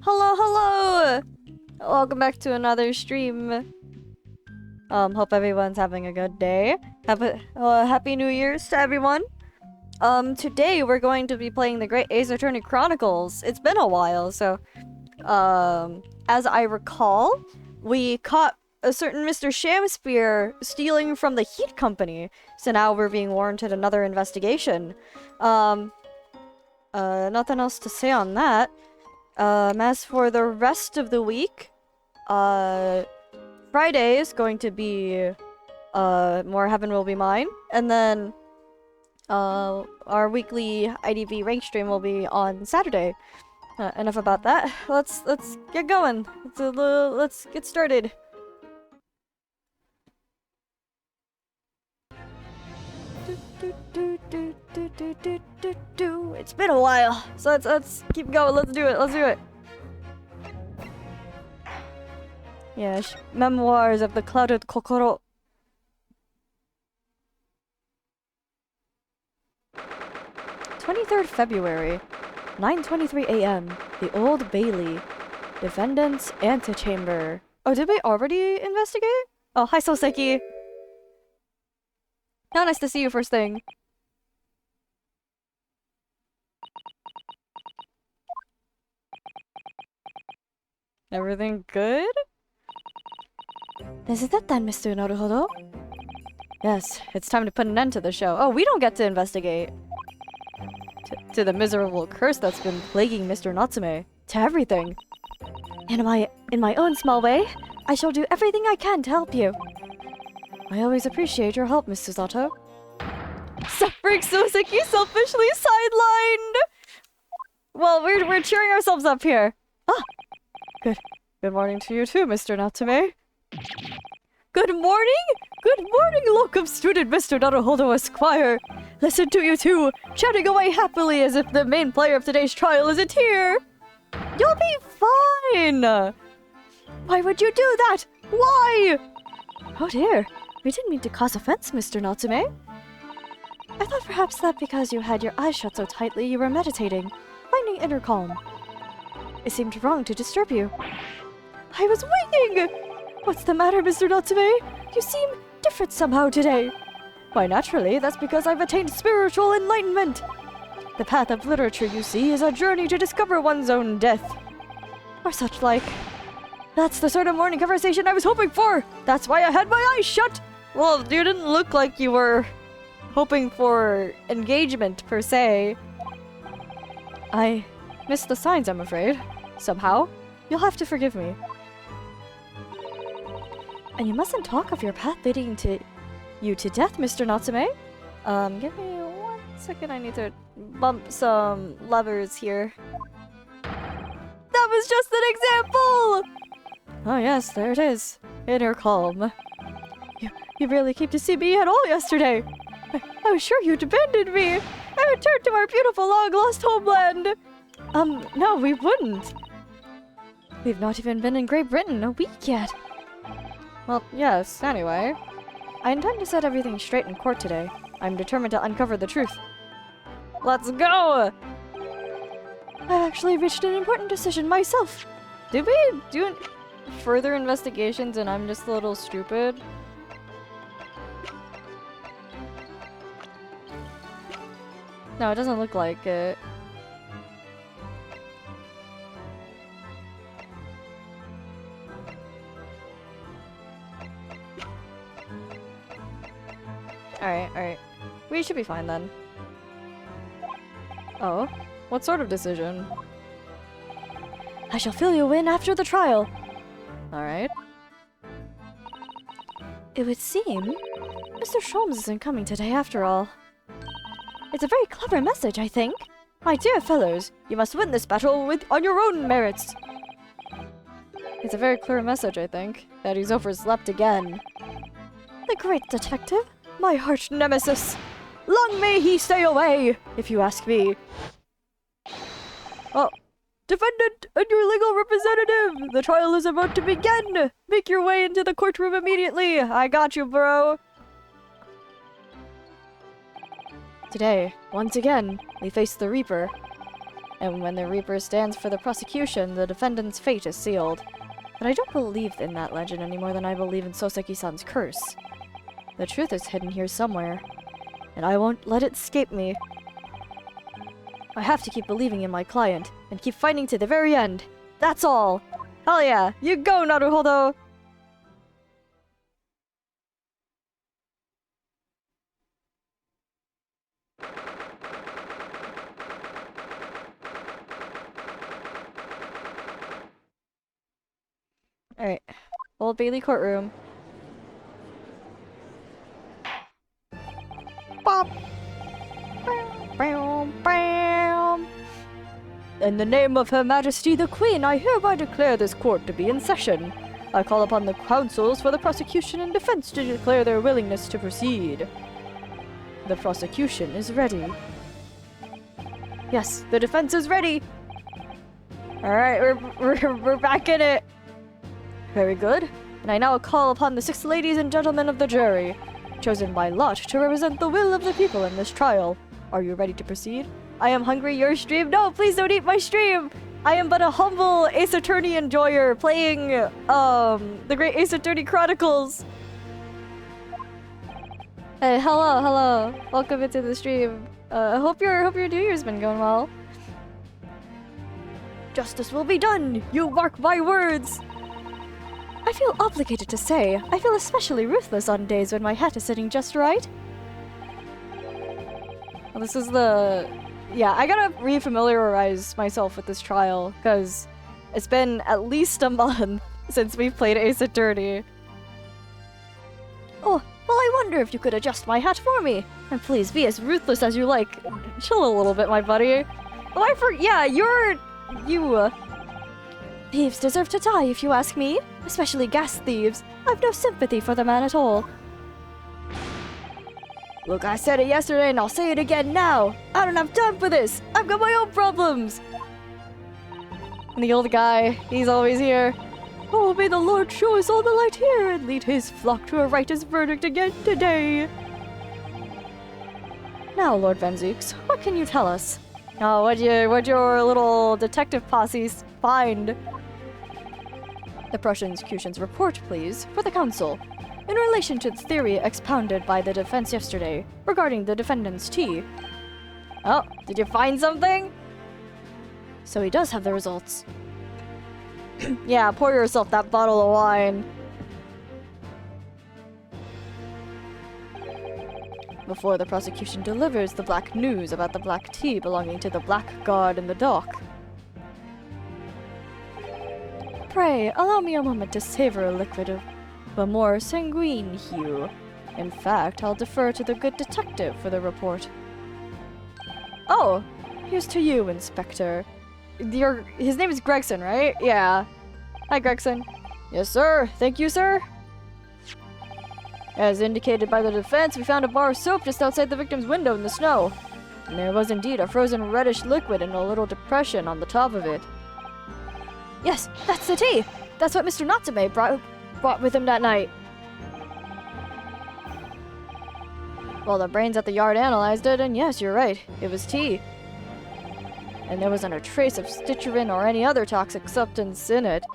Hello, hello! Welcome back to another stream. Hope everyone's having a good day. Happy New Year's to everyone. Today we're going to be playing the Great Ace Attorney Chronicles. It's been a while, so, as I recall, we caught a certain Mr. Shamspear stealing from the Heat Company. So now we're being warranted another investigation. Nothing else to say on that. As for the rest of the week, Friday is going to be, More Heaven Will Be Mine. And then, our weekly IDV rank stream will be on Saturday. Enough about that. Let's get going. Let's get started. It's been a while, so let's keep going. Let's do it. Yes, Memoirs of the Clouded Kokoro. 23rd February, 9:23 a.m. The Old Bailey, Defendant's Antechamber. Oh, did we already investigate? Oh, hi, Soseki. How nice to see you first thing. Everything good? This is it then, Mr. Naruhodo? Yes, it's time to put an end to the show. Oh, we don't get to investigate. To the miserable curse that's been plaguing Mr. Natsume. To everything. In my own small way, I shall do everything I can to help you. I always appreciate your help, Miss Susato. Suffering Soseki selfishly sidelined! Well, we're cheering ourselves up here. Ah! Good morning to you too, Mr. Natsume. Good morning? Good morning, locum student Mr. Naruhodo Esquire. Listen to you two, chatting away happily as if the main player of today's trial isn't here. You'll be fine! Why would you do that? Why? Oh dear, we didn't mean to cause offense, Mr. Natsume. I thought perhaps that because you had your eyes shut so tightly you were meditating, finding inner calm. It seemed wrong to disturb you. I was waiting! What's the matter, Mr. Natsume? You seem different somehow today. Why, naturally, that's because I've attained spiritual enlightenment. The path of literature, you see, is a journey to discover one's own death. Or such like. That's the sort of morning conversation I was hoping for! That's why I had my eyes shut! Well, you didn't look like you were hoping for engagement, per se. I missed the signs, I'm afraid. Somehow. You'll have to forgive me. And you mustn't talk of your path leading to you to death, Mr. Natsume. Give me 1 second, I need to bump some levers here. That was just an example! Oh yes, there it is. Inner calm. You barely came to see me at all yesterday. I was sure you'd abandoned me. I returned to our beautiful long-lost homeland. No, we wouldn't. We've not even been in Great Britain a week yet. Well, yes, anyway. I intend to set everything straight in court today. I'm determined to uncover the truth. Let's go! I've actually reached an important decision myself. Did we do further investigations and I'm just a little stupid? No, it doesn't look like it. Alright. We should be fine then. Oh? What sort of decision? I shall fill you in after the trial. Alright. It would seem Mr. Sholmes isn't coming today after all. It's a very clever message, I think. My dear fellows, you must win this battle on your own merits. It's a very clear message, I think, that he's overslept again. The great detective? My arch nemesis! Long may he stay away, if you ask me. Oh, defendant and your legal representative! The trial is about to begin! Make your way into the courtroom immediately! I got you, bro! Today, once again, we face the Reaper. And when the Reaper stands for the prosecution, the defendant's fate is sealed. But I don't believe in that legend any more than I believe in Soseki-san's curse. The truth is hidden here somewhere, and I won't let it escape me. I have to keep believing in my client, and keep fighting to the very end. That's all! Hell yeah! You go, Naruhodo! Alright. Old Bailey courtroom. Bop! Bam, bam. In the name of Her Majesty the Queen, I hereby declare this court to be in session. I call upon the counsels for the prosecution and defense to declare their willingness to proceed. The prosecution is ready. Yes, the defense is ready! Alright, we're back in it! Very good. And I now call upon the 6 ladies and gentlemen of the jury, chosen by lot to represent the will of the people in this trial. Are you ready to proceed? I am hungry, your stream. No, please don't eat my stream! I am but a humble Ace Attorney enjoyer playing, the great Ace Attorney Chronicles. Hey, hello. Welcome into the stream. I hope your New Year's been going well. Justice will be done! You mark my words! I feel obligated to say, I feel especially ruthless on days when my hat is sitting just right. Well, this is the... Yeah, I gotta re-familiarize myself with this trial, because it's been at least a month since we played Ace Attorney. Oh, well, I wonder if you could adjust my hat for me. And please be as ruthless as you like. Chill a little bit, my buddy. Oh, yeah, you... Thieves deserve to die, if you ask me. Especially gas thieves. I've no sympathy for the man at all. Look, I said it yesterday and I'll say it again now. I don't have time for this. I've got my own problems. And the old guy, he's always here. Oh, may the Lord show us all the light here and lead his flock to a righteous verdict again today. Now, Lord Van Zeeks, what can you tell us? Oh, what'd your little detective posse find? The prosecution's report, please, for the council. In relation to the theory expounded by the defense yesterday regarding the defendant's tea. Oh, did you find something? So he does have the results. Yeah, pour yourself that bottle of wine. Before the prosecution delivers the black news about the black tea belonging to the blackguard in the dock. Pray, allow me a moment to savor a liquid of a more sanguine hue. In fact, I'll defer to the good detective for the report. Oh, here's to you, Inspector. His name is Gregson, right? Yeah. Hi, Gregson. Yes, sir. Thank you, sir. As indicated by the defense, we found a bar of soap just outside the victim's window in the snow. And there was indeed a frozen reddish liquid in a little depression on the top of it. Yes, that's the tea! That's what Mr. Natsume brought with him that night. Well, the brains at the yard analyzed it, and yes, you're right. It was tea. And there wasn't a trace of stitcherin or any other toxic substance in it.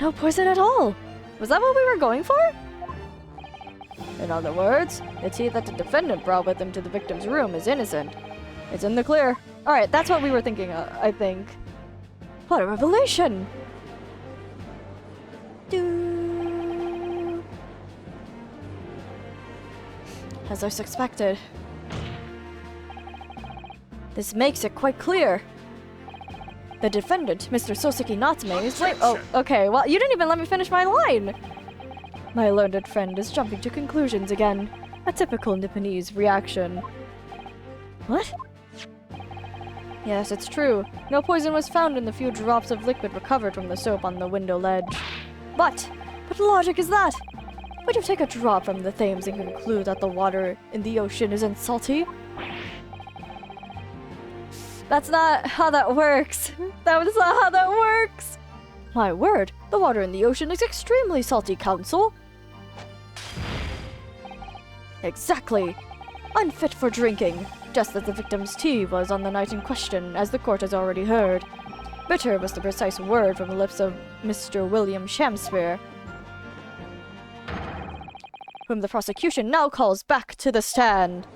No poison at all! Was that what we were going for? In other words, the tea that the defendant brought with him to the victim's room is innocent. It's in the clear. Alright, that's what we were thinking of, I think. What a revelation! As I suspected. This makes it quite clear. The defendant, Mr. Soseki Natsume, is right. Oh, okay. Well, you didn't even let me finish my line. My learned friend is jumping to conclusions again. A typical Nipponese reaction. What? Yes, it's true. No poison was found in the few drops of liquid recovered from the soap on the window ledge. But what logic is that? Would you take a drop from the Thames and conclude that the water in the ocean isn't salty? That's not how that works. That was not how that works. My word, the water in the ocean is extremely salty, Counsel. Exactly. Unfit for drinking. just as the victim's tea was on the night in question, as the court has already heard. Bitter was the precise word from the lips of Mr. William Shamspeare, whom the prosecution now calls back to the stand.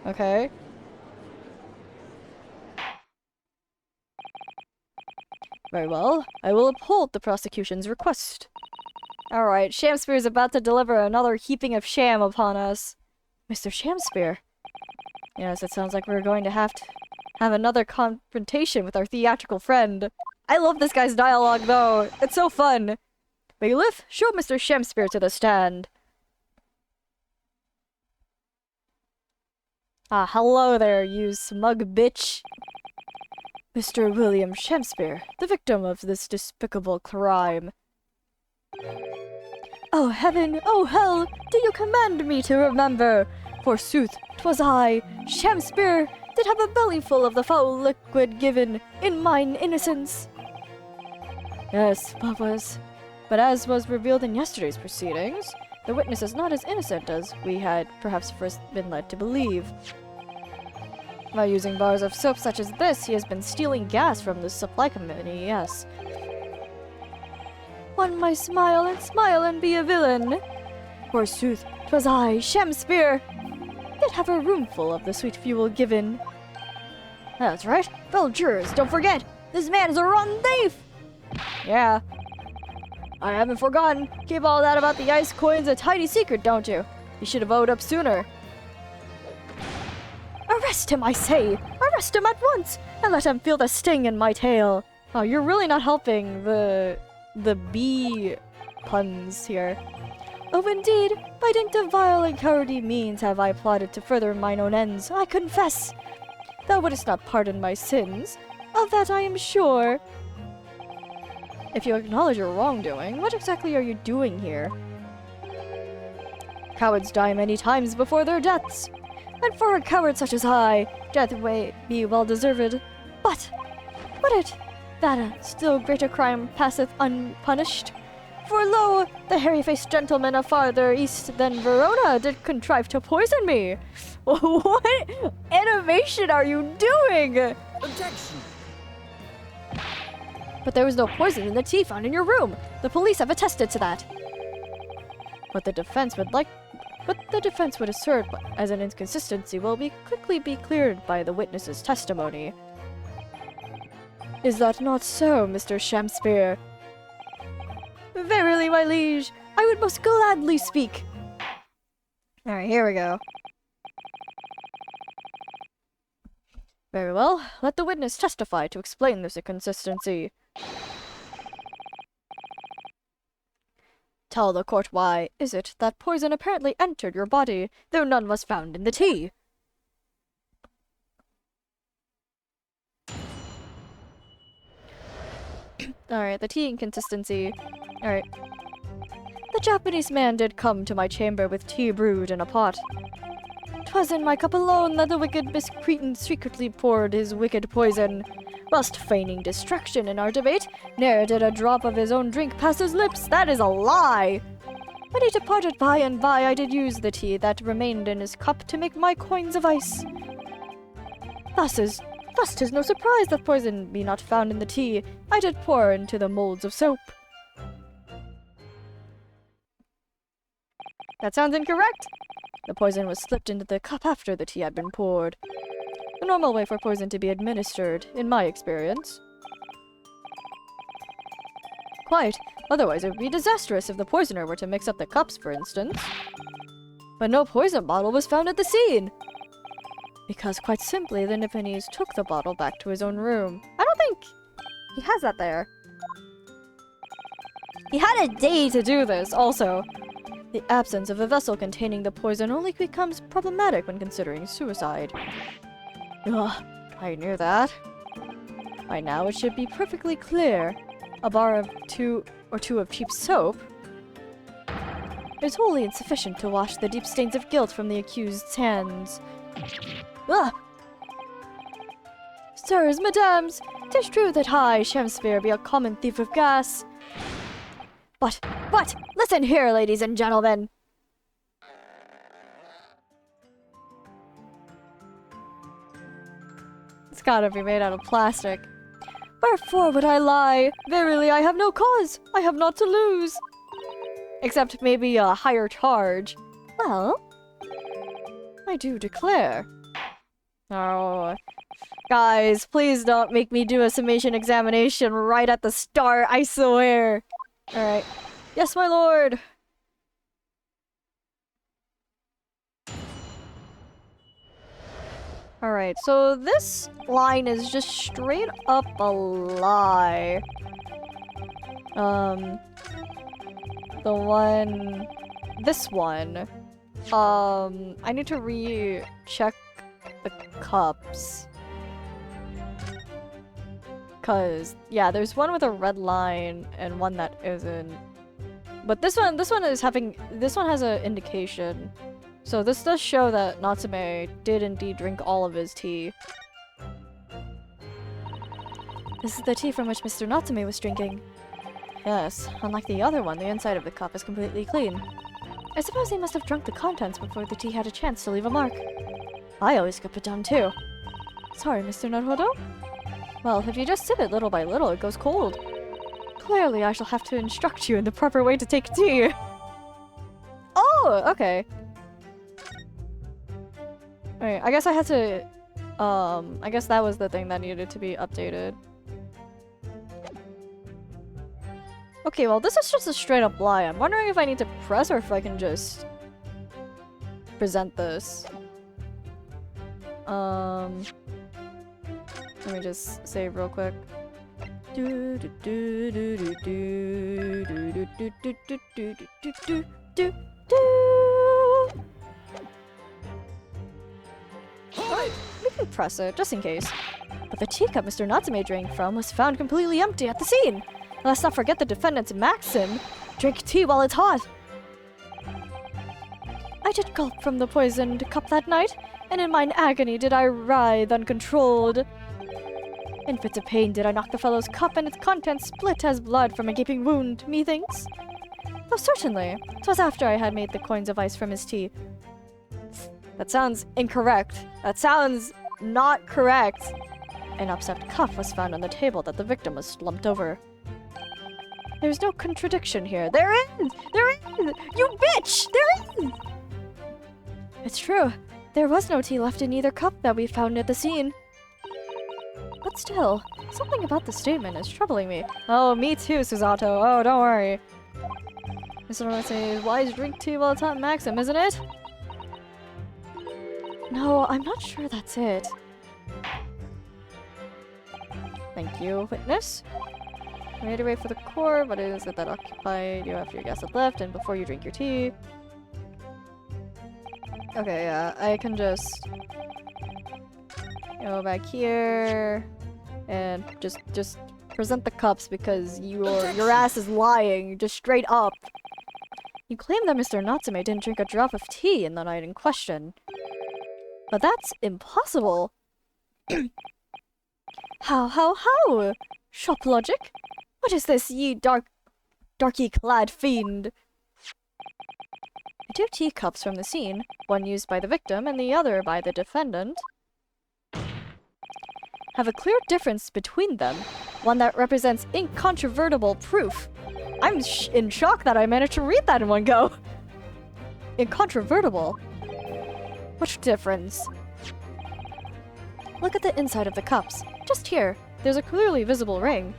Okay. Very well. I will uphold the prosecution's request. Alright, Shamspeare's about to deliver another heaping of sham upon us. Mr. Shamspeare. Yes, it sounds like we're going to have another confrontation with our theatrical friend. I love this guy's dialogue, though. It's so fun. Bailiff, show Mr. Shamspeare to the stand. Ah, hello there, you smug bitch. Mr. William Shamspeare, the victim of this despicable crime. Oh heaven, oh hell, do you command me to remember? Forsooth, 'twas I, Shamspeare, did have a bellyful of the foul liquid given in mine innocence. Yes, but as was revealed in yesterday's proceedings, the witness is not as innocent as we had perhaps first been led to believe. By using bars of soap such as this, he has been stealing gas from the supply company, yes. One might smile and be a villain. Forsooth, 'twas I, Shamspeare, did have a roomful of the sweet fuel given. That's right, fellow jurors, don't forget, this man is a rotten thief! Yeah. I haven't forgotten. Keep all that about the ice coins a tidy secret, don't you? You should have owed up sooner. Arrest him, I say! Arrest him at once, and let him feel the sting in my tail. Oh, you're really not helping the bee puns here. Oh, indeed, by dint of vile and cowardly means have I plotted to further mine own ends, I confess. Thou wouldst not pardon my sins, of that I am sure. If you acknowledge your wrongdoing, what exactly are you doing here? Cowards die many times before their deaths. And for a coward such as I, death may be well deserved. But would it that a still greater crime passeth unpunished? For lo, the hairy-faced gentleman of farther east than Verona did contrive to poison me. What animation are you doing? Objection! But there was no poison in the tea found in your room. The police have attested to that. What the defense would assert as an inconsistency will quickly be cleared by the witness's testimony. Is that not so, Mr. Shamspeare? Verily, my liege, I would most gladly speak. Alright, here we go. Very well, let the witness testify to explain this inconsistency. Tell the court why is it that poison apparently entered your body, though none was found in the tea? Alright, the tea inconsistency. Alright. The Japanese man did come to my chamber with tea brewed in a pot. 'Twas in my cup alone that the wicked miscreant secretly poured his wicked poison. Whilst feigning distraction in our debate, ne'er did a drop of his own drink pass his lips. That is a lie! When he departed by and by, I did use the tea that remained in his cup to make my coins of ice. Thus 'tis no surprise that poison be not found in the tea I did pour into the molds of soap. That sounds incorrect. The poison was slipped into the cup after the tea had been poured. The normal way for poison to be administered, in my experience. Quite. Otherwise, it would be disastrous if the poisoner were to mix up the cups, for instance. But no poison bottle was found at the scene. Because, quite simply, the Nipponese took the bottle back to his own room. I don't think he has that there. He had a day to do this, also. The absence of a vessel containing the poison only becomes problematic when considering suicide. Ugh, I knew that. By now it should be perfectly clear. A bar of two of cheap soap is wholly insufficient to wash the deep stains of guilt from the accused's hands. Ugh! Sirs, madams, 'tis true that I, Shamspeare, be a common thief of gas. But, listen here, ladies and gentlemen. gotta be made out of plastic. Wherefore would I lie? Verily, I have no cause. I have naught to lose. Except maybe a higher charge. Well, I do declare. Oh, guys, please don't make me do a summation examination right at the start, I swear. Alright. Yes, my lord. Alright, so this line is just straight up a lie. This one. I need to recheck the cups. Cause, yeah, there's one with a red line and one that isn't. But this one has an indication. So this does show that Natsume did indeed drink all of his tea. This is the tea from which Mr. Natsume was drinking. Yes, unlike the other one, the inside of the cup is completely clean. I suppose he must have drunk the contents before the tea had a chance to leave a mark. I always get put down too. Sorry, Mr. Naruhodo? Well, if you just sip it little by little, it goes cold. Clearly, I shall have to instruct you in the proper way to take tea. Oh, okay. Alright, I guess I had to... I guess that was the thing that needed to be updated. Okay, well, this is just a straight-up lie. I'm wondering if I need to press or if I can just... present this. Let me just save real quick. Alright, we can press it, just in case. But the teacup Mr. Natsume drank from was found completely empty at the scene. And let's not forget the defendant's maxim, drink tea while it's hot. I did gulp from the poisoned cup that night, and in mine agony did I writhe uncontrolled. In fits of pain did I knock the fellow's cup, and its contents split as blood from a gaping wound, methinks. Though certainly, 'twas after I had made the coins of ice from his tea. That sounds incorrect. That sounds not correct. An upset cup was found on the table that the victim was slumped over. There's no contradiction here. There is! There is! You bitch! There is! It's true. There was no tea left in either cup that we found at the scene. But still, something about the statement is troubling me. Oh, me too, Susato. Oh, don't worry. Mr. Natsume's wise drink tea while it's hot maxim, isn't it? No, I'm not sure that's it. Thank you, witness. Ready to wait for the core. What is it that occupied you after your guests had left and before you drink your tea? Okay, yeah, I can just go back here and just present the cups because your ass is lying, just straight up. You claim that Mr. Natsume didn't drink a drop of tea in the night in question. But that's impossible. How? Shop logic? What is this, ye darky-clad fiend? The two teacups from the scene, one used by the victim and the other by the defendant, have a clear difference between them, one that represents incontrovertible proof. I'm in shock that I managed to read that in one go. Incontrovertible? What difference? Look at the inside of the cups. Just here, there's a clearly visible ring.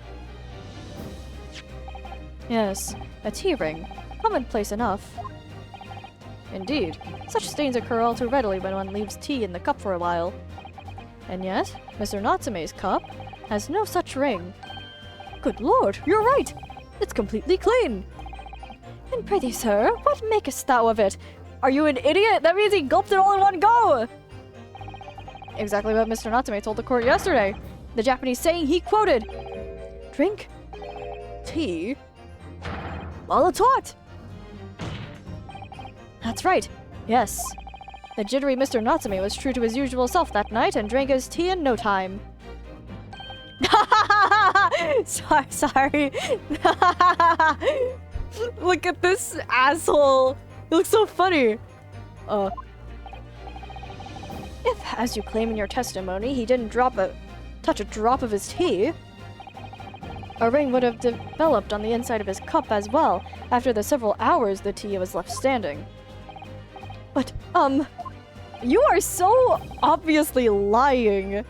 Yes, a tea ring. Commonplace enough. Indeed, such stains occur all too readily when one leaves tea in the cup for a while. And yet, Mr. Natsume's cup has no such ring. Good lord, you're right! It's completely clean! And prithee, sir, what makest thou of it? Are you an idiot? That means he gulped it all in one go! Exactly what Mr. Natsume told the court yesterday. The Japanese saying he quoted, "Drink tea while it's hot." That's right. Yes. The jittery Mr. Natsume was true to his usual self that night and drank his tea in no time. Sorry. Look at this asshole. It looks so funny. If, as you claim in your testimony, he didn't drop a touch a drop of his tea. A ring would have developed on the inside of his cup as well, after the several hours the tea was left standing. But, you are so obviously lying.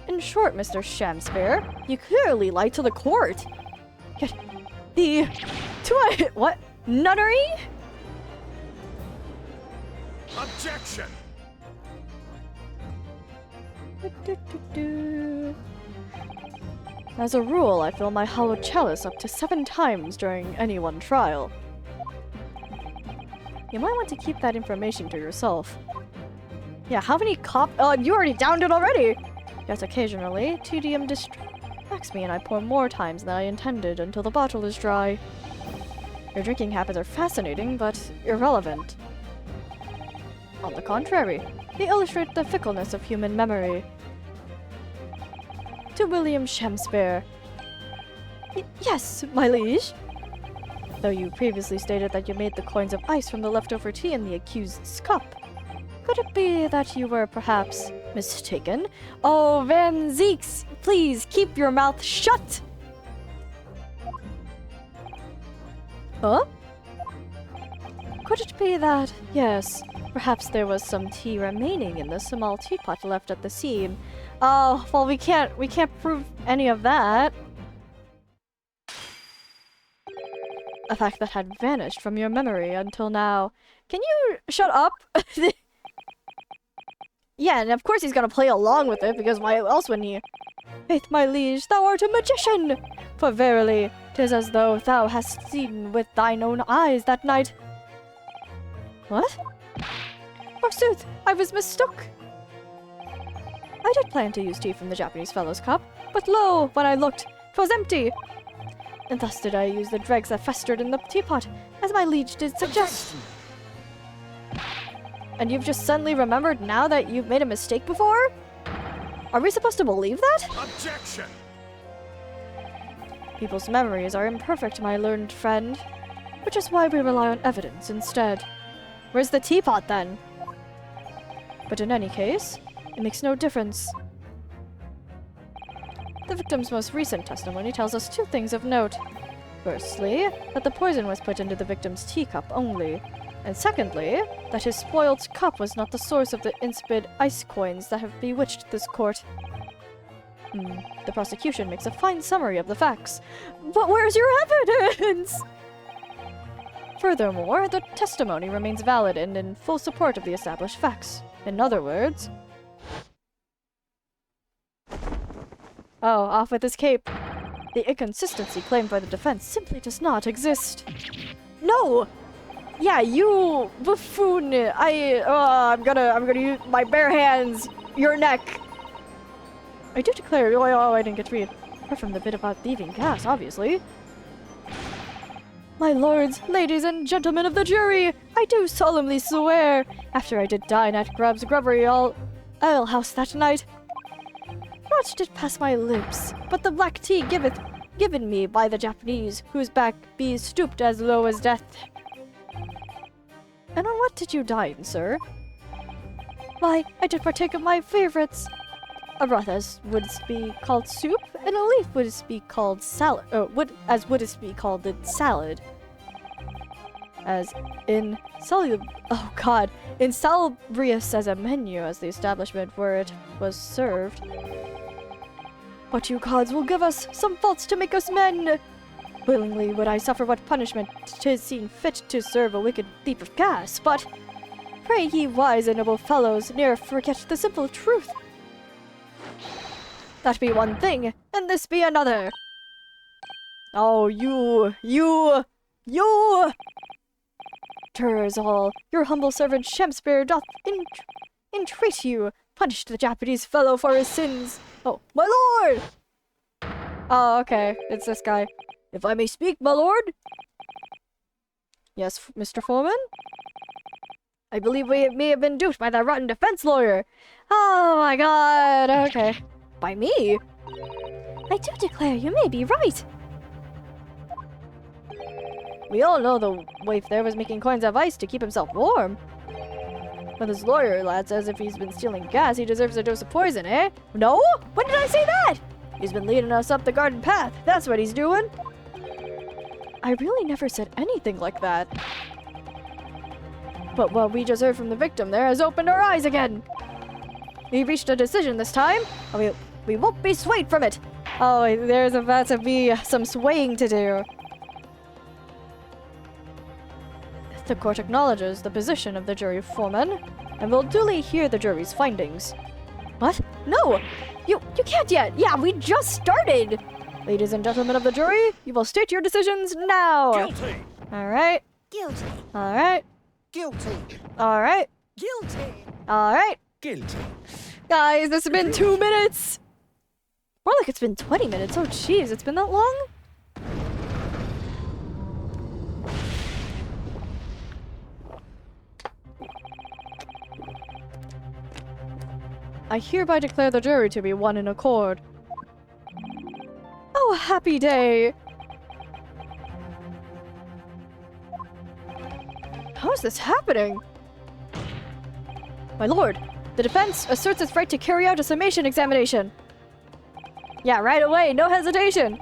In short, Mr. Shamspare, you clearly lied to the court. Yet, what? Nunnery? Objection! As a rule, I fill my hollow chalice up to 7 times during any one trial. You might want to keep that information to yourself. Yeah, how many you already downed it already! Yes, occasionally, tedium distracts me and I pour more times than I intended until the bottle is dry. Your drinking habits are fascinating, but irrelevant. On the contrary, they illustrate the fickleness of human memory. To William Shamspare. Yes, my liege. Though you previously stated that you made the coins of ice from the leftover tea in the accused's cup. Could it be that you were perhaps mistaken? Oh, Van Zeeks, please keep your mouth shut! Huh? Could it be that, yes, perhaps there was some tea remaining in the small teapot left at the seam? Oh, well, we can't prove any of that. A fact that had vanished from your memory until now. Can you shut up? Yeah, and of course he's gonna play along with it, because why else wouldn't he? Faith, my liege, thou art a magician! For verily, 'tis as though thou hast seen with thine own eyes that night. What? Forsooth, I was mistook. I did plan to use tea from the Japanese fellow's cup, but lo, when I looked, 'twas empty. And thus did I use the dregs that festered in the teapot, as my liege did suggest. And you've just suddenly remembered now that you've made a mistake before? Are we supposed to believe that? Objection! People's memories are imperfect, my learned friend, which is why we rely on evidence instead. Where's the teapot then? But in any case, it makes no difference. The victim's most recent testimony tells us 2 things of note. Firstly, that the poison was put into the victim's teacup only. And secondly, that his spoiled cup was not the source of the insipid ice coins that have bewitched this court. The prosecution makes a fine summary of the facts. But where's your evidence? Furthermore, the testimony remains valid and in full support of the established facts. In other words... Oh, off with his cape. The inconsistency claimed by the defense simply does not exist. No! Yeah, you buffoon! I'm gonna use my bare hands, your neck. I do declare, I didn't get to read. Apart from the bit about thieving gas, obviously. My lords, ladies, and gentlemen of the jury, I do solemnly swear, after I did dine at Grubb's Grubbery Ale-house that night, not did pass my lips, but the black tea given me by the Japanese, whose back be stooped as low as death. And on what did you dine, sir? Why, I did partake of my favorites. A broth as would be called soup, and a leaf would be called salad. Would be called the salad. As in insalubrious as a menu as the establishment where it was served. But you gods will give us some faults to make us men. Willingly would I suffer what punishment 'tis seen fit to serve a wicked thief of gas, but pray ye wise and noble fellows ne'er forget the simple truth. That be one thing, and this be another. Oh, you! Ters all, your humble servant Shamspare doth entreat you, punish the Japanese fellow for his sins. Oh, my lord! Oh, okay, it's this guy. If I may speak, my lord? Yes, Mr. Foreman? I believe we may have been duped by that rotten defense lawyer. Oh my god, okay. By me? I do declare you may be right. We all know the waif there was making coins of ice to keep himself warm. But this lawyer lad says if he's been stealing gas, he deserves a dose of poison, eh? No? When did I say that? He's been leading us up the garden path. That's what he's doing. I really never said anything like that. But what we just heard from the victim there has opened our eyes again. We reached a decision this time, and we won't be swayed from it. Oh, there's about to be some swaying to do. The court acknowledges the position of the jury foreman, and will duly hear the jury's findings. What? No! You can't yet! Yeah, we just started! Ladies and gentlemen of the jury, you will state your decisions now! Guilty! Alright. Guilty. Alright. Guilty. Alright. Guilty. Alright. Guilty! Guys, this has been 2 minutes! More like it's been 20 minutes. Oh, jeez, it's been that long? I hereby declare the jury to be one in accord. Oh, happy day! How is this happening? My lord, the defense asserts its right to carry out a summation examination. Yeah, right away, no hesitation.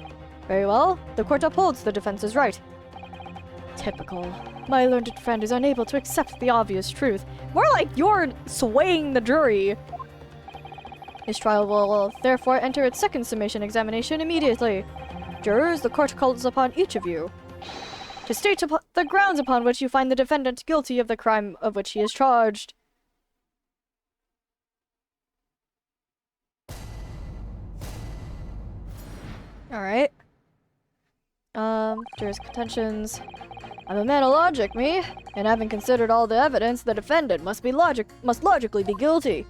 Very well, the court upholds the defense's right. Typical. My learned friend is unable to accept the obvious truth. More like you're swaying the jury. This trial will therefore enter its second summation examination immediately. Jurors, the court calls upon each of you to state the grounds upon which you find the defendant guilty of the crime of which he is charged. Alright. Jurors' contentions. I'm a man of logic, me, and having considered all the evidence, the defendant must logically be guilty.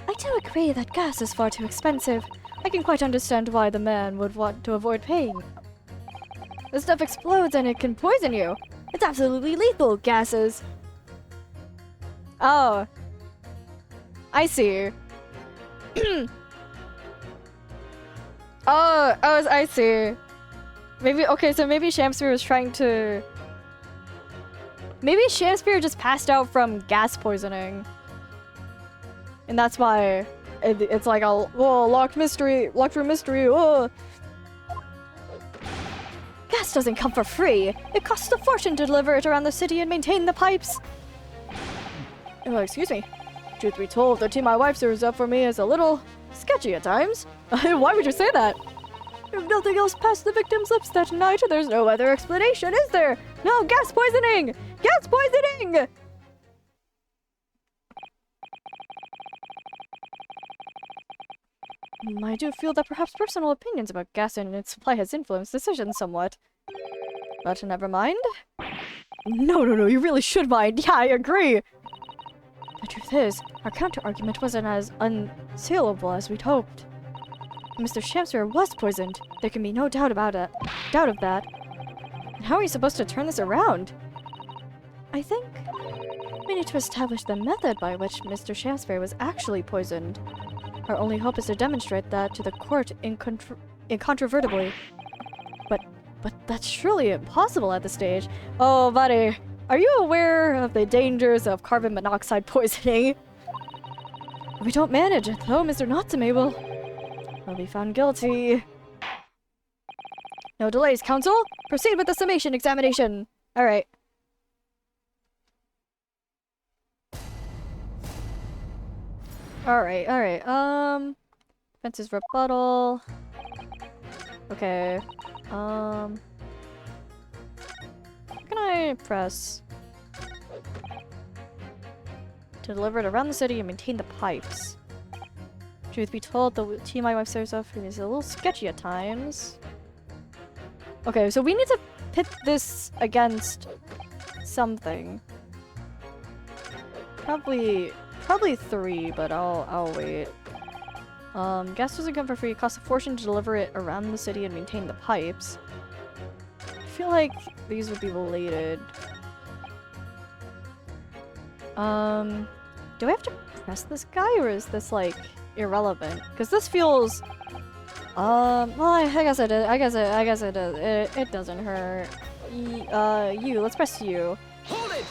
I do agree that gas is far too expensive. I can quite understand why the man would want to avoid paying. The stuff explodes and it can poison you. It's absolutely lethal, gases. Oh. I see. Oh, I see. Maybe, okay, so maybe Shamsphere was trying to... Maybe Shamsphere just passed out from gas poisoning. And that's why it's like a locked room mystery. Oh. Gas doesn't come for free. It costs a fortune to deliver it around the city and maintain the pipes. Oh, excuse me. Truth be told, the tea my wife serves up for me is a little sketchy at times. Why would you say that? If nothing else passed the victim's lips that night, there's no other explanation, is there? No, gas poisoning! Gas poisoning! I do feel that perhaps personal opinions about gas and its supply has influenced decisions somewhat. But never mind. No, you really should mind. Yeah, I agree. The truth is, our counter-argument wasn't as unsaleable as we'd hoped. Mr. Shamsphere was poisoned. There can be no doubt of that. And how are we supposed to turn this around? I think we need to establish the method by which Mr. Shamsphere was actually poisoned. Our only hope is to demonstrate that to the court incontrovertibly. But that's surely impossible at this stage. Oh, buddy, are you aware of the dangers of carbon monoxide poisoning? If we don't manage it, though, Mr. Natsume will be found guilty. No delays, counsel. Proceed with the summation examination. All right. All right. Defense's rebuttal. Okay. What can I press? To deliver it around the city and maintain the pipes. Truth be told, the tea my wife serves up is a little sketchy at times. Okay, so we need to pit this against something. Probably 3, but I'll wait. Gas doesn't come for free. It costs a fortune to deliver it around the city and maintain the pipes. I feel like these would be related. Do I have to press this guy, or is this like irrelevant? Because this feels well, I guess it does. It doesn't hurt. Let's press you. Hold it!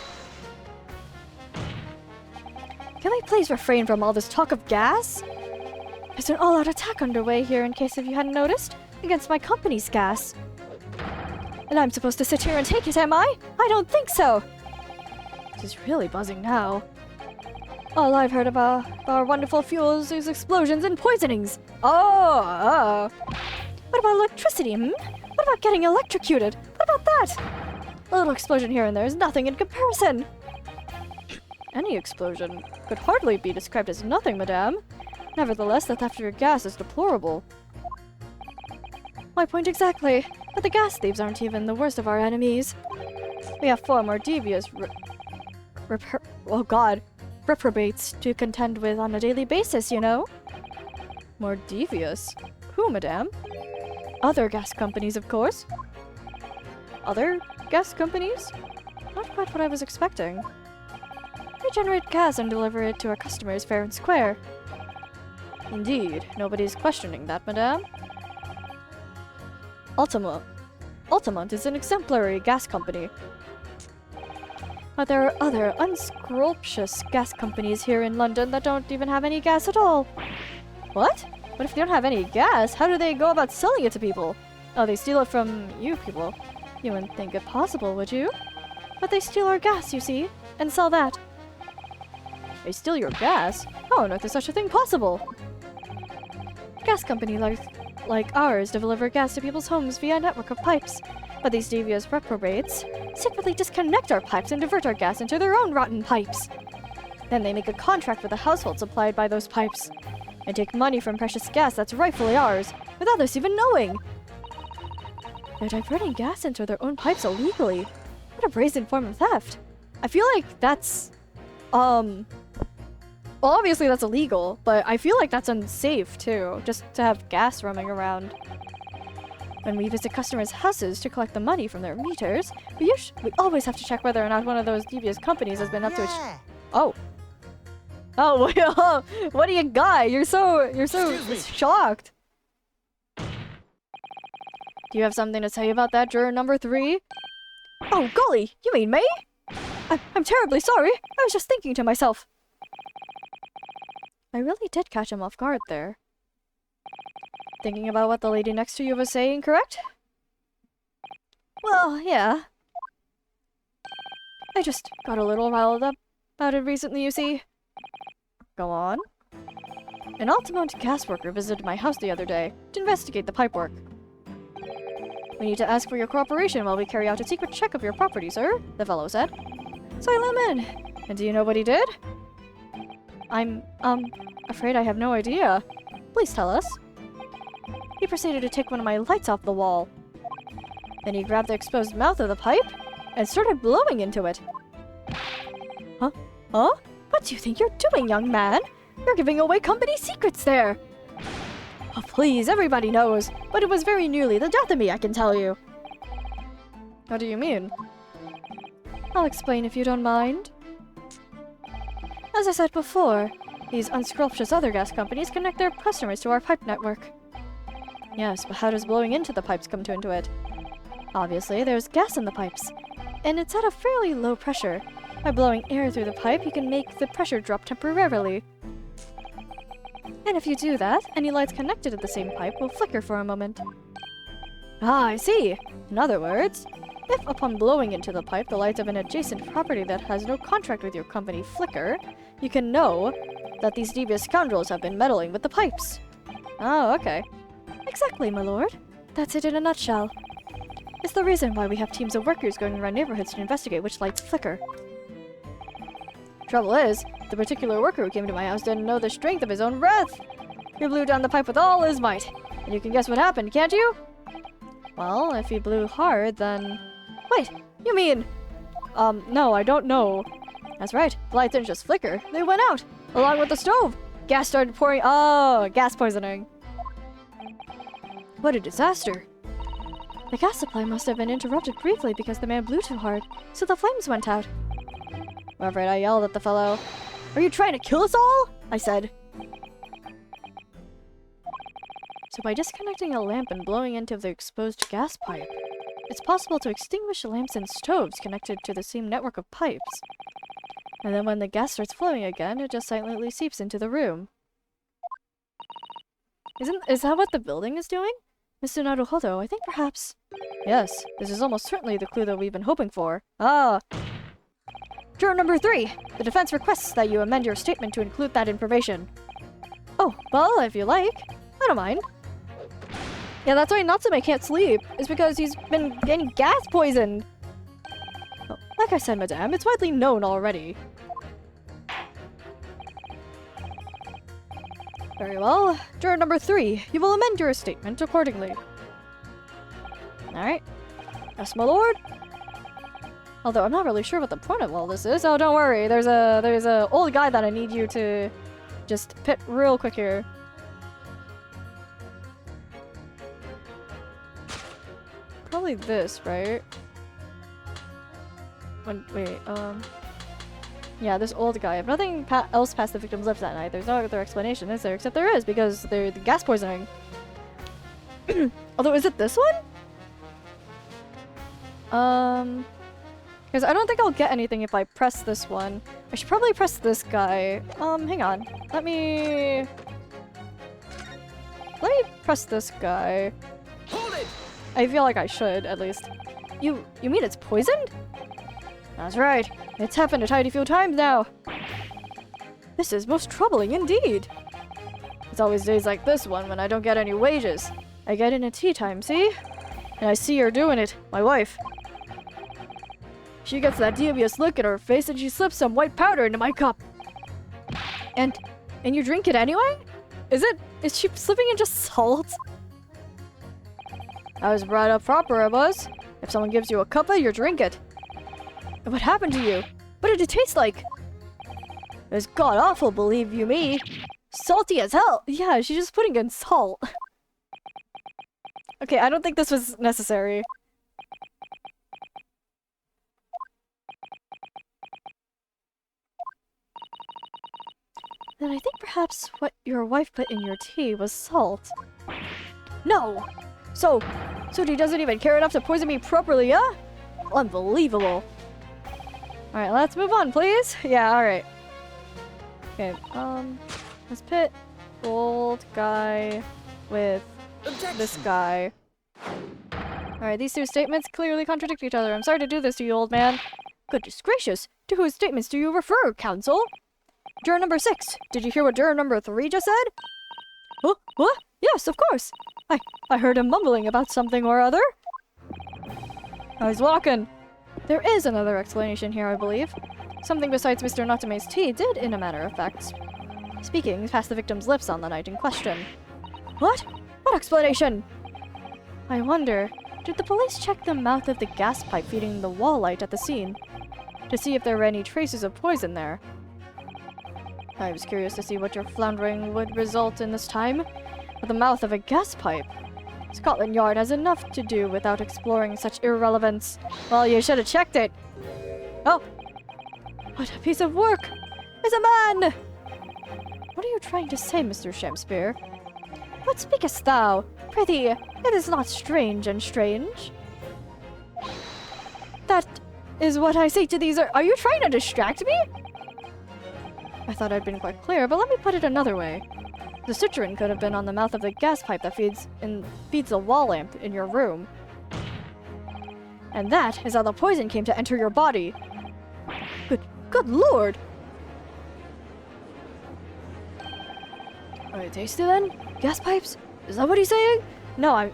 Can we please refrain from all this talk of gas? There's an all-out attack underway here, in case if you hadn't noticed, against my company's gas. And I'm supposed to sit here and take it, am I? I don't think so! This is really buzzing now. All I've heard about our wonderful fuels is explosions and poisonings. Oh. What about electricity, What about getting electrocuted? What about that? A little explosion here and there is nothing in comparison. Any explosion could hardly be described as nothing, madame. Nevertheless, the theft of your gas is deplorable. My point exactly. But the gas thieves aren't even the worst of our enemies. We have far more devious reprobates to contend with on a daily basis, you know? More devious? Who, madame? Other gas companies, of course. Other gas companies? Not quite what I was expecting. We generate gas and deliver it to our customers fair and square. Indeed, nobody's questioning that, madame. Altamont is an exemplary gas company. But there are other unscrupulous gas companies here in London that don't even have any gas at all. What? But if they don't have any gas, how do they go about selling it to people? Oh, they steal it from you people. You wouldn't think it possible, would you? But they steal our gas, you see, and sell that. They steal your gas? Oh, no, there's such a thing possible. Gas company like ours deliver gas to people's homes via a network of pipes. But these devious reprobates secretly disconnect our pipes and divert our gas into their own rotten pipes. Then they make a contract with the household supplied by those pipes, and take money from precious gas that's rightfully ours, without us even knowing. They're diverting gas into their own pipes illegally. What a brazen form of theft. I feel like that's, well, obviously that's illegal, but I feel like that's unsafe too, just to have gas roaming around. When we visit customers' houses to collect the money from their meters, we always have to check whether or not one of those devious companies has been up to its... Oh. Oh, wait, what do you got? You're so shocked. Do you have something to say about that, juror number 3? Oh, golly, you mean me? I'm terribly sorry. I was just thinking to myself. I really did catch him off guard there. Thinking about what the lady next to you was saying, correct? Well, yeah. I just got a little riled up about it recently, you see. Go on. An Altamont gas worker visited my house the other day to investigate the pipework. We need to ask for your cooperation while we carry out a secret check of your property, sir, the fellow said. So I let him in. And do you know what he did? I'm, afraid I have no idea. Please tell us. He proceeded to take one of my lights off the wall. Then he grabbed the exposed mouth of the pipe and started blowing into it. Huh? Huh? What do you think you're doing, young man? You're giving away company secrets there! Oh, please, everybody knows, but it was very nearly the death of me, I can tell you. What do you mean? I'll explain if you don't mind. As I said before, these unscrupulous other gas companies connect their customers to our pipe network. Yes, but how does blowing into the pipes come into it? Obviously, there's gas in the pipes, and it's at a fairly low pressure. By blowing air through the pipe, you can make the pressure drop temporarily. And if you do that, any lights connected to the same pipe will flicker for a moment. Ah, I see! In other words, if upon blowing into the pipe the lights of an adjacent property that has no contract with your company flicker, you can know that these devious scoundrels have been meddling with the pipes. Oh, okay. Exactly, my lord. That's it in a nutshell. It's the reason why we have teams of workers going around neighborhoods to investigate which lights flicker. Trouble is, the particular worker who came to my house didn't know the strength of his own breath. He blew down the pipe with all his might. And you can guess what happened, can't you? Well, if he blew hard, then... Wait, you mean... no, I don't know. That's right, the lights didn't just flicker, they went out, along with the stove. Gas started pouring... Oh, gas poisoning. What a disaster. The gas supply must have been interrupted briefly because the man blew too hard, so the flames went out. I'm afraid I yelled at the fellow. Are you trying to kill us all? I said. So by disconnecting a lamp and blowing into the exposed gas pipe, it's possible to extinguish lamps and stoves connected to the same network of pipes. And then when the gas starts flowing again, it just silently seeps into the room. Is that what the building is doing? Mr. Naruhodo, I think perhaps... Yes, this is almost certainly the clue that we've been hoping for. Ah! Juror number 3! The defense requests that you amend your statement to include that information. Oh, well, if you like. I don't mind. Yeah, that's why Natsume can't sleep. It's because he's been getting gas poisoned. Oh, like I said, madame, it's widely known already. Very well. Juror number 3, you will amend your statement accordingly. Alright. Yes, my lord. Although I'm not really sure what the point of all this is. Oh, don't worry. There's a old guy that I need you to just pit real quick here. Probably this, right? Wait, yeah, this old guy. If nothing else passed the victim's lips that night, there's no other explanation, is there? Except there is, because they're the gas poisoning. Although, is it this one? Because I don't think I'll get anything if I press this one. I should probably press this guy. Hang on. Let me press this guy. Hold it! I feel like I should, at least. You mean it's poisoned? That's right. It's happened a tidy few times now. This is most troubling indeed. It's always days like this one when I don't get any wages. I get in at tea time, see? And I see her doing it, my wife. She gets that dubious look in her face and she slips some white powder into my cup. And you drink it anyway? Is she slipping in just salt? I was brought up proper, I was. If someone gives you a cuppa, you drink it. And what happened to you? What did it taste like? It was god-awful, believe you me. Salty as hell. Yeah, she's just putting in salt. Okay, I don't think this was necessary. Then I think perhaps what your wife put in your tea was salt. No! So he doesn't even care enough to poison me properly, huh? Unbelievable. Alright, let's move on, please. Yeah, alright. Okay, let's pit old guy with this guy. Alright, these two statements clearly contradict each other. I'm sorry to do this to you, old man. Goodness gracious, to whose statements do you refer, counsel? Juror number 6, did you hear what juror number 3 just said? Huh? What? Yes, of course. I heard him mumbling about something or other. Oh, he's walking. There is another explanation here, I believe. Something besides Mr. Natsume's tea did, in a matter of fact, speaking past the victim's lips on the night in question. What? What explanation? I wonder, did the police check the mouth of the gas pipe feeding the wall light at the scene to see if there were any traces of poison there? I was curious to see what your floundering would result in this time. With the mouth of a gas pipe. Scotland Yard has enough to do without exploring such irrelevance. Well, you should have checked it. Oh! What a piece of work! It's a man! What are you trying to say, Mr. Shakespeare? What speakest thou? Prithee, it is not strange and strange. That is what I say to these. Are you trying to distract me? I thought I'd been quite clear, but let me put it another way. The citron could have been on the mouth of the gas pipe that feeds the wall lamp in your room. And that is how the poison came to enter your body. Good lord! Are they tasty then? Gas pipes? Is that what he's saying? No,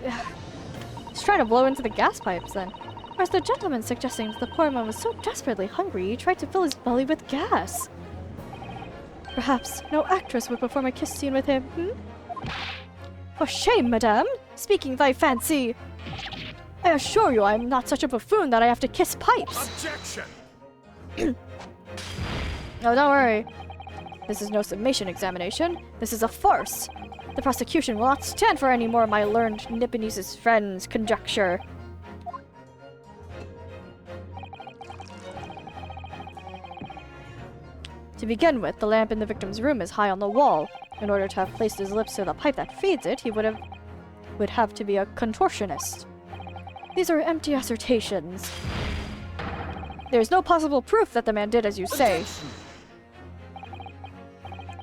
he's trying to blow into the gas pipes then. Or is the gentleman suggesting that the poor man was so desperately hungry he tried to fill his belly with gas? Perhaps no actress would perform a kiss scene with him, For shame, madame! Speaking thy fancy! I assure you I am not such a buffoon that I have to kiss pipes! Objection! Oh, don't worry. This is no summation examination. This is a farce. The prosecution will not stand for any more of my learned Nipponese's friend's conjecture. To begin with, the lamp in the victim's room is high on the wall. In order to have placed his lips to the pipe that feeds it, he would have to be a contortionist. These are empty assertions. There's no possible proof that the man did as you say. Attention.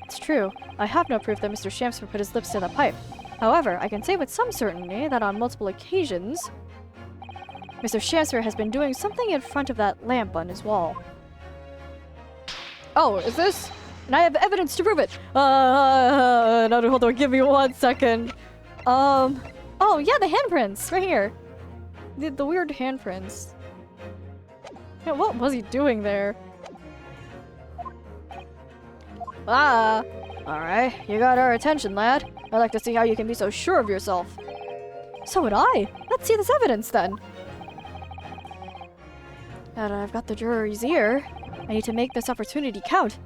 It's true. I have no proof that Mr. Shamsford put his lips to the pipe. However, I can say with some certainty that on multiple occasions, Mr. Shamsford has been doing something in front of that lamp on his wall. Oh, is this? And I have evidence to prove it. No, hold on, give me 1 second. Oh yeah, the handprints right here. The weird handprints. Yeah, what was he doing there? Ah, alright, you got our attention, lad. I'd like to see how you can be so sure of yourself. So would I. Let's see this evidence then. Now that I've got the jury's ear, I need to make this opportunity count.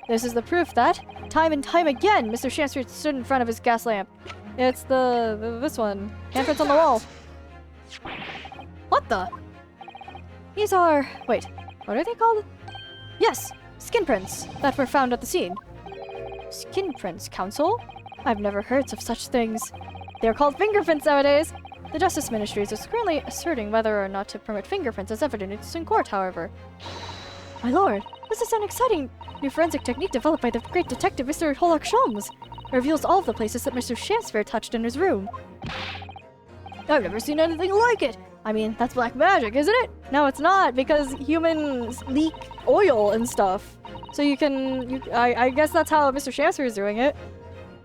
This is the proof that, time and time again, Mr. Shamsford stood in front of his gas lamp. It's this one. Handprints on the wall. What the? These are... wait, what are they called? Yes, skin prints that were found at the scene. Skin prints, Counsel? I've never heard of such things. They're called fingerprints nowadays. The Justice Ministry is currently asserting whether or not to permit fingerprints as evidence in court, however. My lord, this is an exciting new forensic technique developed by the great detective Mr. Holok Sholmes. It reveals all of the places that Mr. Shamsford touched in his room. I've never seen anything like it. I mean, that's black magic, isn't it? No, it's not, because humans leak oil and stuff. So I guess that's how Mr. Shamsford is doing it.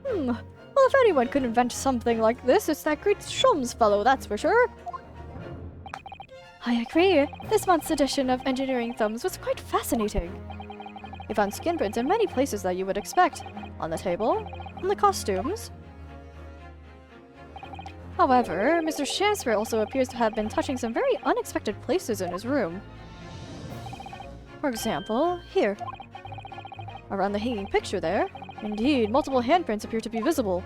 Well, if anyone could invent something like this, it's that great Sholmes fellow, that's for sure. I agree. This month's edition of Engineering Thumbs was quite fascinating. We found skin prints in many places that you would expect. On the table, on the costumes. However, Mr. Shamsford also appears to have been touching some very unexpected places in his room. For example, here. Around the hanging picture there. Indeed, multiple handprints appear to be visible.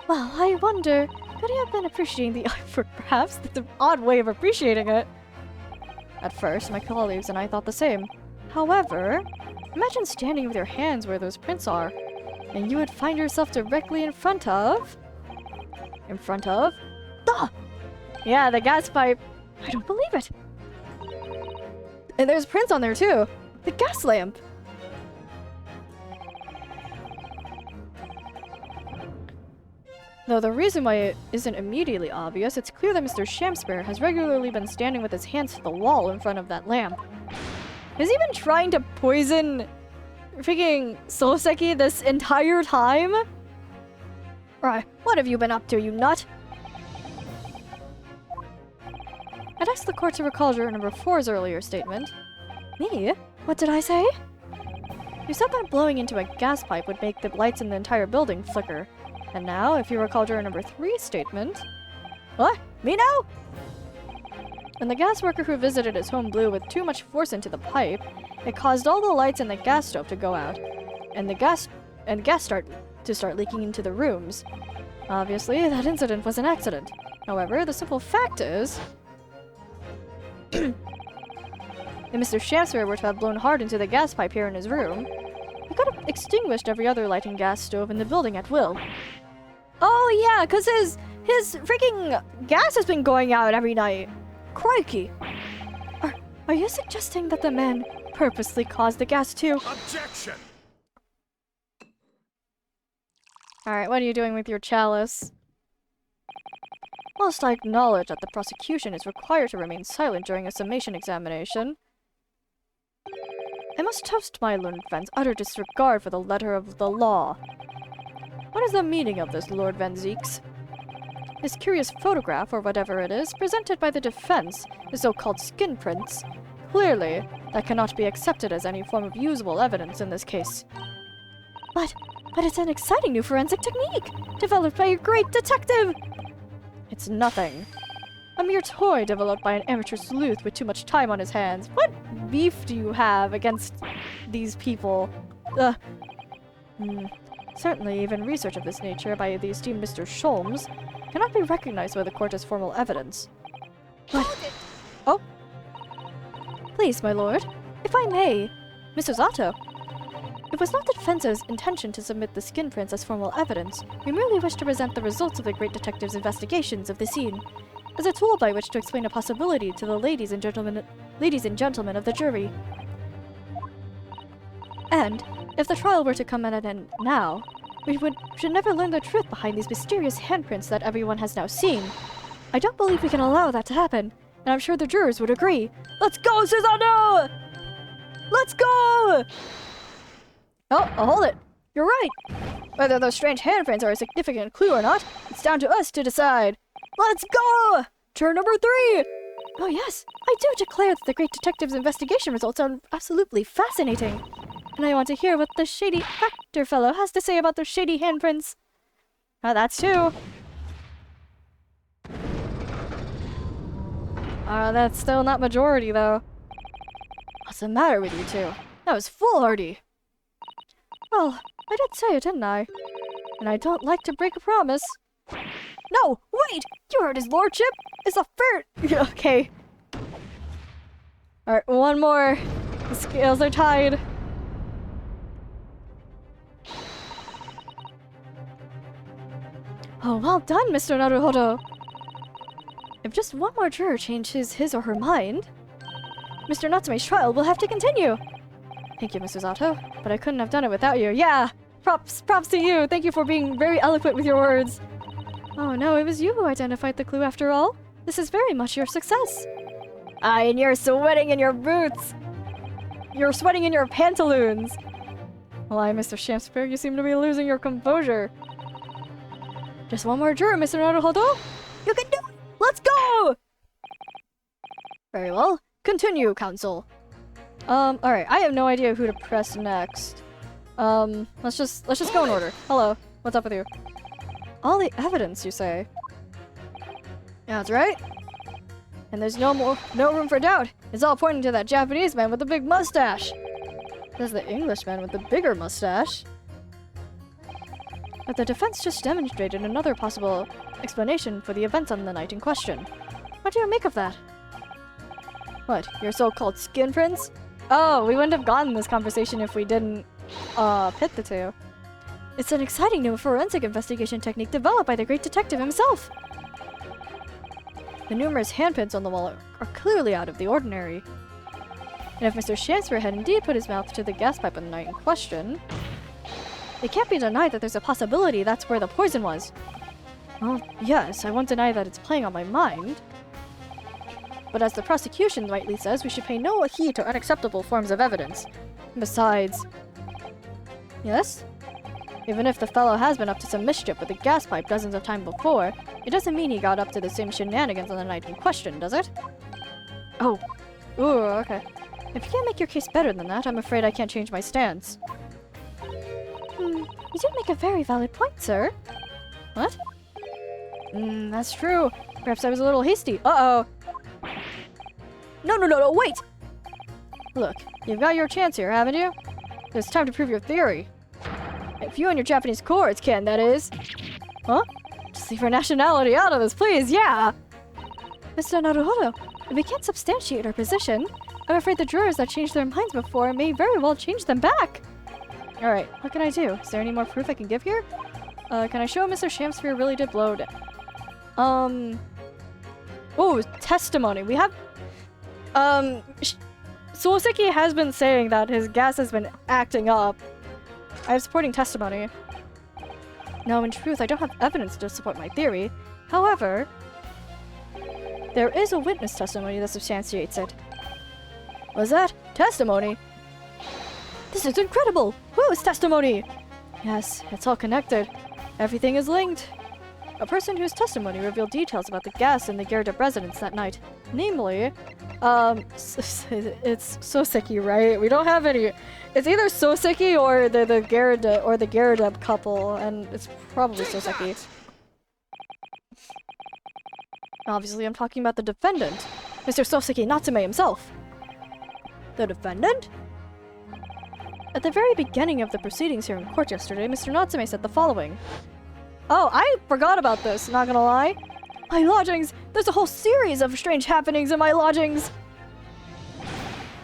Well, I wonder, could he have been appreciating the artwork, perhaps? That's an odd way of appreciating it. At first, my colleagues and I thought the same. However, imagine standing with your hands where those prints are, and you would find yourself directly in front of... Duh! Yeah, the gas pipe. I don't believe it. And there's prints on there too. The gas lamp. Though the reason why it isn't immediately obvious, it's clear that Mr. Shamsford has regularly been standing with his hands to the wall in front of that lamp. Has he been trying to poison freaking Soseki this entire time? Right, what have you been up to, you nut? I'd ask the court to recall juror number 4's earlier statement. Me? What did I say? You said that blowing into a gas pipe would make the lights in the entire building flicker. And now, if you recall juror number 3's statement... What? Me now? When the gas worker who visited his home blew with too much force into the pipe, it caused all the lights in the gas stove to go out, and the gas start leaking into the rooms. Obviously, that incident was an accident. However, the simple fact is... if Mr. Shamsford were to have blown hard into the gas pipe here in his room, he could have extinguished every other lighting gas stove in the building at will. Oh yeah, cause his freaking gas has been going out every night. Crikey. Are you suggesting that the man purposely caused the gas too? Objection! Alright, what are you doing with your chalice? Whilst I acknowledge that the prosecution is required to remain silent during a summation examination, I must toast my learned friend's utter disregard for the letter of the law. What is the meaning of this, Lord Van Zeeks? This curious photograph, or whatever it is, presented by the defense, the so-called skin prints, clearly, that cannot be accepted as any form of usable evidence in this case. But it's an exciting new forensic technique, developed by a great detective! It's nothing. A mere toy developed by an amateur sleuth with too much time on his hands. What beef do you have against these people? Certainly, even research of this nature by the esteemed Mr. Sholmes cannot be recognized by the court as formal evidence. But... Oh? Please, my lord, if I may, Mr. Zato. It was not the defense's intention to submit the skin prints as formal evidence. We merely wish to present the results of the great detective's investigations of the scene. as a tool by which to explain a possibility to the ladies and gentlemen of the jury. And if the trial were to come at an end now, we should never learn the truth behind these mysterious handprints that everyone has now seen. I don't believe we can allow that to happen, and I'm sure the jurors would agree. Let's go, Susanoo! Let's go! Oh, hold it. You're right. Whether those strange handprints are a significant clue or not, it's down to us to decide. Let's go! Turn number 3! Oh yes, I do declare that the great detective's investigation results are absolutely fascinating. And I want to hear what the shady actor fellow has to say about those shady handprints. Oh, that's two. That's still not majority, though. What's the matter with you two? That was foolhardy. Well, I did say it, didn't I? And I don't like to break a promise. No, wait! You heard his lordship? It's a fair... Okay. Alright, one more. The scales are tied. Oh, well done, Mr. Naruhodo. If just one more juror changes his or her mind, Mr. Natsume's trial will have to continue. Thank you, Mrs. Otto, but I couldn't have done it without you. Yeah! Props to you! Thank you for being very eloquent with your words. Oh no, it was you who identified the clue after all. This is very much your success. Aye, and you're sweating in your boots! You're sweating in your pantaloons! Why, Mr. Shamspeare, you seem to be losing your composure. Just one more juror, Mr. Naruhodo! You can do it! Let's go! Very well. Continue, counsel. Alright, I have no idea who to press next. Let's just go in order. Hello, what's up with you? All the evidence, you say? Yeah, that's right. And there's no room for doubt. It's all pointing to that Japanese man with the big mustache. There's the Englishman with the bigger mustache. But the defense just demonstrated another possible explanation for the events on the night in question. What do you make of that? What, your so-called skin prints? Oh, we wouldn't have gotten this conversation if we didn't, pit the two. It's an exciting new forensic investigation technique developed by the great detective himself. The numerous handprints on the wall are clearly out of the ordinary. And if Mr. Shamspeare had indeed put his mouth to the gas pipe on the night in question, it can't be denied that there's a possibility that's where the poison was. Well, yes, I won't deny that it's playing on my mind. But as the prosecution rightly says, we should pay no heed to unacceptable forms of evidence. Besides... Yes? Even if the fellow has been up to some mischief with the gas pipe dozens of times before, it doesn't mean he got up to the same shenanigans on the night in question, does it? Oh. Ooh, okay. If you can't make your case better than that, I'm afraid I can't change my stance. You did make a very valid point, sir. What? That's true. Perhaps I was a little hasty. Uh-oh. No, wait! Look, you've got your chance here, haven't you? It's time to prove your theory. If you and your Japanese courts can, that is. Huh? Just leave our nationality out of this, please, yeah! Mr. Naruhodo, if we can't substantiate our position, I'm afraid the jurors that changed their minds before may very well change them back. Alright, what can I do? Is there any more proof I can give here? Can I show Mr. Shamspeare really did blow it? Oh, testimony. We have... Suoseki has been saying that his gas has been acting up. I have supporting testimony. Now, in truth, I don't have evidence to support my theory. However, there is a witness testimony that substantiates it. What's that? Testimony? This is incredible! Whose testimony? Yes, it's all connected. Everything is linked. A person whose testimony revealed details about the gas in the Gyardup residence that night. Namely, it's Soseki, right? We don't have any. It's either Soseki or the Gyardup couple, and it's probably Soseki. Obviously, I'm talking about the defendant, Mr. Soseki Natsume himself. The defendant? At the very beginning of the proceedings here in court yesterday, Mr. Natsume said the following. Oh, I forgot about this, not gonna lie. My lodgings! There's a whole series of strange happenings in my lodgings!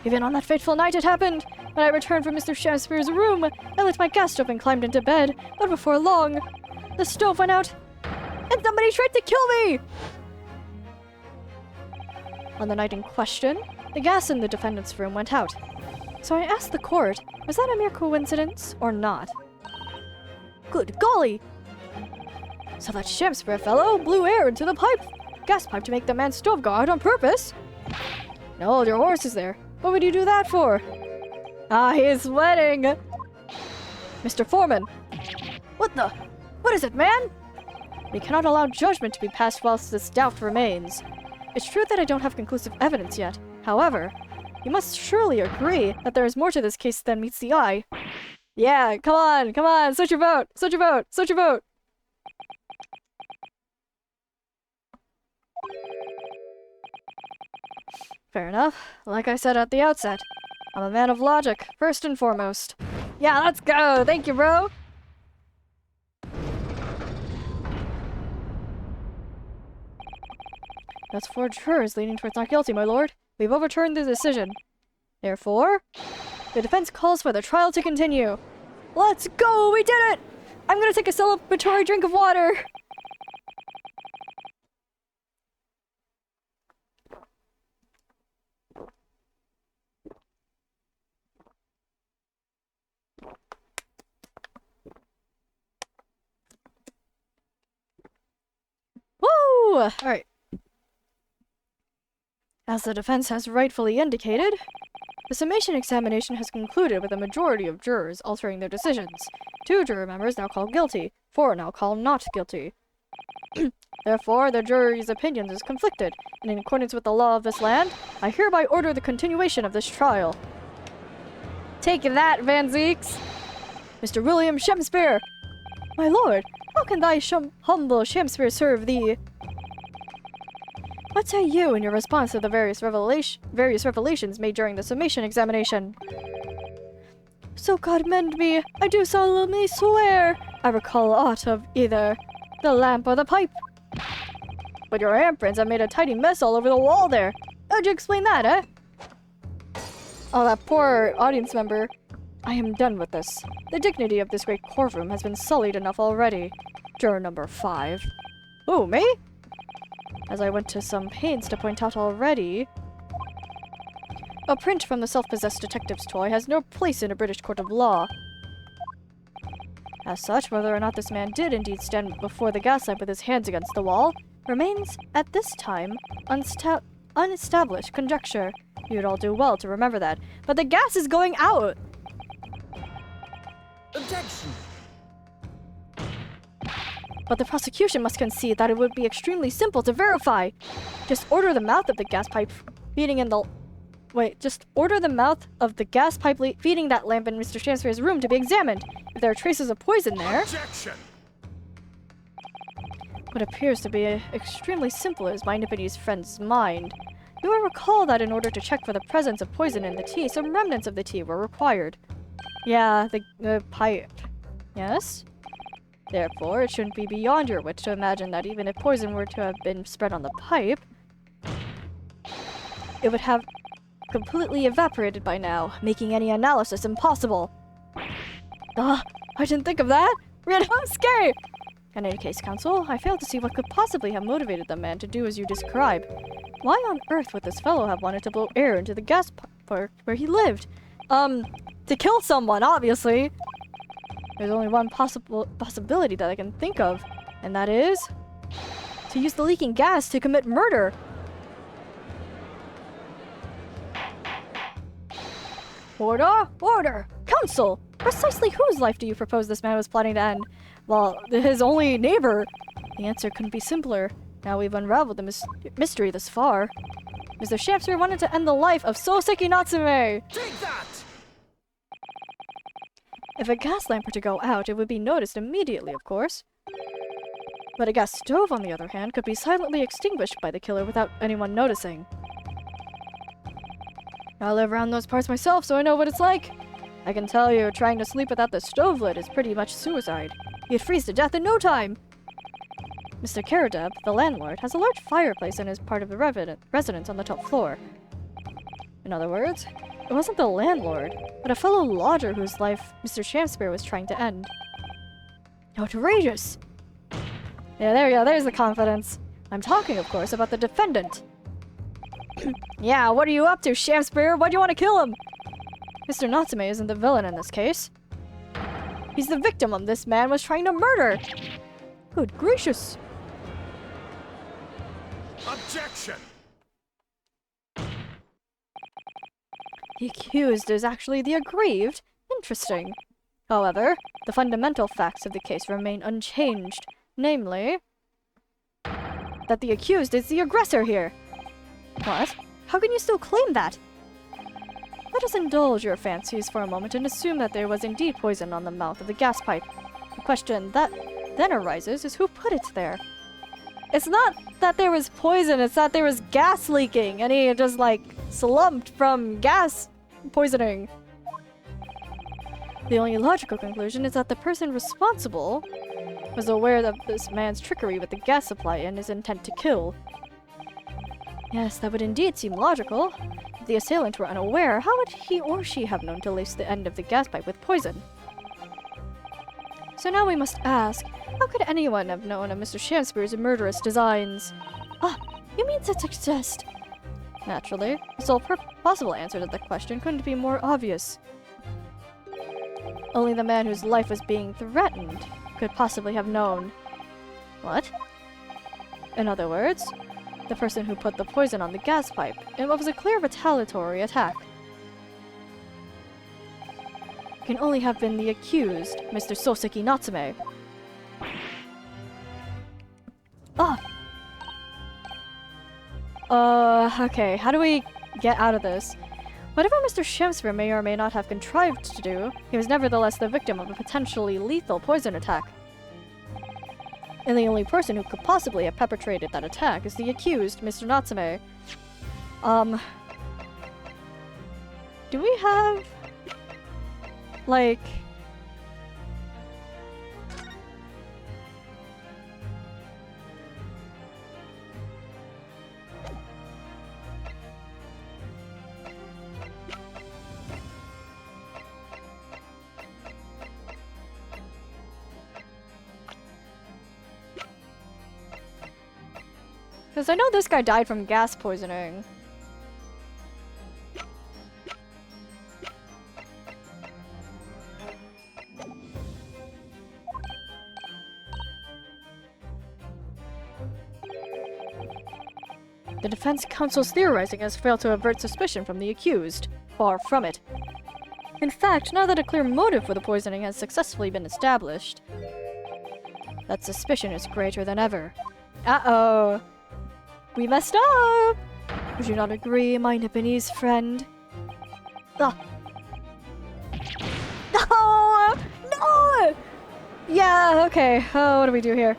Even on that fateful night it happened! When I returned from Mr. Shamspeare's room, I lit my gas stove and climbed into bed, but before long, the stove went out, and somebody tried to kill me! On the night in question, the gas in the defendant's room went out. So I asked the court, was that a mere coincidence or not? Good golly! So that Shakespeare fellow blew air into the gas pipe to make the man's stove go out on purpose? No, your horse is there. What would you do that for? Ah, he is sweating! Mr. Foreman! What is it, man? We cannot allow judgment to be passed whilst this doubt remains. It's true that I don't have conclusive evidence yet. However, you must surely agree that there is more to this case than meets the eye. Yeah, come on, switch your vote, switch your vote, switch your vote! Fair enough. Like I said at the outset, I'm a man of logic, first and foremost. Yeah, let's go! Thank you, bro! That's 4 jurors leaning towards not guilty, my lord. We've overturned the decision. Therefore, the defense calls for the trial to continue. Let's go! We did it! I'm gonna take a celebratory drink of water! Woo! Alright. As the defense has rightfully indicated, the summation examination has concluded with a majority of jurors altering their decisions. 2 juror members now called guilty, 4 now called not guilty. Therefore, the jury's opinion is conflicted, and in accordance with the law of this land, I hereby order the continuation of this trial. Take that, Van Zeeks! Mr. William Shakespeare! My lord, how can thy humble Shakespeare serve thee? What say you in your response to the various revelations made during the summation examination? So God mend me, I do solemnly swear I recall aught of either the lamp or the pipe. But your handprints have made a tidy mess all over the wall there. How'd you explain that, eh? Oh, that poor audience member. I am done with this. The dignity of this great courtroom has been sullied enough already. Juror number 5. Ooh, me? As I went to some pains to point out already, a print from the self-possessed detective's toy has no place in a British court of law. As such, whether or not this man did indeed stand before the gas lamp with his hands against the wall remains, at this time, unestablished conjecture. You'd all do well to remember that. But the gas is going out! Objection! But the prosecution must concede that it would be extremely simple to verify. Just order the mouth of the gas pipe feeding in the... Just order the mouth of the gas pipe feeding that lamp in Mr. Shakespeare's room to be examined. If there are traces of poison there... Objection! What appears to be extremely simple is my Nipponese friend's mind. You will recall that in order to check for the presence of poison in the tea, some remnants of the tea were required. Yeah, the pipe. Yes? Therefore, it shouldn't be beyond your wit to imagine that even if poison were to have been spread on the pipe, it would have completely evaporated by now, making any analysis impossible. I didn't think of that! Scary! In any case, counsel, I fail to see what could possibly have motivated the man to do as you describe. Why on earth would this fellow have wanted to blow air into the gas pipe where he lived? To kill someone, obviously! There's only one possibility that I can think of, and that is... to use the leaking gas to commit murder! Order! Order! Counsel! Precisely whose life do you propose this man was plotting to end? Well, his only neighbor! The answer couldn't be simpler. Now we've unraveled the mystery this far. Mr. Shakespeare wanted to end the life of Soseki Natsume! Take that! If a gas lamp were to go out, it would be noticed immediately, of course. But a gas stove, on the other hand, could be silently extinguished by the killer without anyone noticing. I live around those parts myself, so I know what it's like. I can tell you, trying to sleep without the stove lit is pretty much suicide. You'd freeze to death in no time! Mr. Karadeb, the landlord, has a large fireplace in his part of the residence on the top floor. In other words, it wasn't the landlord, but a fellow lodger whose life Mr. Shakespeare was trying to end. Outrageous! Yeah, there you go, there's the confidence. I'm talking, of course, about the defendant. Yeah, what are you up to, Shamspear? Why do you want to kill him? Mr. Natsume isn't the villain in this case. He's the victim of this man was trying to murder. Good gracious. Objection! The accused is actually the aggrieved. Interesting. However, the fundamental facts of the case remain unchanged. Namely, that the accused is the aggressor here. What? How can you still claim that? Let us indulge your fancies for a moment and assume that there was indeed poison on the mouth of the gas pipe. The question that then arises is who put it there? It's not that there was poison, it's that there was gas leaking and he just like slumped from gas poisoning. The only logical conclusion is that the person responsible was aware of this man's trickery with the gas supply and his intent to kill. Yes, that would indeed seem logical. If the assailant were unaware, how would he or she have known to lace the end of the gas pipe with poison? So now we must ask, how could anyone have known of Mr. Shamspear's murderous designs? Ah, you mean to suggest? Naturally, the sole possible answer to the question couldn't be more obvious. Only the man whose life was being threatened could possibly have known. What? In other words, the person who put the poison on the gas pipe, and what was a clear retaliatory attack. Can only have been the accused, Mr. Soseki Natsume. Okay, how do we get out of this? Whatever Mr. Shamspear may or may not have contrived to do, he was nevertheless the victim of a potentially lethal poison attack. And the only person who could possibly have perpetrated that attack is the accused, Mr. Natsume. Do we have... like... Because I know this guy died from gas poisoning. The defense counsel's theorizing has failed to avert suspicion from the accused. Far from it. In fact, now that a clear motive for the poisoning has successfully been established, that suspicion is greater than ever. Uh-oh. We messed up! Would you not agree, my Nipponese friend? Ah. No! No! Yeah, okay. Oh, what do we do here?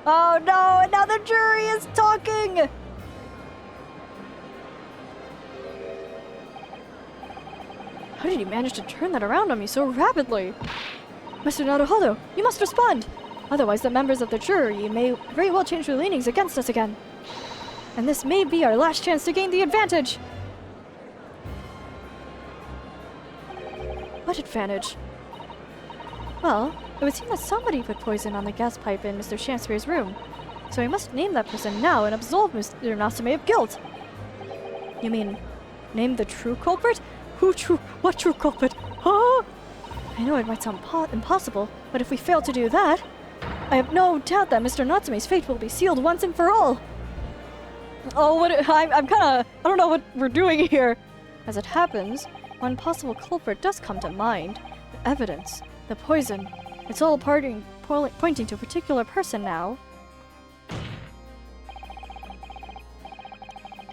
Oh no, and now the jury is talking! How did you manage to turn that around on me so rapidly? Mr. Naruhodo, you must respond! Otherwise the members of the jury may very well change their leanings against us again. And this may be our last chance to gain the advantage! What advantage? Well, it would seem that somebody put poison on the gas pipe in Mr. Shamspear's room. So I must name that person now and absolve Mr. Natsume of guilt! You mean, name the true culprit? What true culprit? Huh? I know it might sound impossible, but if we fail to do that, I have no doubt that Mr. Natsume's fate will be sealed once and for all! Oh, I'm kinda... I don't know what we're doing here! As it happens, one possible culprit does come to mind. The evidence, the poison, it's all pointing to a particular person now.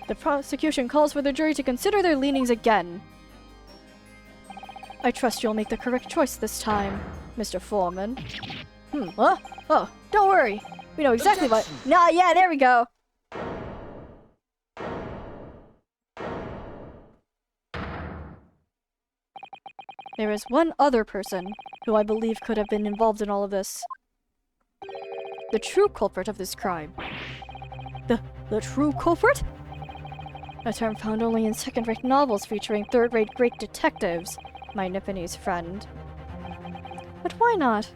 The prosecution calls for the jury to consider their leanings again. I trust you'll make the correct choice this time, Mr. Foreman. Oh, don't worry. We know exactly what... Nah, yeah, there we go. There is one other person who I believe could have been involved in all of this. The true culprit of this crime. The true culprit? A term found only in second-rate novels featuring third-rate great detectives, my Nipponese friend. But why not?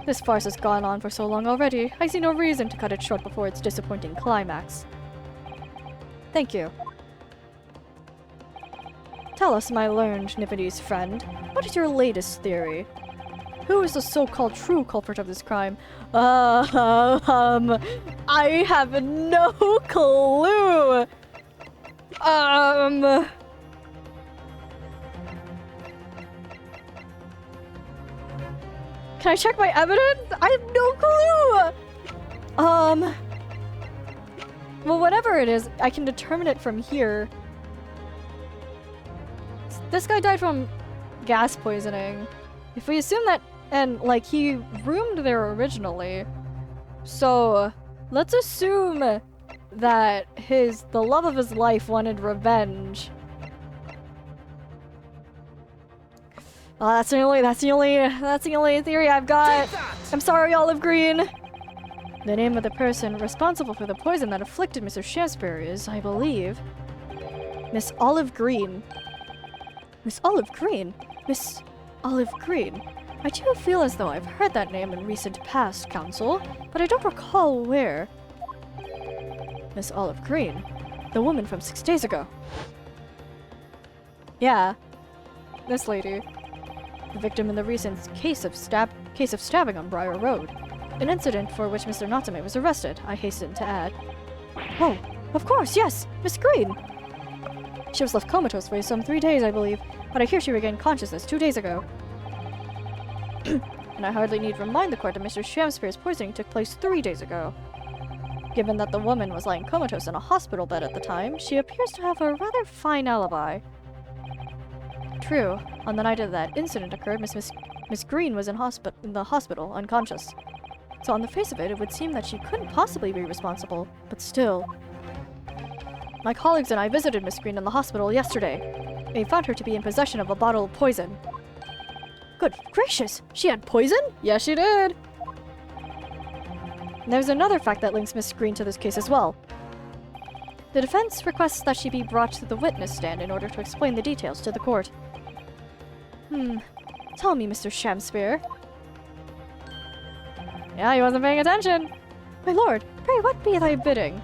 This farce has gone on for so long already, I see no reason to cut it short before its disappointing climax. Thank you. Tell us, my learned Nipponese friend, what is your latest theory? Who is the so-called true culprit of this crime? I have no clue! Can I check my evidence? I have no clue! Well, whatever it is, I can determine it from here. This guy died from gas poisoning. If we assume that, and like he roomed there originally, so let's assume that the love of his life wanted revenge. That's the only theory I've got. I'm sorry, Olive Green. The name of the person responsible for the poison that afflicted Mr. Shakespeare is, I believe, Miss Olive Green. Miss Olive Green? Miss Olive Green. I do feel as though I've heard that name in recent past, Council, but I don't recall where. Miss Olive Green? The woman from 6 days ago. Yeah. This lady. The victim in the recent case of stabbing on Briar Road. An incident for which Mr. Natsume was arrested, I hasten to add. Oh, of course, yes! Miss Green! She was left comatose for some 3 days, I believe, but I hear she regained consciousness 2 days ago. And I hardly need remind the court that Mr. Shakespeare's poisoning took place 3 days ago. Given that the woman was lying comatose in a hospital bed at the time, she appears to have a rather fine alibi. True, on the night of that incident occurred, Miss Green was in the hospital, unconscious. So on the face of it, it would seem that she couldn't possibly be responsible, but still. My colleagues and I visited Miss Green in the hospital yesterday. We found her to be in possession of a bottle of poison. Good gracious! She had poison? Yes, she did! And there's another fact that links Miss Green to this case as well. The defense requests that she be brought to the witness stand in order to explain the details to the court. Tell me, Mr. Shakespeare. Yeah, he wasn't paying attention. My lord, pray what be thy bidding?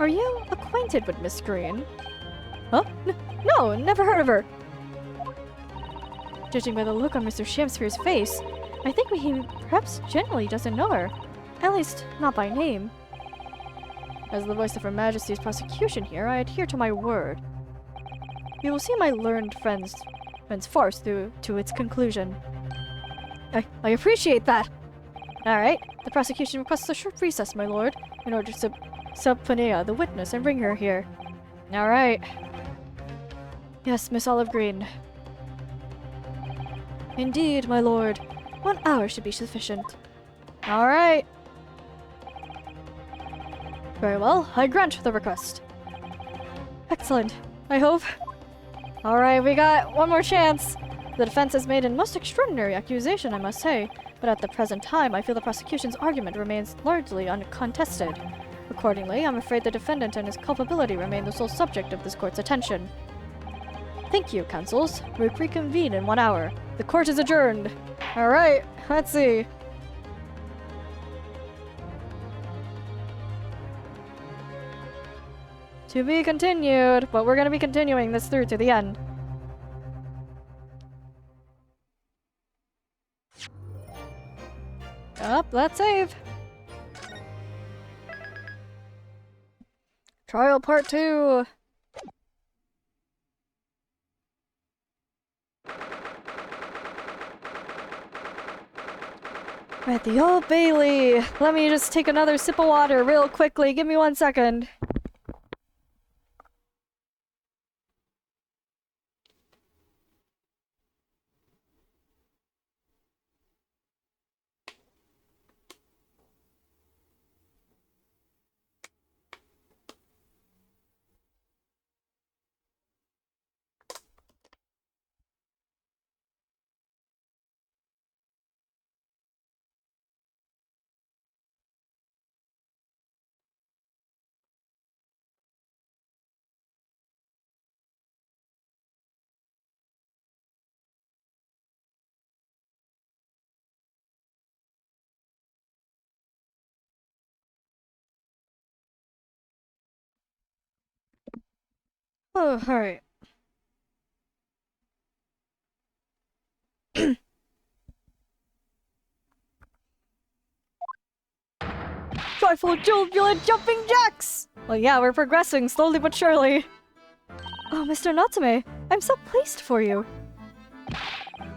Are you acquainted with Miss Green? Huh? No, never heard of her. Judging by the look on Mr. Shakespeare's face, I think he perhaps generally doesn't know her. At least, not by name. As the voice of Her Majesty's prosecution here, I adhere to my word. You will see my learned friend's farce through to its conclusion. I appreciate that! Alright, the prosecution requests a short recess, my lord, in order to subpoena the witness and bring her here. Alright. Yes, Miss Olive Green. Indeed, my lord. 1 hour should be sufficient. Alright. Very well, I grant the request. Excellent. I hope. Alright, we got one more chance. The defense has made a most extraordinary accusation, I must say, but at the present time, I feel the prosecution's argument remains largely uncontested. Accordingly, I'm afraid the defendant and his culpability remain the sole subject of this court's attention. Thank you, counsels. We reconvene in 1 hour. The court is adjourned. Alright, let's see. To be continued, but we're gonna be continuing this through to the end. Up, let's save. Trial part 2. At the Old Bailey. Let me just take another sip of water real quickly. Give me 1 second. Oh, alright. Joyful, jubilant jumping jacks! Well, yeah, we're progressing slowly but surely. Oh, Mr. Natsume, I'm so pleased for you.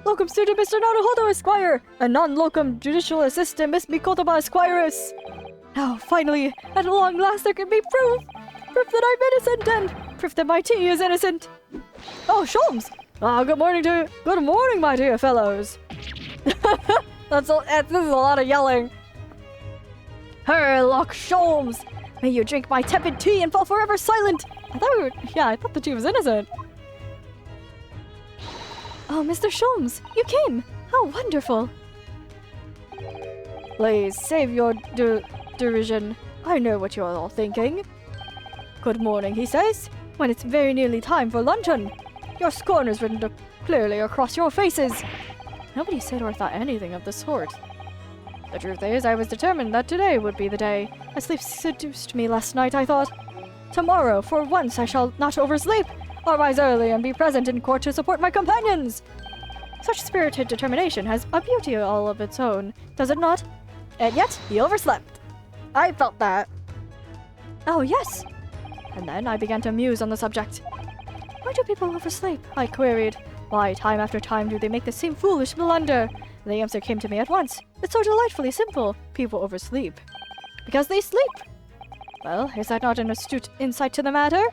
Locum student Mr. Naruhodo Esquire, and non-locum judicial assistant Miss Mikotoba Esquires. Now, finally, at long last there can be proof! Proof that I'm innocent and proof that my tea is innocent. Oh, Sholmes! Good morning, my dear fellows. This is a lot of yelling. Herlock Sholmes! May you drink my tepid tea and fall forever silent! I thought the tea was innocent. Oh, Mr. Sholmes, you came! How wonderful! Please, save your derision. I know what you're all thinking. Good morning, he says, when it's very nearly time for luncheon. Your scorn is written clearly across your faces. Nobody said or thought anything of the sort. The truth is, I was determined that today would be the day. My sleep seduced me last night, I thought. Tomorrow, for once, I shall not oversleep. I'll rise early and be present in court to support my companions. Such spirited determination has a beauty all of its own, does it not? And yet, he overslept. I felt that. Oh, yes. And then I began to muse on the subject. Why do people oversleep? I queried. Why, time after time, do they make the same foolish blunder? The answer came to me at once. It's so delightfully simple. People oversleep. Because they sleep. Well, is that not an astute insight to the matter?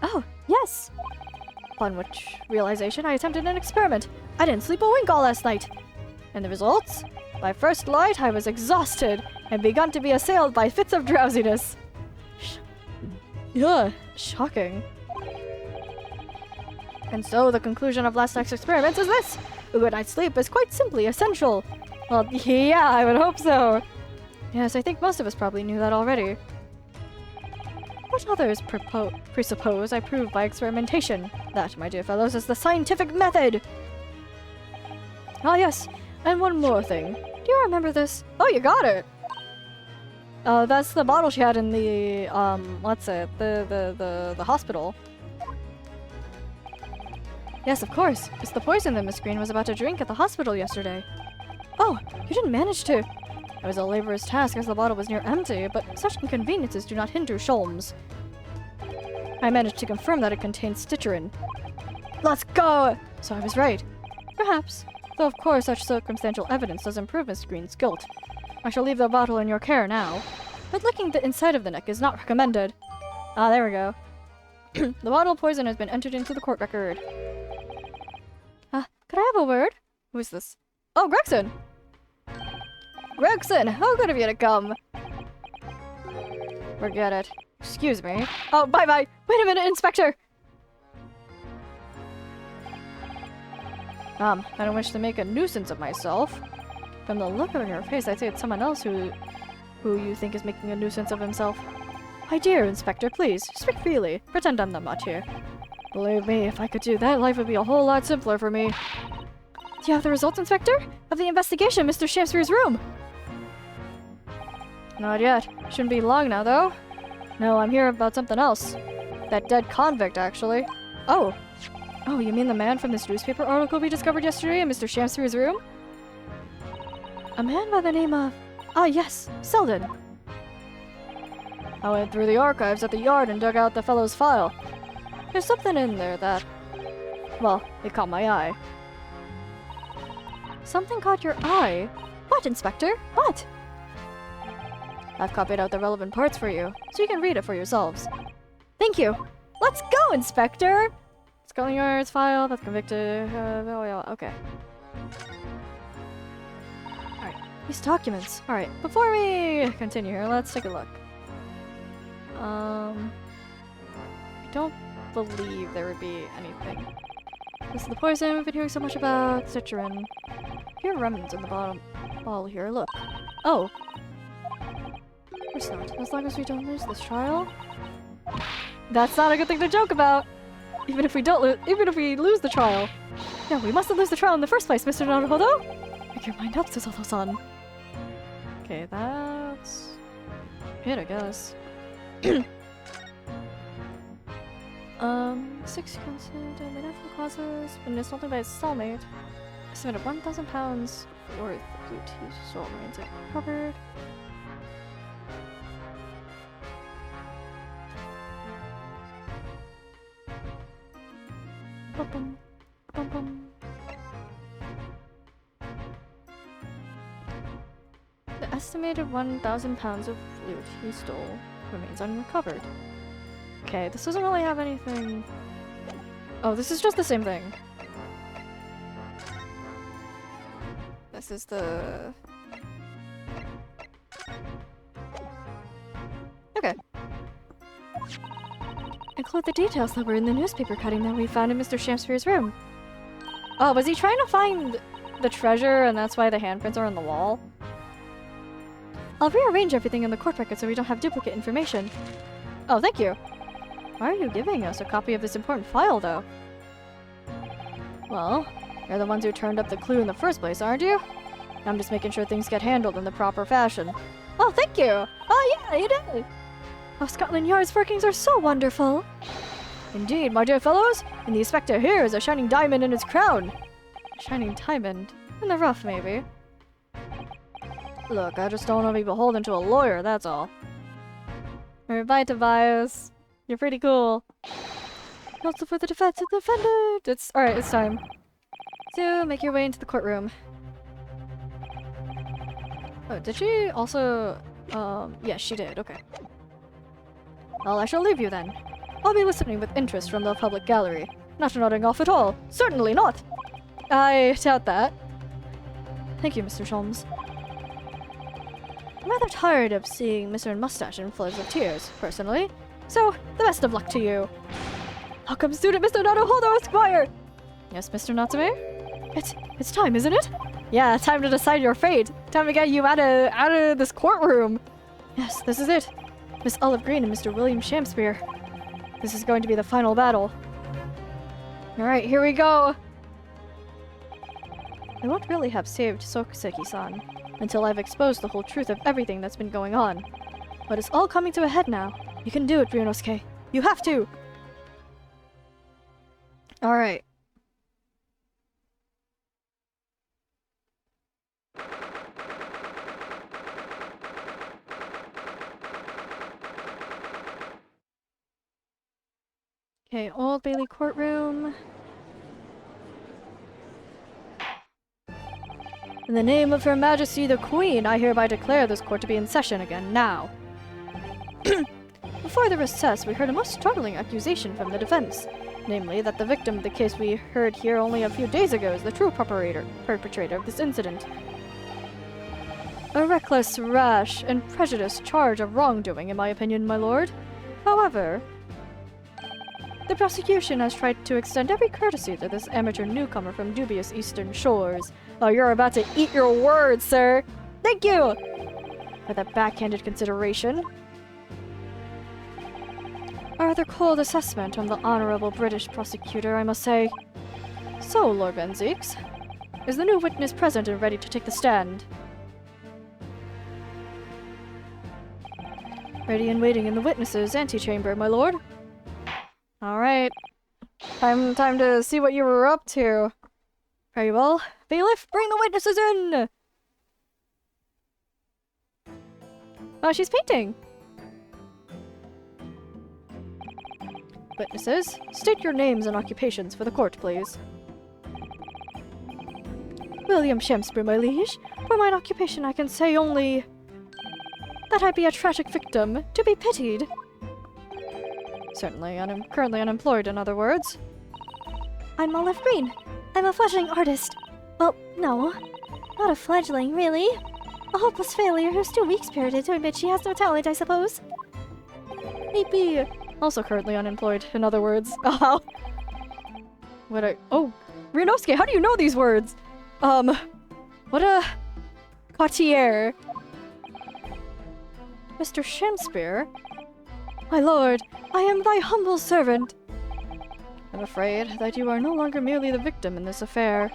Oh, yes. Upon which realization, I attempted an experiment. I didn't sleep a wink all last night. And the results? By first light, I was exhausted and begun to be assailed by fits of drowsiness. Shocking. And so the conclusion of last night's experiments is this. A good night's sleep is quite simply essential. Well, yeah, I would hope so. Yes, I think most of us probably knew that already. What others presuppose I prove by experimentation. That, my dear fellows, is the scientific method. Ah, yes, and one more thing. Do you remember this? Oh, you got it! That's the bottle she had in the, the hospital. Yes, of course. It's the poison that Miss Green was about to drink at the hospital yesterday. Oh, you didn't manage to... It was a laborious task as the bottle was near empty, but such inconveniences do not hinder Sholmes. I managed to confirm that it contained stitcherin. Let's go! So I was right. Perhaps. Though of course such circumstantial evidence doesn't prove Miss Green's guilt. I shall leave the bottle in your care now. But licking the inside of the neck is not recommended. Ah, there we go. The bottle poison has been entered into the court record. Could I have a word? Who is this? Oh, Gregson! Gregson, how good of you to come! Forget it. Excuse me. Oh, bye-bye! Wait a minute, Inspector! I don't wish to make a nuisance of myself. From the look on your face, I'd say it's someone else who you think is making a nuisance of himself. My dear Inspector, please, speak freely. Pretend I'm not here. Believe me, if I could do that, life would be a whole lot simpler for me. Do you have the results, Inspector? Of the investigation in Mr. Shamsbury's room? Not yet. Shouldn't be long now, though. No, I'm here about something else. That dead convict, actually. Oh. Oh, you mean the man from this newspaper article we discovered yesterday in Mr. Shamsbury's room? A man by the name of... Ah, yes, Selden. I went through the archives at the yard and dug out the fellow's file. There's something in there that... Well, it caught my eye. Something caught your eye? What, Inspector? What? I've copied out the relevant parts for you, so you can read it for yourselves. Thank you! Let's go, Inspector! Scotland Yard's file, that's convicted... oh yeah, okay. Alright, these documents. Alright, before we continue here, let's take a look. I don't believe there would be anything. This is the poison we've been hearing so much about. Citron. Here are remnants in the bottom bottle here. Look. Oh. Of course not. As long as we don't lose this trial. That's not a good thing to joke about. Even if we lose the trial. No, we mustn't lose the trial in the first place, Mr. Naruhodo. Make your mind up, Suzuto-san. Okay, that's it, I guess. 6 constant and natural causes, but it's only by its soulmate. Estimated 1,000 pounds worth of loot. His soul remains recovered. Bum bum. Bum bum. The estimated 1,000 pounds of loot he stole remains unrecovered. Okay, this doesn't really have anything. Oh, this is just the same thing. This is the... Okay. Include the details that were in the newspaper cutting that we found in Mr. Shamspeare's room. Oh, was he trying to find the treasure and that's why the handprints are on the wall? I'll rearrange everything in the court record so we don't have duplicate information. Oh, thank you. Why are you giving us a copy of this important file, though? Well, you're the ones who turned up the clue in the first place, aren't you? I'm just making sure things get handled in the proper fashion. Oh, thank you! Oh, yeah, you did! Oh, Scotland Yard's workings are so wonderful! Indeed, my dear fellows, and the inspector here is a shining diamond in his crown! A shining diamond? In the rough, maybe. Look, I just don't want to be beholden to a lawyer, that's all. Alright, bye, Tobias. You're pretty cool. Also for the defense of the defendant! It's alright, it's time. So, make your way into the courtroom. Oh, did she also... yes, she did, okay. Well, I shall leave you then. I'll be listening with interest from the public gallery. Not nodding off at all. Certainly not! I doubt that. Thank you, Mr. Sholmes. I'm rather tired of seeing Mr. Mustache in floods of tears, personally. So, the best of luck to you. Welcome, student Mr. Naruhodo, Esquire! Yes, Mr. Natsume? It's time, isn't it? Yeah, time to decide your fate. Time to get you out of this courtroom. Yes, this is it. Miss Olive Green and Mr. William Shamspeare. This is going to be the final battle. Alright, here we go. I won't really have saved Sokuseki-san until I've exposed the whole truth of everything that's been going on. But it's all coming to a head now. You can do it, Ryunosuke. You have to! Alright. Okay, Old Bailey courtroom. In the name of Her Majesty the Queen, I hereby declare this court to be in session again now. Before the recess, we heard a most startling accusation from the defense, namely that the victim of the case we heard here only a few days ago is the true perpetrator of this incident. A reckless, rash, and prejudiced charge of wrongdoing, in my opinion, my lord. However, the prosecution has tried to extend every courtesy to this amateur newcomer from dubious eastern shores. Oh, you're about to eat your words, sir! Thank you! For that backhanded consideration. A rather cold assessment from the honorable British prosecutor, I must say. So, Lord Benzies, is the new witness present and ready to take the stand? Ready and waiting in the witnesses' antechamber, my lord. Alright. Time to see what you were up to. Very well. Bailiff, bring the witnesses in! Oh, she's painting! Witnesses, state your names and occupations for the court, please. William Shamspeare, my liege. For mine occupation I can say only that I be a tragic victim, to be pitied. Certainly, I'm currently unemployed, in other words. I'm Olive Green. I'm a fledgling artist. Well, no. Not a fledgling, really. A hopeless failure who's too weak-spirited to admit she has no talent, I suppose. Maybe. Also currently unemployed, in other words. Oh. Oh. Ryunosuke, how do you know these words? What a... Courtier. Mr. Shamspeare? My lord, I am thy humble servant. I'm afraid that you are no longer merely the victim in this affair.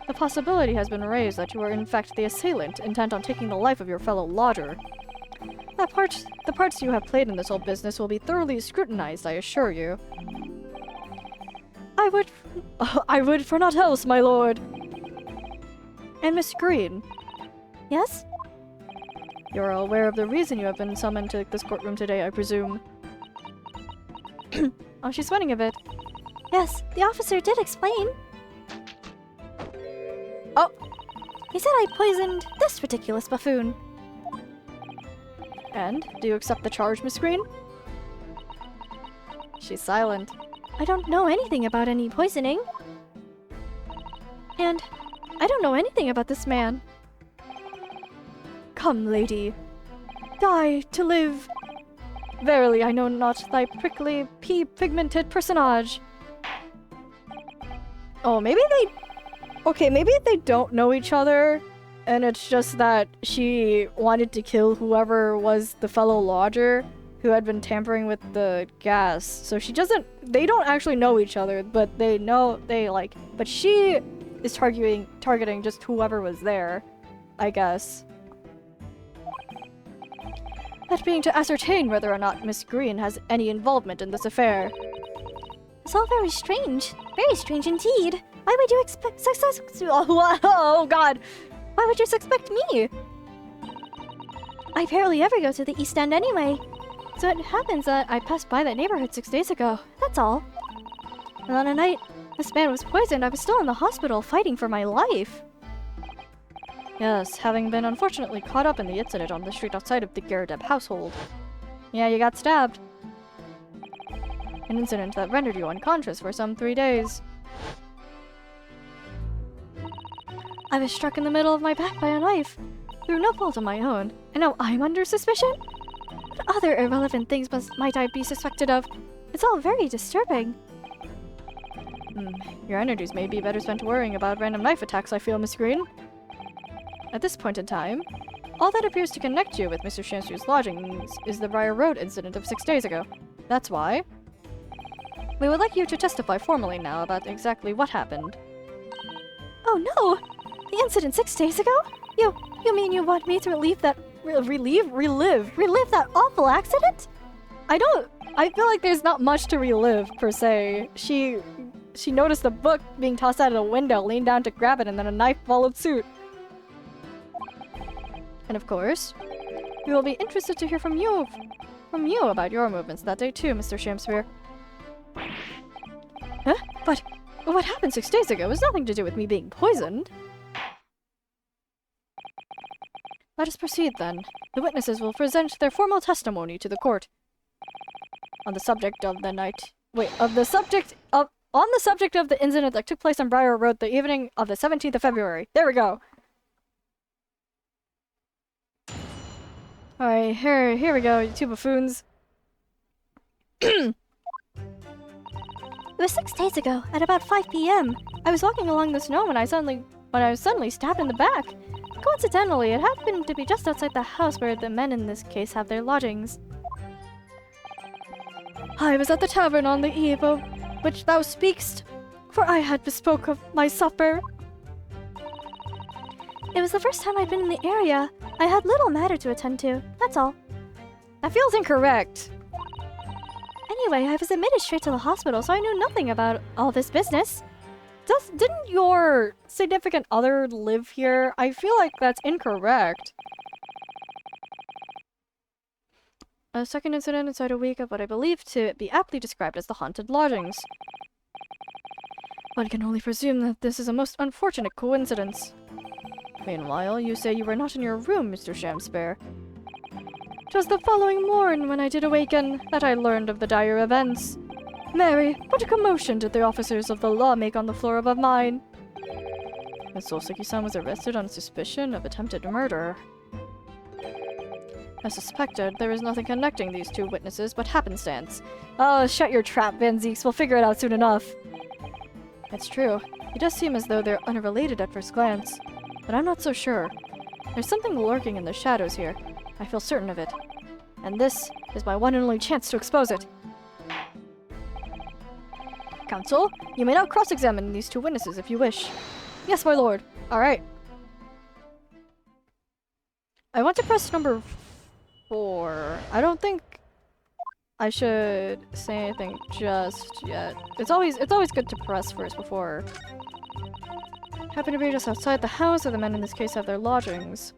The possibility has been raised that you are in fact the assailant, intent on taking the life of your fellow lodger. The parts you have played in this whole business will be thoroughly scrutinized, I assure you. I would for not else, my lord. And Miss Green. Yes? You're aware of the reason you have been summoned to this courtroom today, I presume. Oh, she's sweating a bit. Yes, the officer did explain. Oh! He said I poisoned this ridiculous buffoon. And? Do you accept the charge, Miss Green? She's silent. I don't know anything about any poisoning. And I don't know anything about this man. Come, lady. Die to live. Verily, I know not thy prickly, pea-pigmented personage. Oh, maybe they... Okay, maybe they don't know each other, and it's just that she wanted to kill whoever was the fellow lodger who had been tampering with the gas. So she doesn't... They don't actually know each other, but they know... But she is targeting just whoever was there, I guess. That being to ascertain whether or not Miss Green has any involvement in this affair. It's all very strange. Very strange indeed. Why would you expect success? Oh god! Why would you suspect me? I barely ever go to the East End anyway. So it happens that I passed by that neighborhood 6 days ago. That's all. And on a night this man was poisoned, I was still in the hospital fighting for my life. Yes, having been unfortunately caught up in the incident on the street outside of the Garradeb household. Yeah, you got stabbed. An incident that rendered you unconscious for some 3 days. I was struck in the middle of my back by a knife, through no fault of my own, and now I'm under suspicion? What other irrelevant things might I be suspected of? It's all very disturbing. Your energies may be better spent worrying about random knife attacks, I feel, Miss Green. At this point in time, all that appears to connect you with Mr. Shamsu's lodgings is the Briar Road incident of 6 days ago. That's why. We would like you to testify formally now about exactly what happened. Oh no! The incident 6 days ago? You mean you want me to relive that awful accident? I feel like there's not much to relive, per se. She noticed a book being tossed out of a window, leaned down to grab it, and then a knife followed suit. And of course, we will be interested to hear from you about your movements that day too, Mr. Shamsphere. Huh? But what happened 6 days ago has nothing to do with me being poisoned. Let us proceed then. The witnesses will present their formal testimony to the court. On the subject of the incident that took place on Briar Road the evening of the 17th of February. There we go. Alright, here we go, you two buffoons. It was 6 days ago, at about 5 p.m. I was walking along the snow when I was suddenly stabbed in the back. Coincidentally, it happened to be just outside the house where the men in this case have their lodgings. I was at the tavern on the eve of which thou speakst, for I had bespoke of my supper. It was the first time I'd been in the area. I had little matter to attend to, that's all. That feels incorrect. Anyway, I was admitted straight to the hospital, so I knew nothing about all this business. Didn't your significant other live here? I feel like that's incorrect. A second incident inside a week of what I believe to be aptly described as the haunted lodgings. One can only presume that this is a most unfortunate coincidence. Meanwhile, you say you were not in your room, Mr. Shamspare. 'Twas the following morn when I did awaken that I learned of the dire events. Mary, what a commotion did the officers of the law make on the floor above mine? Miss Soseki-san was arrested on suspicion of attempted murder. As suspected, there is nothing connecting these two witnesses but happenstance. Oh, shut your trap, Van Zeeks. We'll figure it out soon enough. It's true. It does seem as though they're unrelated at first glance. But I'm not so sure. There's something lurking in the shadows here. I feel certain of it. And this is my one and only chance to expose it. Counsel, you may now cross-examine these two witnesses if you wish. Yes, my lord. Alright. I want to press number 4. I don't think I should say anything just yet. It's always good to press first before. Happen to be just outside the house, where the men in this case have their lodgings.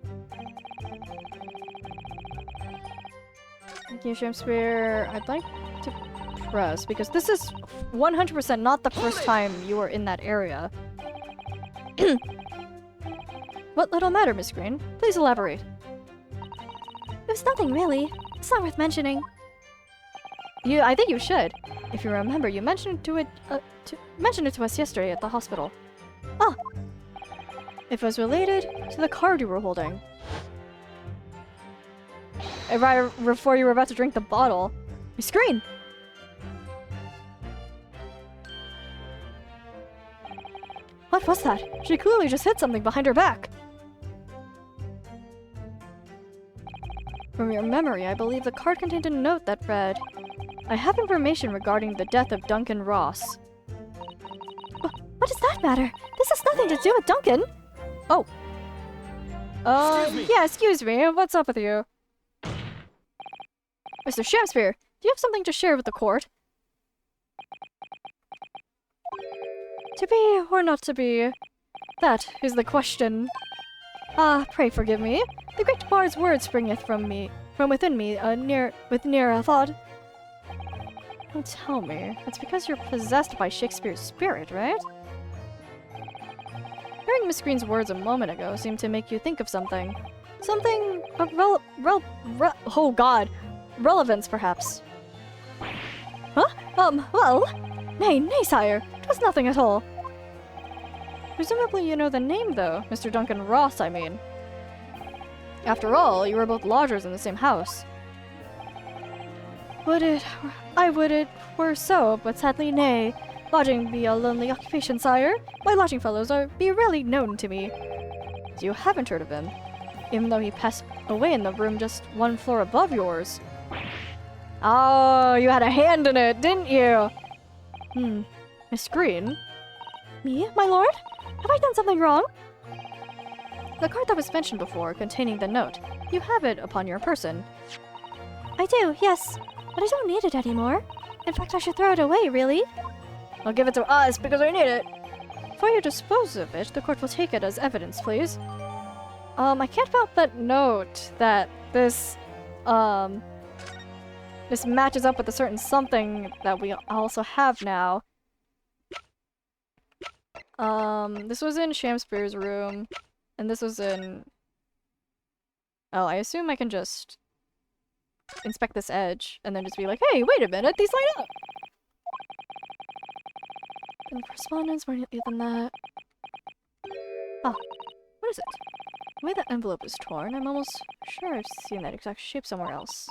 Thank you, Shakespeare. I'd like to press because this is 100% not the first time you were in that area. What little matter, Miss Green? Please elaborate. It was nothing really. It's not worth mentioning. I think you should. If you remember, you mentioned mentioned it to us yesterday at the hospital. Oh. If it was related to the card you were holding. Right before you were about to drink the bottle. Miss Green! What was that? She clearly just hit something behind her back. From your memory, I believe the card contained a note that read, I have information regarding the death of Duncan Ross. What does that matter? This has nothing to do with Duncan. Oh. Excuse me. Yeah, excuse me. What's up with you? Mr. Shakespeare, do you have something to share with the court? To be or not to be? That is the question. Ah, pray forgive me. The great bard's word springeth from within me, with near a thought. Don't tell me. It's because you're possessed by Shakespeare's spirit, right? Hearing Miss Green's words a moment ago seemed to make you think of something. Something of oh god. Relevance, perhaps. Huh? Well? Nay, sire. 'Twas nothing at all. Presumably you know the name, though. Mr. Duncan Ross, I mean. After all, you were both lodgers in the same house. I would it were so, but sadly nay. Lodging be a lonely occupation, sire. My lodging fellows be rarely known to me. So you haven't heard of him, even though he passed away in the room just one floor above yours. Oh, you had a hand in it, didn't you? Miss Green? Me, my lord? Have I done something wrong? The card that was mentioned before, containing the note, you have it upon your person. I do, yes. But I don't need it anymore. In fact, I should throw it away, really. I'll give it to us because we need it. Before you dispose of it, the court will take it as evidence, please. I can't help but note that this matches up with a certain something that we also have now. This was in Shakespeare's room, and this was in... Oh, I assume I can just inspect this edge, and then just be like, hey, wait a minute, these line up! And correspondence, more neatly than that. Ah, what is it? The way that envelope is torn, I'm almost sure I've seen that exact shape somewhere else.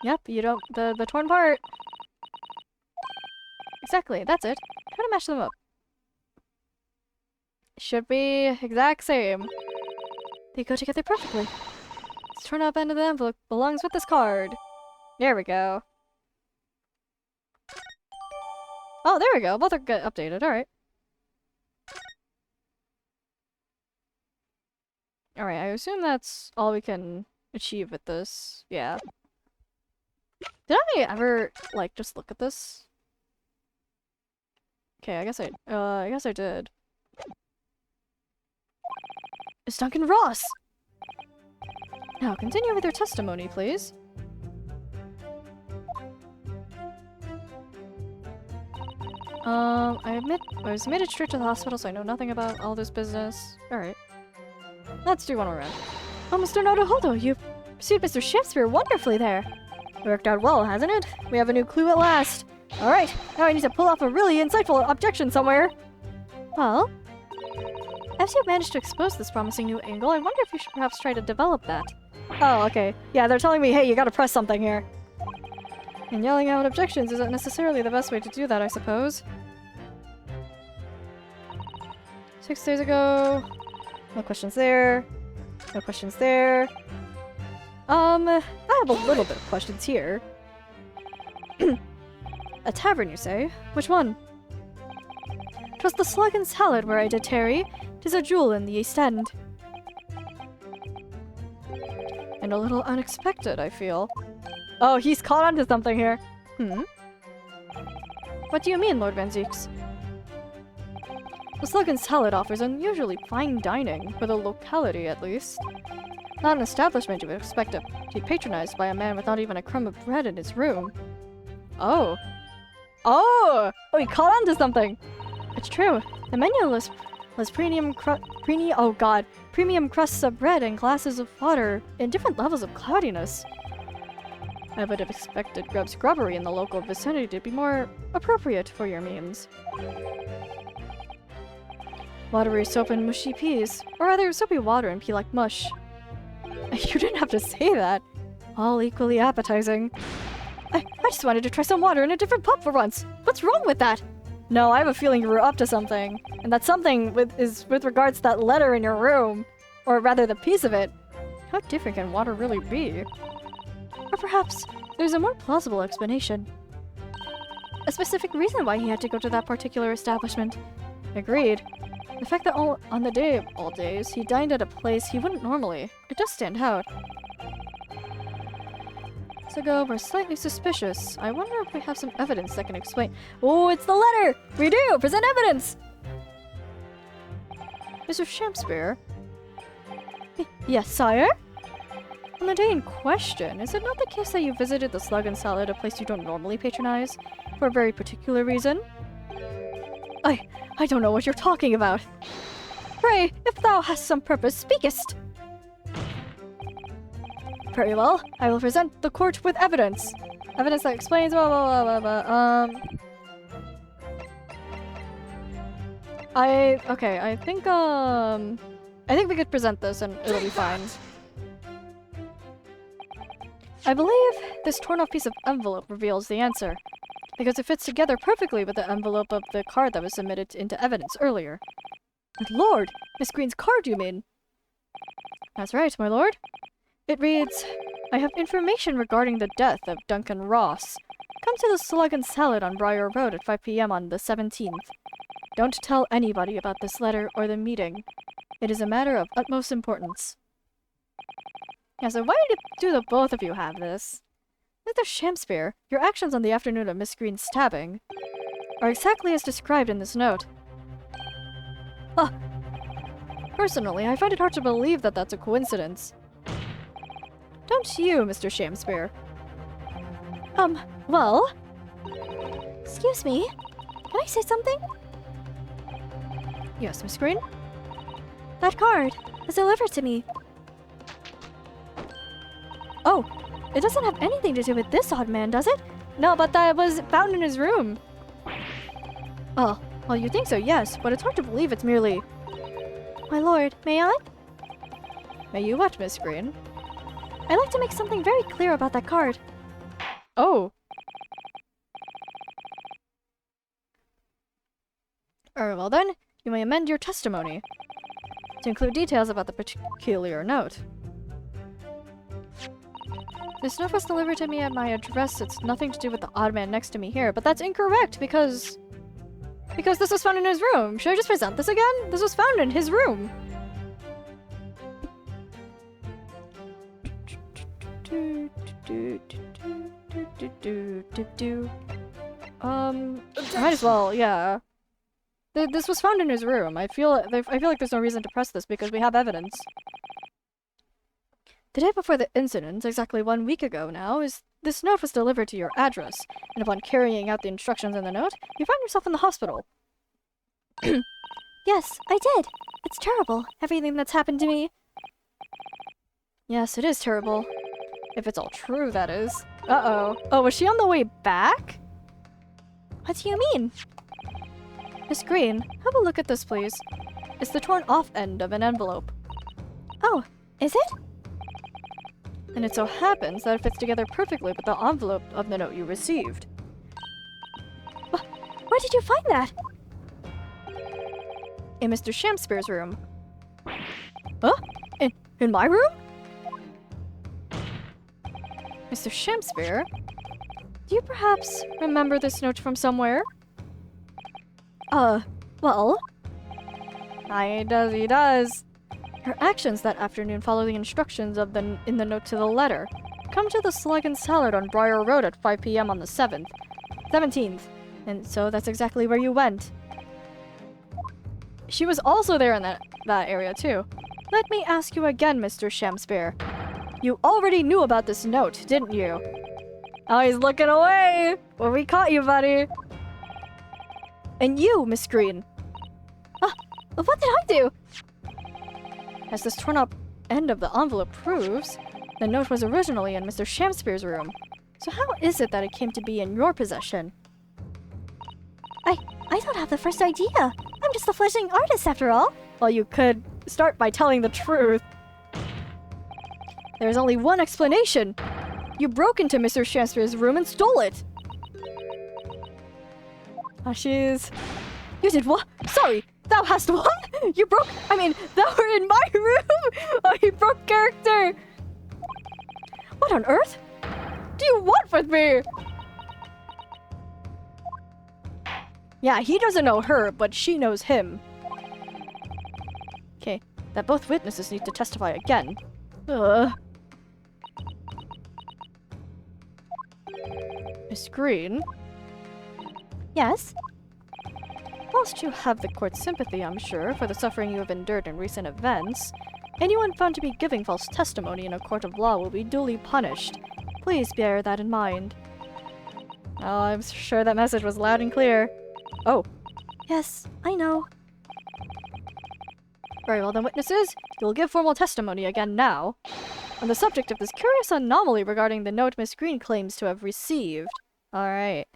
Yep, you don't- the torn part! Exactly, that's it. Try to match them up. Should be exact same. They go together perfectly. This torn up end of the envelope belongs with this card. There we go. Oh, there we go. Both are updated. Alright. Alright, I assume that's all we can achieve with this. Yeah. Did I ever, like, just look at this? Okay, I guess I did. It's Duncan Ross! Now, continue with your testimony, please. I was admitted straight to the hospital, so I know nothing about all this business. Alright. Let's do one more round. Oh, Mr. Naruhodo, you've pursued Mr. Shakespeare wonderfully there. It worked out well, hasn't it? We have a new clue at last. Alright, now I need to pull off a really insightful objection somewhere. Well? As you managed to expose this promising new angle, I wonder if you should perhaps try to develop that. Oh, okay. Yeah, they're telling me, hey, you gotta press something here. And yelling out objections isn't necessarily the best way to do that, I suppose. 6 days ago. No questions there. No questions there. I have a little bit of questions here. A tavern, you say? Which one? 'Twas the Slug and Salad where I did tarry. 'Tis a jewel in the East End. And a little unexpected, I feel. Oh, he's caught onto something here. What do you mean, Lord Van Zeeks? The Slug and Salad offers unusually fine dining, for the locality at least. Not an establishment you would expect to be patronized by a man with not even a crumb of bread in his room. Oh. Oh! Oh, he caught on to something! It's true. The menu lists premium crusts of bread and glasses of water in different levels of cloudiness. I would have expected Grub's Grubbery in the local vicinity to be more appropriate for your means. Watery soap and mushy peas. Or rather, soapy water and pea like mush. You didn't have to say that. All equally appetizing. I just wanted to try some water in a different pub for once. What's wrong with that? No, I have a feeling you were up to something. And that something is with regards to that letter in your room. Or rather, the piece of it. How different can water really be? Or perhaps there's a more plausible explanation. A specific reason why he had to go to that particular establishment. Agreed. The fact that on the day of all days, he dined at a place he wouldn't normally. It does stand out. Seago, we're slightly suspicious. I wonder if we have some evidence that can explain— Oh, it's the letter! We do! Present evidence! Mr. Shakespeare? Yes, sire? On the day in question, is it not the case that you visited the Slug and Salad, a place you don't normally patronize, for a very particular reason? I don't know what you're talking about. Pray, if thou hast some purpose, speakest. Very well, I will present the court with evidence. Evidence that explains blah blah blah blah blah. I think we could present this and it'll be fine. I believe this torn off piece of envelope reveals the answer, because it fits together perfectly with the envelope of the card that was submitted into evidence earlier. Good lord! Miss Green's card, you mean? That's right, my lord. It reads, I have information regarding the death of Duncan Ross. Come to the Slug and Salad on Briar Road at 5 p.m. on the 17th. Don't tell anybody about this letter or the meeting. It is a matter of utmost importance. Yeah, so why do the both of you have this? Mr. Shakespeare, your actions on the afternoon of Miss Green's stabbing are exactly as described in this note. Personally, I find it hard to believe that that's a coincidence. Don't you, Mr. Shakespeare? Well? Excuse me? Can I say something? Yes, Miss Green? That card was delivered to me. Oh, it doesn't have anything to do with this odd man, does it? No, but that was found in his room. Oh, well, you think so, yes, but it's hard to believe it's merely— My lord, may I? May you what, Miss Green? I'd like to make something very clear about that card. Oh. Well then, you may amend your testimony to include details about the peculiar note. This note was delivered to me at my address. It's nothing to do with the odd man next to me here, but that's incorrect because this was found in his room. Should I just present this again? This was found in his room. Might as well, yeah. This was found in his room. I feel like there's no reason to press this because we have evidence. The day before the incident, exactly 1 week ago now, this note was delivered to your address, and upon carrying out the instructions in the note, you found yourself in the hospital. Yes, I did. It's terrible, everything that's happened to me. Yes, it is terrible. If it's all true, that is. Uh-oh. Oh, was she on the way back? What do you mean? Miss Green, have a look at this, please. It's the torn off end of an envelope. Oh, is it? And it so happens that it fits together perfectly with the envelope of the note you received. Where did you find that? In Mr. Shakespeare's room. Huh? In my room? Mr. Shakespeare? Do you perhaps remember this note from somewhere? Well? He does. Her actions that afternoon follow the instructions in the note to the letter. Come to the Slug and Salad on Briar Road at 5 p.m. on the 17th. And so that's exactly where you went. She was also there in that area too. Let me ask you again, Mr. Shamspear. You already knew about this note, didn't you? Oh, he's looking away! Well, we caught you, buddy. And you, Miss Green. What did I do? As this torn-up end of the envelope proves, the note was originally in Mr. Shamspear's room. So how is it that it came to be in your possession? I don't have the first idea. I'm just a fledgling artist after all. Well, you could start by telling the truth. There's only one explanation. You broke into Mr. Shamspear's room and stole it. You did what? Sorry, thou hast what? You broke... thou were in my room! Oh, you broke character! What on earth do you want with me? Yeah, he doesn't know her, but she knows him. Okay, that both witnesses need to testify again. Miss Green? Yes? Whilst you have the court's sympathy, I'm sure, for the suffering you have endured in recent events, anyone found to be giving false testimony in a court of law will be duly punished. Please bear that in mind. Oh, I'm sure that message was loud and clear. Oh. Yes, I know. Very well then, witnesses. You will give formal testimony again now. On the subject of this curious anomaly regarding the note Miss Green claims to have received. Alright.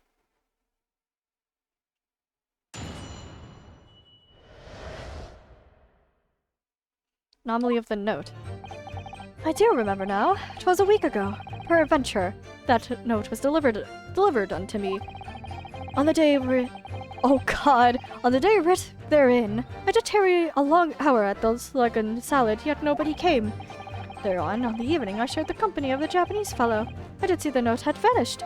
Anomaly of the note. I do remember now. 'Twas a week ago. Peradventure, that note was delivered unto me. On the day Oh God! On the day writ therein, I did tarry a long hour at the Slug and Salad, yet nobody came. Thereon, on the evening, I shared the company of the Japanese fellow. I did see the note had vanished.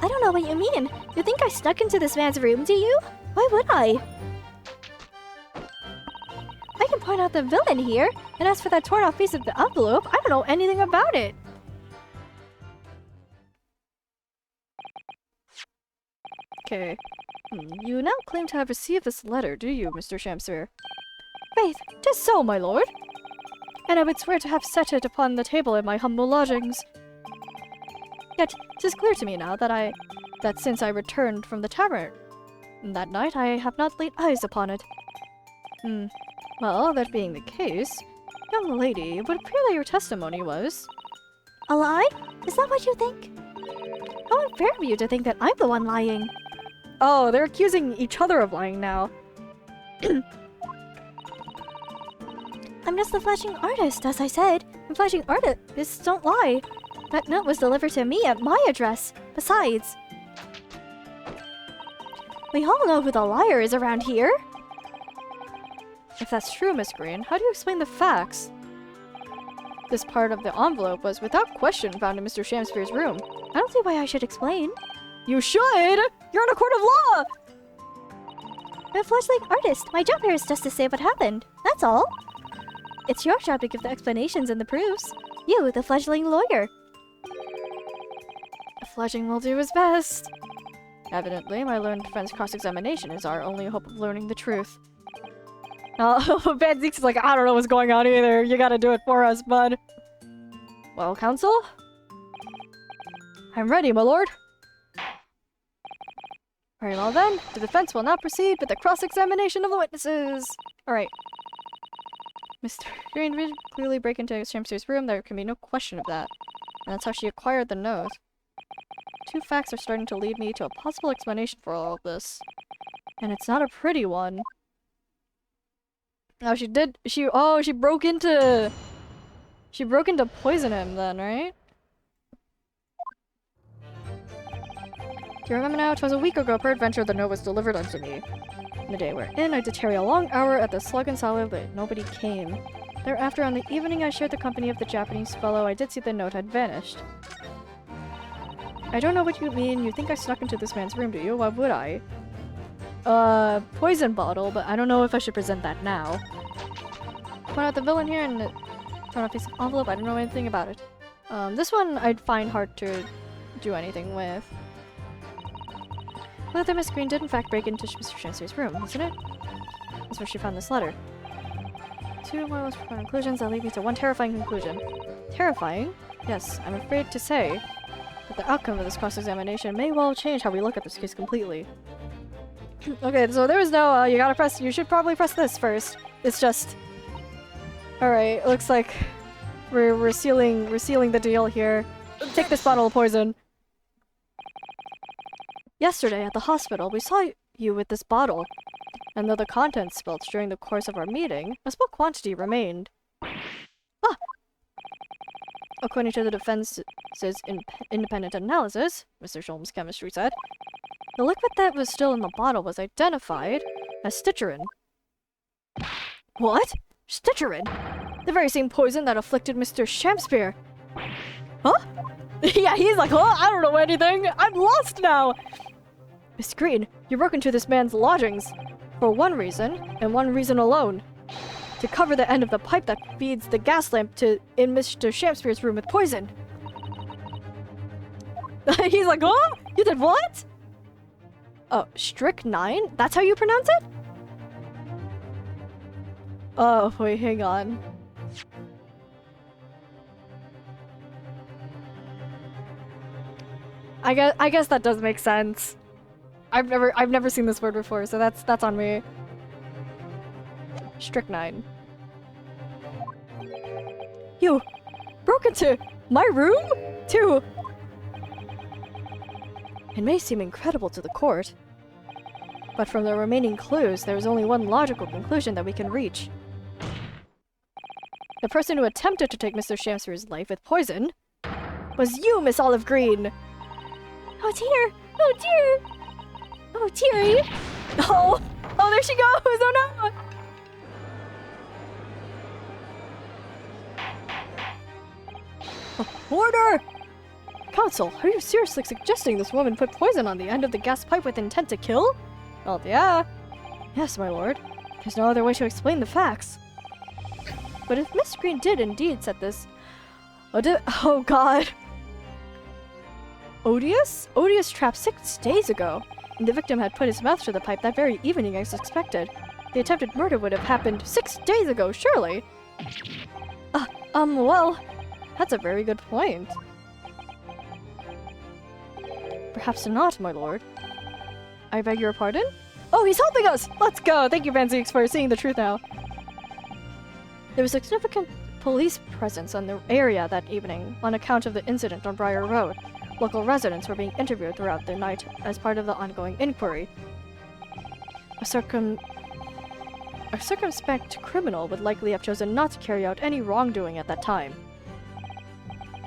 I don't know what you mean. You think I snuck into this man's room, do you? Why would I? I can point out the villain here, and as for that torn-off piece of the envelope, I don't know anything about it. Okay. You now claim to have received this letter, do you, Mr. Shamspear? Faith, 'tis so, my lord. And I would swear to have set it upon the table in my humble lodgings. Yet, 'tis clear to me now that since I returned from the tavern that night, I have not laid eyes upon it. Well, that being the case, young lady, it would appear that your testimony was... A lie? Is that what you think? How unfair of you to think that I'm the one lying. Oh, they're accusing each other of lying now. I'm just a fledgling artist, as I said. And fledgling artists don't lie. That note was delivered to me at my address. Besides, we all know who the liar is around here. If that's true, Miss Green, how do you explain the facts? This part of the envelope was without question found in Mr. Shamspear's room. I don't see why I should explain. You should! You're in a court of law! I'm a fledgling artist. My job here is just to say what happened. That's all. It's your job to give the explanations and the proofs. You, the fledgling lawyer. A fledgling will do his best. Evidently, my learned friend's cross-examination is our only hope of learning the truth. Oh, Van Zeke's like, I don't know what's going on either. You gotta do it for us, bud. Well, counsel? I'm ready, my lord. Very well then, the defense will now proceed with the cross-examination of the witnesses. Alright. Mr. Green did clearly break into Shamspear's room, there can be no question of that. And that's how she acquired the note. Two facts are starting to lead me to a possible explanation for all of this. And it's not a pretty one. Oh, she broke into... She broke into poison him then, right? Do you remember now? 'Twas a week ago, peradventure, the note was delivered unto me. On the day wherein I did tarry a long hour at the Slug and Salad, but nobody came. Thereafter, on the evening I shared the company of the Japanese fellow, I did see the note had vanished. I don't know what you mean. You think I snuck into this man's room, do you? Why would I? Poison bottle, but I don't know if I should present that now. point out the villain here and turn off a piece of envelope. I don't know anything about it. This one I'd find hard to do anything with. Whether Miss Green did in fact break into Mr. Chancery's room, isn't it? That's where she found this letter. Two more most profound conclusions that lead me to one terrifying conclusion. Terrifying? Yes, I'm afraid to say that the outcome of this cross-examination may well change how we look at this case completely. Okay, so there was no, you should probably press this first. It's just... Alright, looks like we're sealing the deal here. Take this bottle of poison. Yesterday at the hospital, we saw you with this bottle. And though the contents spilt during the course of our meeting, a small quantity remained. Ah! According to the defense's independent analysis, Mr. Sholmes' chemistry said, the liquid that was still in the bottle was identified as stitcherin. What? Stitcherin? The very same poison that afflicted Mr. Shakespeare. Huh? Yeah, he's like, huh? I don't know anything. I'm lost now. Miss Green, you broke into this man's lodgings. For one reason, and one reason alone. To cover the end of the pipe that feeds the gas lamp in Mr. Shakespeare's room with poison. He's like, huh? You did what? Oh, strychnine? That's how you pronounce it? Oh, wait, hang on. I guess that does make sense. I've never seen this word before, so that's on me. Strychnine. You broke into my room too. It may seem incredible to the court, but from the remaining clues, there is only one logical conclusion that we can reach. The person who attempted to take Mr. Shamsper's life with poison was you, Miss Olive Green. Oh dear! Oh dear! Oh dearie! Oh! Oh, there she goes! Oh no! Order! Counsel, are you seriously suggesting this woman put poison on the end of the gas pipe with intent to kill? Well, yeah. Yes, my lord. There's no other way to explain the facts. But if Miss Green did indeed set this... Oh god. Odious? Odious trapped 6 days ago, and the victim had put his mouth to the pipe that very evening as expected. The attempted murder would have happened 6 days ago, surely. Well, that's a very good point. Perhaps not, my lord. I beg your pardon? Oh, he's helping us! Let's go! Thank you, Van Zeeks, for seeing the truth now. There was significant police presence on the area that evening on account of the incident on Briar Road. Local residents were being interviewed throughout the night as part of the ongoing inquiry. A circumspect criminal would likely have chosen not to carry out any wrongdoing at that time.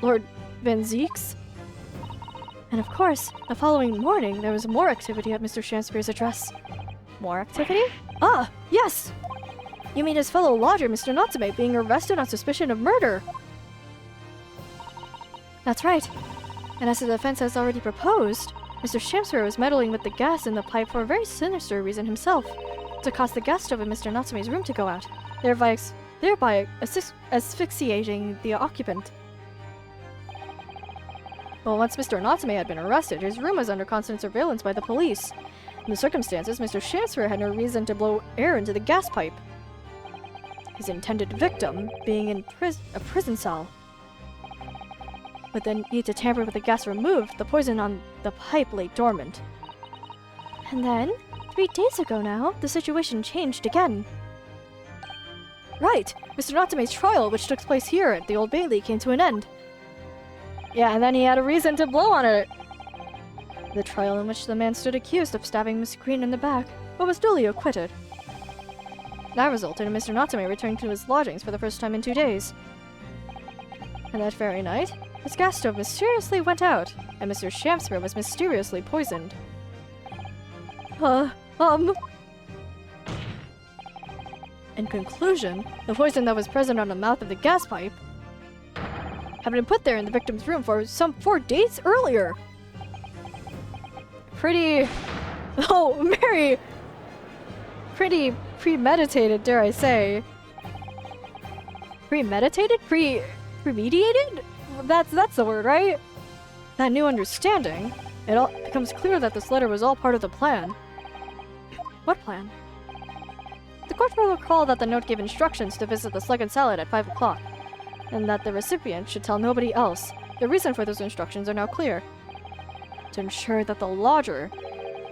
Lord Van Zeeks? And of course, the following morning there was more activity at Mr. Shakespeare's address. More activity? Ah, yes! You mean his fellow lodger, Mr. Natsume, being arrested on suspicion of murder? That's right. And as the defense has already proposed, Mr. Shakespeare was meddling with the gas in the pipe for a very sinister reason himself, to cause the gas stove in Mr. Natsume's room to go out, thereby asphyxiating the occupant. Well, once Mr. Natsume had been arrested, his room was under constant surveillance by the police. In the circumstances, Mr. Shakespeare had no reason to blow air into the gas pipe. His intended victim being in a prison cell. With the need to tamper with the gas removed, the poison on the pipe lay dormant. And then, 3 days ago now, the situation changed again. Right! Mr. Natsume's trial, which took place here at the Old Bailey, came to an end. Yeah, and then he had a reason to blow on it. The trial in which the man stood accused of stabbing Miss Green in the back, but was duly acquitted. That resulted in Mr. Natsume returning to his lodgings for the first time in 2 days. And that very night, his gas stove mysteriously went out, and Mr. Shakespeare was mysteriously poisoned. In conclusion, the poison that was present on the mouth of the gas pipe had been put there in the victim's room for some 4 days earlier. Pretty premeditated, dare I say. Premeditated? Premediated? That's the word, right? That new understanding. It all becomes clear that this letter was all part of the plan. What plan? The court will recall that the note gave instructions to visit the Slug and Salad at 5 o'clock, and that the recipient should tell nobody else. The reason for those instructions are now clear. To ensure that the lodger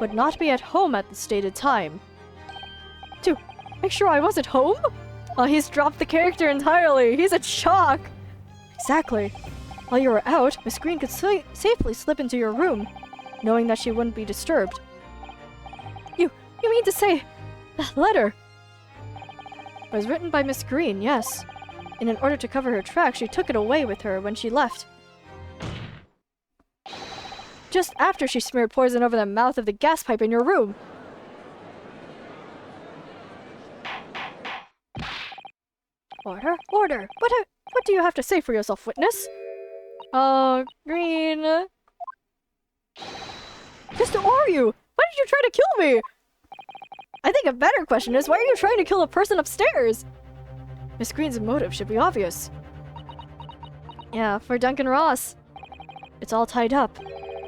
would not be at home at the stated time. To make sure I was at home? Oh, he's dropped the character entirely. He's in shock. Exactly. While you were out, Miss Green could safely slip into your room, knowing that she wouldn't be disturbed. You mean to say that letter? It was written by Miss Green, yes. And in order to cover her tracks, she took it away with her when she left. Just after she smeared poison over the mouth of the gas pipe in your room. Order? Order! What do you have to say for yourself, witness? Green... Just who are you? Why did you try to kill me? I think a better question is, why are you trying to kill a person upstairs? Miss Green's motive should be obvious. Yeah, for Duncan Ross. It's all tied up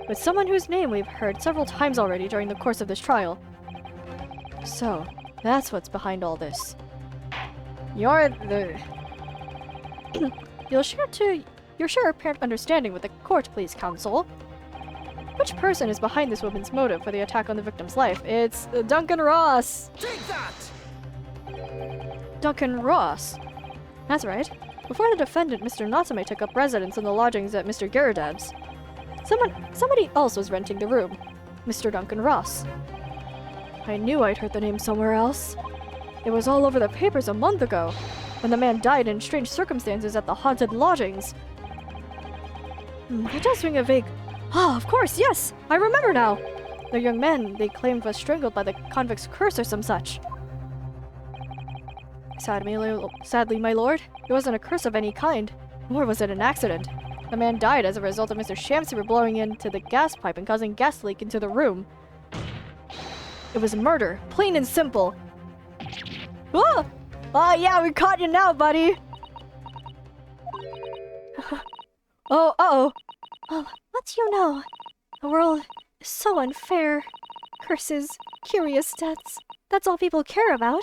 with someone whose name we've heard several times already during the course of this trial. So, that's what's behind all this. You're the... You'll share apparent understanding with the court, please, counsel. Which person is behind this woman's motive for the attack on the victim's life? It's Duncan Ross! Take that! Duncan Ross? That's right. Before the defendant, Mr. Natsume, took up residence in the lodgings at Mr. Garadev's, somebody else was renting the room. Mr. Duncan Ross. I knew I'd heard the name somewhere else. It was all over the papers a month ago, when the man died in strange circumstances at the haunted lodgings. It does ring a vague... Ah, of course, yes! I remember now! The young man they claimed was strangled by the convict's curse or some such. Sadly, my lord, it wasn't a curse of any kind, nor was it an accident. The man died as a result of Mr. Shamsper blowing into the gas pipe and causing gas leak into the room. It was murder, plain and simple. Ah! Oh yeah, we caught you now, buddy! Oh, uh-oh. Well, what do you know? The world is so unfair. Curses, curious deaths. That's all people care about.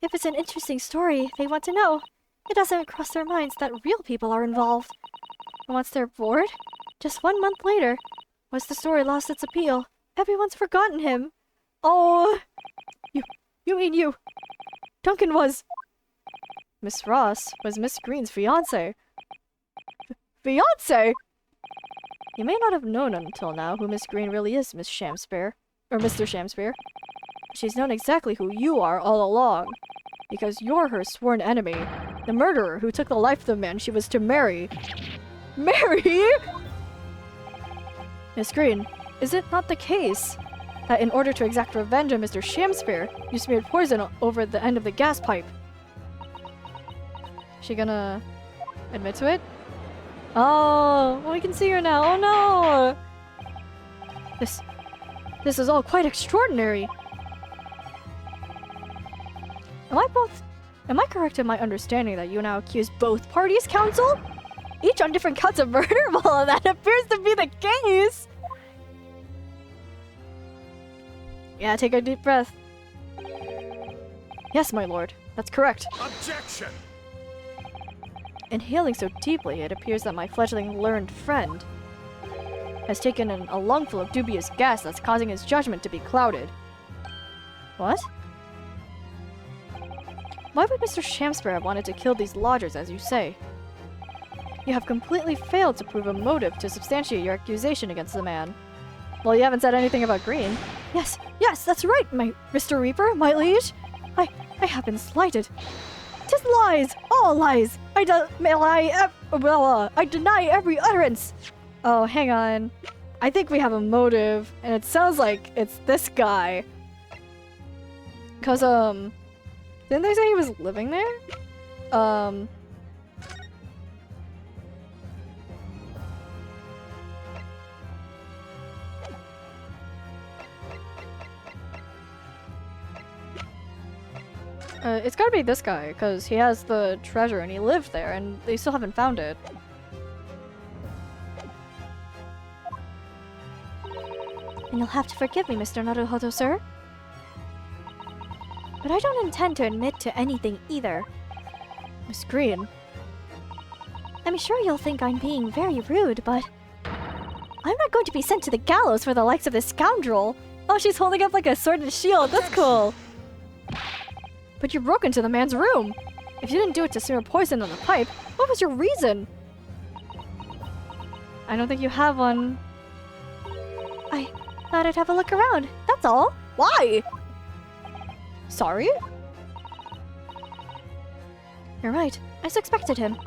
If it's an interesting story they want to know, it doesn't cross their minds that real people are involved. And once they're bored, just 1 month later, once the story lost its appeal, everyone's forgotten him. Oh, you mean you? Duncan was... Miss Ross was Miss Green's fiancé. Fiancé? You may not have known until now who Miss Green really is, Miss Shamspeare. Or Mr. Shamspeare. She's known exactly who you are all along. Because you're her sworn enemy. The murderer who took the life of the man she was to marry. Marry?! Miss Green, is it not the case that in order to exact revenge on Mr. Shamspeare, you smeared poison over the end of the gas pipe? She gonna admit to it? Oh, we can see her now. Oh no! This is all quite extraordinary. Am I correct in my understanding that you now accuse both parties, counsel? Each on different counts of murder? Well, that appears to be the case. Yeah, take a deep breath. Yes, my lord. That's correct. Objection! Inhaling so deeply, it appears that my fledgling learned friend has taken a lungful of dubious gas that's causing his judgment to be clouded. What? Why would Mr. Shamsper have wanted to kill these lodgers, as you say? You have completely failed to prove a motive to substantiate your accusation against the man. Well, you haven't said anything about Green. Yes, that's right, my Mr. Reaper, my liege. I have been slighted. 'Tis lies, all lies. I deny every utterance. Oh, hang on. I think we have a motive, and it sounds like it's this guy. 'Cause, didn't they say he was living there? It's gotta be this guy, because he has the treasure and he lived there, and they still haven't found it. And you'll have to forgive me, Mr. Naruhodo, sir. But I don't intend to admit to anything either. Miss Green. I'm sure you'll think I'm being very rude, but I'm not going to be sent to the gallows for the likes of this scoundrel. Oh, she's holding up like a sword and shield. That's cool. But you broke into the man's room. If you didn't do it to smear poison on the pipe, what was your reason? I don't think you have one. I thought I'd have a look around. That's all. Why? Sorry? You're right. I suspected him.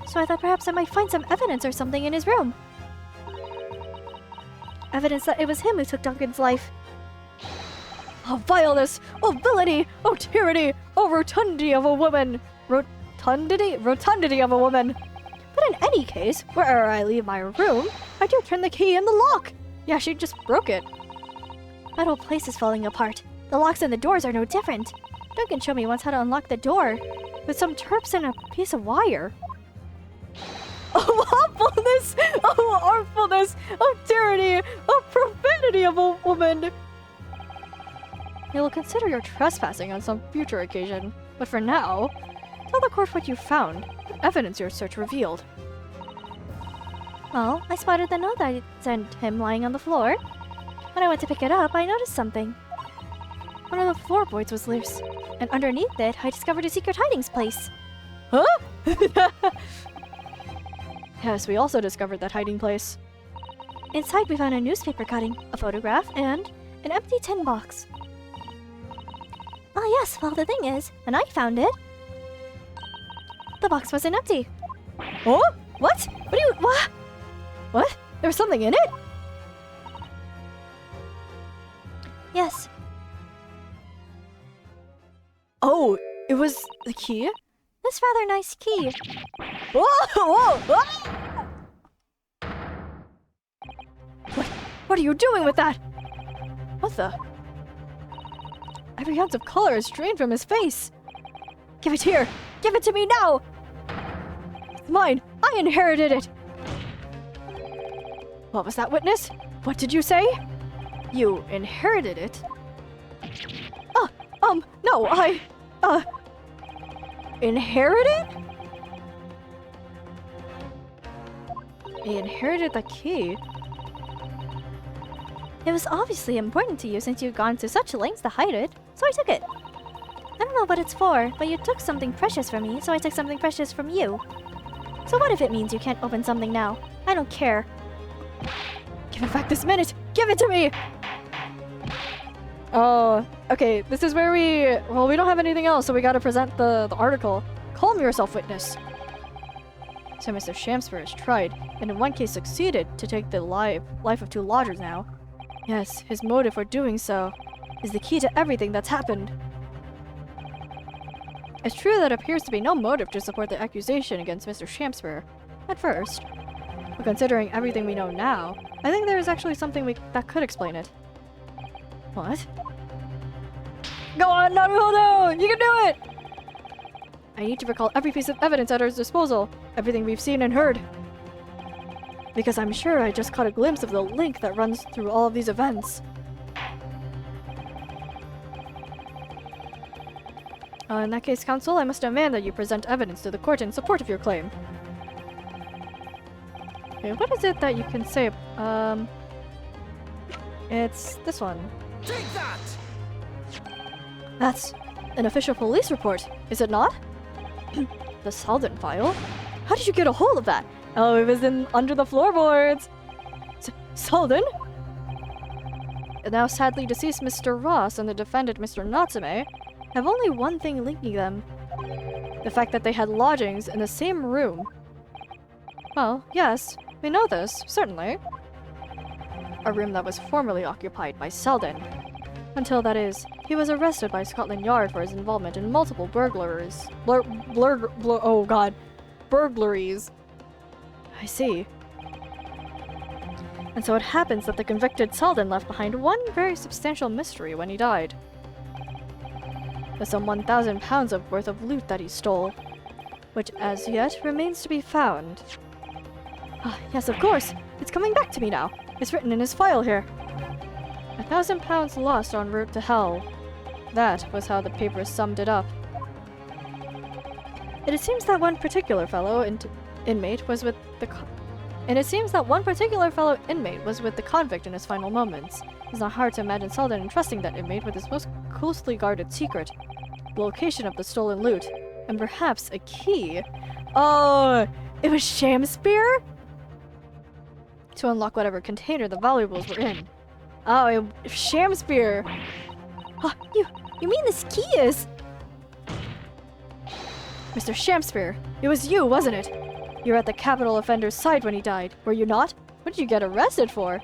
So I thought perhaps I might find some evidence or something in his room. Evidence that it was him who took Duncan's life. Oh, vileness! Oh, villainy! Oh, tyranny! Oh, rotundity of a woman! Rotundity of a woman! But in any case, wherever I leave my room, I do turn the key in the lock! Yeah, she just broke it. That whole place is falling apart. The locks and the doors are no different. Duncan showed me once how to unlock the door with some terps and a piece of wire. Oh, awfulness! Oh, artfulness! Oh, tyranny! Oh, profanity of a woman! You will consider your trespassing on some future occasion, but for now, tell the court what you found, what evidence your search revealed. Well, I spotted the note I sent him lying on the floor. When I went to pick it up, I noticed something. One of the floorboards was loose, and underneath it, I discovered a secret hiding place. Huh? Yes, we also discovered that hiding place. Inside, we found a newspaper cutting, a photograph, and an empty tin box. Ah, yes, well, the thing is, when I found it, the box wasn't empty. Oh? What? What do you... What? What? There was something in it? Yes. Oh, it was the key? This rather nice key. Whoa! Whoa! Whoa! What are you doing with that? What the? Every ounce of color is drained from his face. Give it here! Give it to me now! It's mine! I inherited it! What was that, witness? What did you say? You inherited it? No, inherited? He inherited the key. It was obviously important to you since you'd gone to such lengths to hide it, so I took it. I don't know what it's for, but you took something precious from me, so I took something precious from you. So what if it means you can't open something now? I don't care. Give it back this minute! Give it to me! Oh, okay, this is where we don't have anything else, so we gotta present the article. Calm yourself, witness. So Mr. Shamsper has tried, and in one case succeeded, to take the life of 2 lodgers now. Yes, his motive for doing so is the key to everything that's happened. It's true that there appears to be no motive to support the accusation against Mr. Shamsper, at first. But considering everything we know now, I think there is actually something that could explain it. What? Go on, Naruhodo! You can do it! I need to recall every piece of evidence at our disposal, everything we've seen and heard. Because I'm sure I just caught a glimpse of the link that runs through all of these events. In that case, counsel, I must demand that you present evidence to the court in support of your claim. Okay, what is it that you can say? It's this one. Take that! That's an official police report, is it not? The Selden file? How did you get a hold of that? Oh, it was under the floorboards. Selden? The now sadly deceased Mr. Ross and the defendant Mr. Natsume have only one thing linking them. The fact that they had lodgings in the same room. Well, yes, we know this, certainly. A room that was formerly occupied by Selden. Until, that is, he was arrested by Scotland Yard for his involvement in multiple burglaries. Burglaries. I see. And so it happens that the convicted Selden left behind one very substantial mystery when he died. There's some 1,000 pounds of worth of loot that he stole, which as yet remains to be found. Ah, yes, of course. It's coming back to me now. It's written in his file here. 1,000 pounds lost en route to hell. That was how the papers summed it up. It seems that one particular fellow inmate was with the convict in his final moments. It's not hard to imagine Selden entrusting that inmate with his most closely guarded secret, the location of the stolen loot, and perhaps a key. Oh, it was Shamspear? To unlock whatever container the valuables were in. Oh, Shamspear. Oh, you mean this key is... Mr. Shamspear, it was you, wasn't it? You were at the capital offender's side when he died, were you not? What did you get arrested for?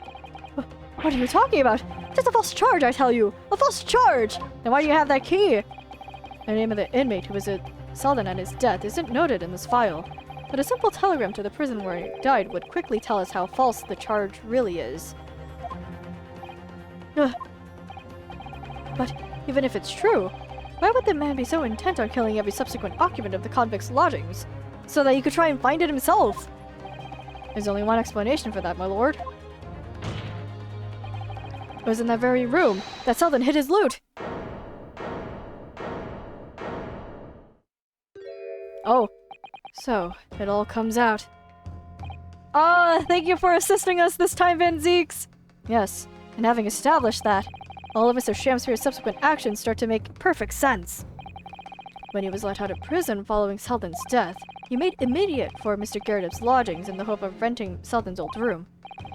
What are you talking about? That's a false charge, I tell you! A false charge! Then why do you have that key? The name of the inmate who was at Selden at his death isn't noted in this file, but a simple telegram to the prison where he died would quickly tell us how false the charge really is. But even if it's true, why would the man be so intent on killing every subsequent occupant of the convict's lodgings? So that he could try and find it himself! There's only one explanation for that, my lord. It was in that very room that Selden hid his loot! Oh, so it all comes out. Ah, thank you for assisting us this time, Van Zeeks! Yes, and having established that, all of Mr. Shamspear's subsequent actions start to make perfect sense. When he was let out of prison following Selden's death, he made immediate for Mr. Garrett's lodgings in the hope of renting Selden's old room.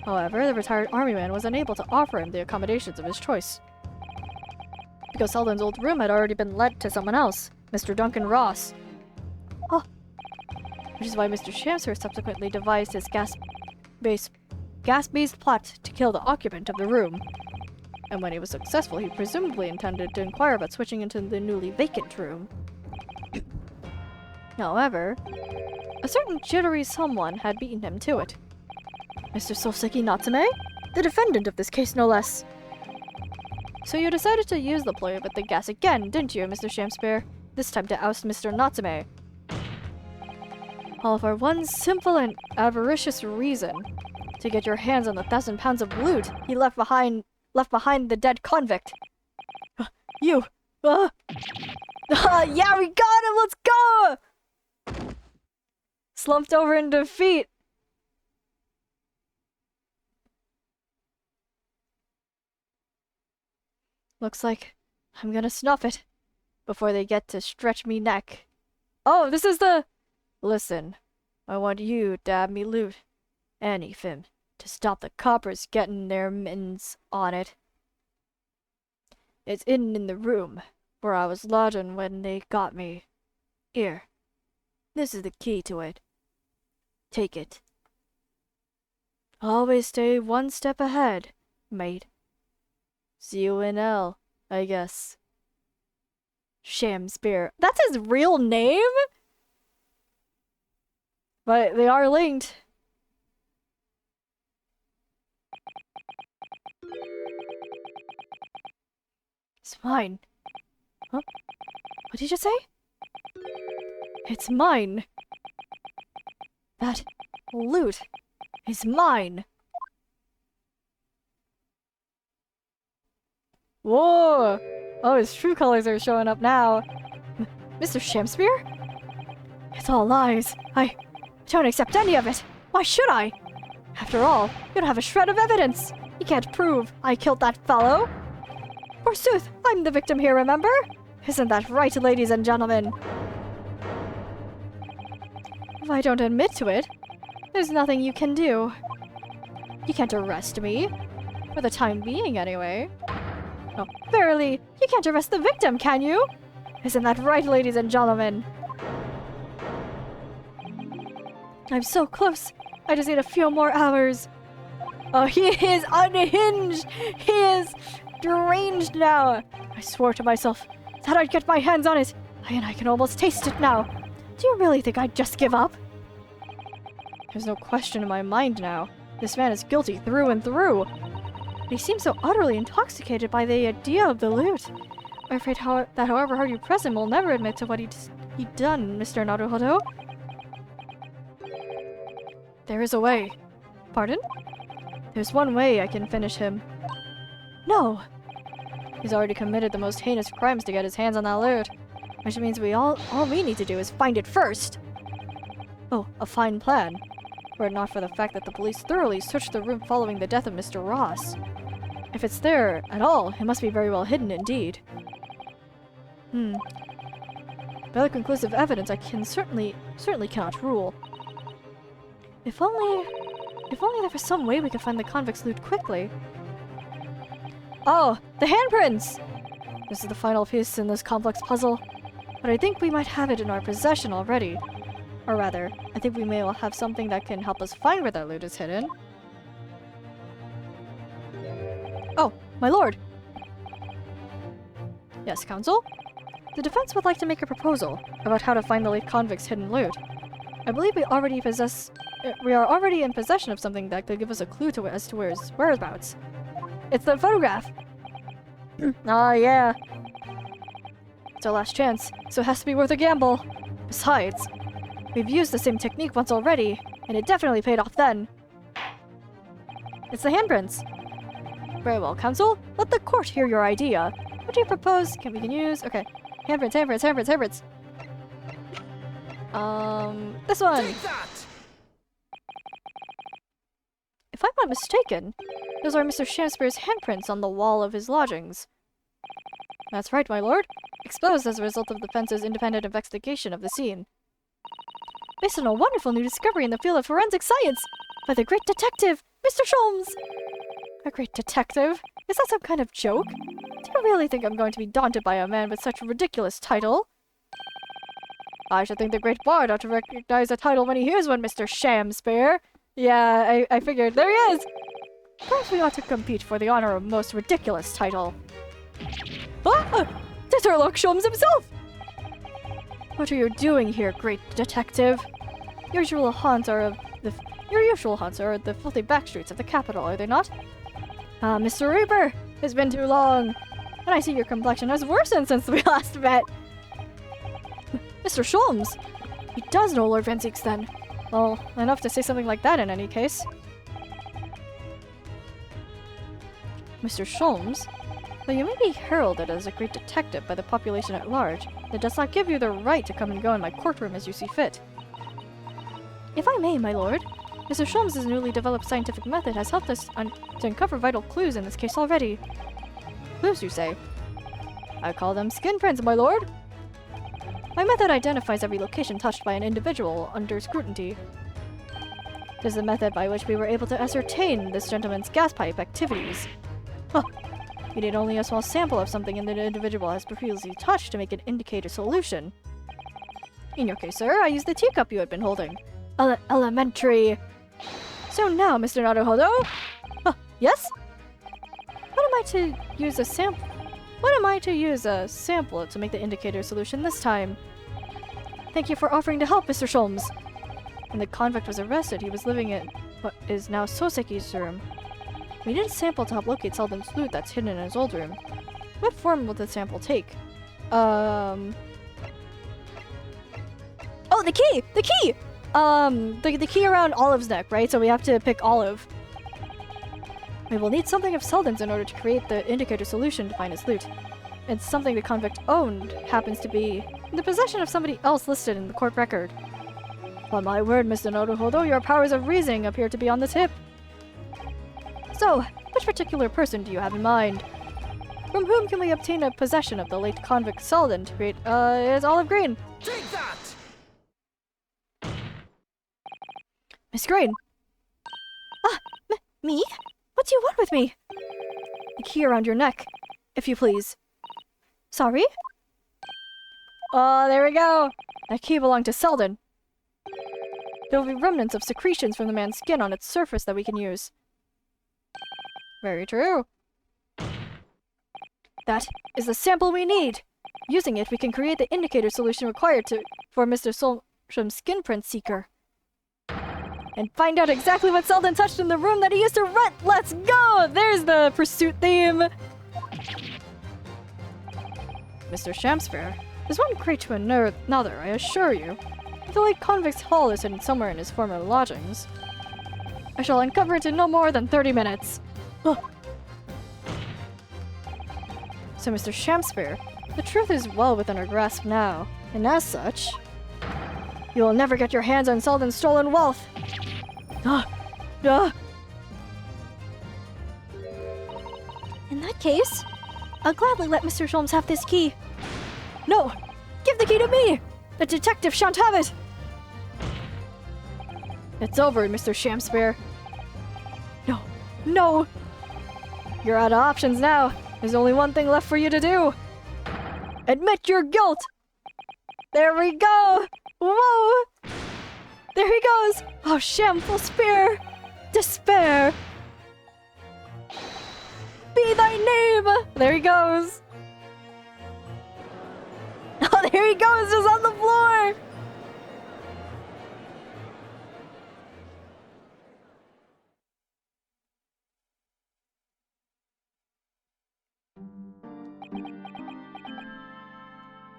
However, the retired army man was unable to offer him the accommodations of his choice, because Selden's old room had already been let to someone else, Mr. Duncan Ross. Oh. Which is why Mr. Shamspear subsequently devised his gas-based plot to kill the occupant of the room. And when he was successful, he presumably intended to inquire about switching into the newly vacant room. However, a certain jittery someone had beaten him to it. Mr. Soseki Natsume? The defendant of this case, no less. So you decided to use the ploy with the gas again, didn't you, Mr. Shamspear? This time to oust Mr. Natsume. All for one simple and avaricious reason. To get your hands on the 1,000 pounds of loot he left behind the dead convict. You! Yeah, we got him! Let's go! Slumped over in defeat. Looks like I'm gonna snuff it before they get to stretch me neck. Oh, this is the... Listen, I want you to have me loot anything to stop the coppers getting their mittens on it. It's in the room where I was lodging when they got me. Here, this is the key to it. Take it. Always stay one step ahead, mate. See you in hell, I guess. Shamspear. That's his real name? But they are linked. It's mine. Huh? What did you say? It's mine. That loot is mine. Whoa! Oh, his true colors are showing up now. Mr. Shamspear? It's all lies. I don't accept any of it. Why should I? After all, you don't have a shred of evidence. You can't prove I killed that fellow. Forsooth, I'm the victim here, remember? Isn't that right, ladies and gentlemen? If I don't admit to it, there's nothing you can do. You can't arrest me. For the time being, anyway. Oh, verily, you can't arrest the victim, can you? Isn't that right, ladies and gentlemen? I'm so close. I just need a few more hours. Oh, he is unhinged. He is deranged now. I swore to myself that I'd get my hands on it, and I can almost taste it now. Do you really think I'd just give up? There's no question in my mind now. This man is guilty through and through. He seems so utterly intoxicated by the idea of the loot. I'm afraid that however hard you press him, will never admit to what he'd done, Mr. Naruhodo. There is a way. Pardon? There's one way I can finish him. No! He's already committed the most heinous crimes to get his hands on that loot. Which means all we need to do is find it first! Oh, a fine plan. Were it not for the fact that the police thoroughly searched the room following the death of Mr. Ross. If it's there at all, it must be very well hidden indeed. Without conclusive evidence, I can certainly cannot rule. If only there was some way we could find the convict's loot quickly. Oh, the handprints! This is the final piece in this complex puzzle. But I think we might have it in our possession already. Or rather, I think we may well have something that can help us find where that loot is hidden. Oh, my lord! Yes, counsel? The defense would like to make a proposal about how to find the late convict's hidden loot. I believe we are already in possession of something that could give us a clue as to his whereabouts. It's the photograph! Ah, yeah. It's our last chance, so it has to be worth a gamble. Besides, we've used the same technique once already, and it definitely paid off then. It's the handprints. Very well, counsel. Let the court hear your idea. What do you propose? We can use? Okay. Handprints. This one. Take that! If I'm not mistaken, those are Mr. Shamspeare's handprints on the wall of his lodgings. That's right, my lord. Exposed as a result of the defense's independent investigation of the scene. Based on a wonderful new discovery in the field of forensic science by the great detective, Mr. Sholmes! A great detective? Is that some kind of joke? Do you really think I'm going to be daunted by a man with such a ridiculous title? I should think the great bard ought to recognize a title when he hears one, Mr. Shamspeare. Yeah, I figured. There he is! Perhaps we ought to compete for the honor of most ridiculous title. Ah! It's Sherlock Sholmes himself! What are you doing here, great detective? Your usual haunts are the filthy backstreets of the capital, are they not? Ah, Mr. Reaper! It's been too long! And I see your complexion has worsened since we last met! Mr. Sholmes! He does know Lord Van Zeeks, then. Well, enough to say something like that in any case. Mr. Sholmes? Though you may be heralded as a great detective by the population at large, that does not give you the right to come and go in my courtroom as you see fit. If I may, my lord, Mr. Sholmes' newly developed scientific method has helped us to uncover vital clues in this case already. Clues, you say? I call them skin prints, my lord. My method identifies every location touched by an individual under scrutiny. It is the method by which we were able to ascertain this gentleman's gas pipe activities. Huh. We need only a small sample of something the individual has previously touched to make an indicator solution. In your case, sir, I used the teacup you had been holding. Elementary. So now, Mr. Naruhodo? Yes? What am I to use a sample to make the indicator solution this time? Thank you for offering to help, Mr. Sholmes. When the convict was arrested, he was living in what is now Soseki's room. We need a sample to help locate Selden's loot that's hidden in his old room. What form will the sample take? Oh, the key! The key! The key around Olive's neck, right? So we have to pick Olive. We will need something of Selden's in order to create the indicator solution to find his loot. It's something the convict owned, happens to be in the possession of somebody else listed in the court record. On my word, Mr. Naruhodo, your powers of reasoning appear to be on the tip. So, which particular person do you have in mind? From whom can we obtain a possession of the late convict Selden to create, his olive green? Take that! Miss Green! Ah, me? What do you want with me? The key around your neck, if you please. Sorry? Oh, there we go! That key belonged to Selden. There will be remnants of secretions from the man's skin on its surface that we can use. Very true. That is the sample we need! Using it, we can create the indicator solution required for Mr. Solstrom's skin print seeker. And find out exactly what Selden touched in the room that he used to rent! Let's go! There's the pursuit theme! Mr. Shamsphere. There's one crate to another, I assure you. The late convict's haul is hidden somewhere in his former lodgings. I shall uncover it in no more than 30 minutes. Ugh. So, Mr. Shamsphere, the truth is well within our grasp now, and as such, you will never get your hands on Selden's stolen wealth. In that case, I'll gladly let Mr. Sholmes have this key. No! Give the key to me! The detective shan't have it! It's over, Mr. Shamsphere. No. No! You're out of options now. There's only one thing left for you to do. Admit your guilt! There we go! Whoa! There he goes! Oh, shameful spear! Despair! Be thy name! There he goes! Oh, there he goes, just on the floor!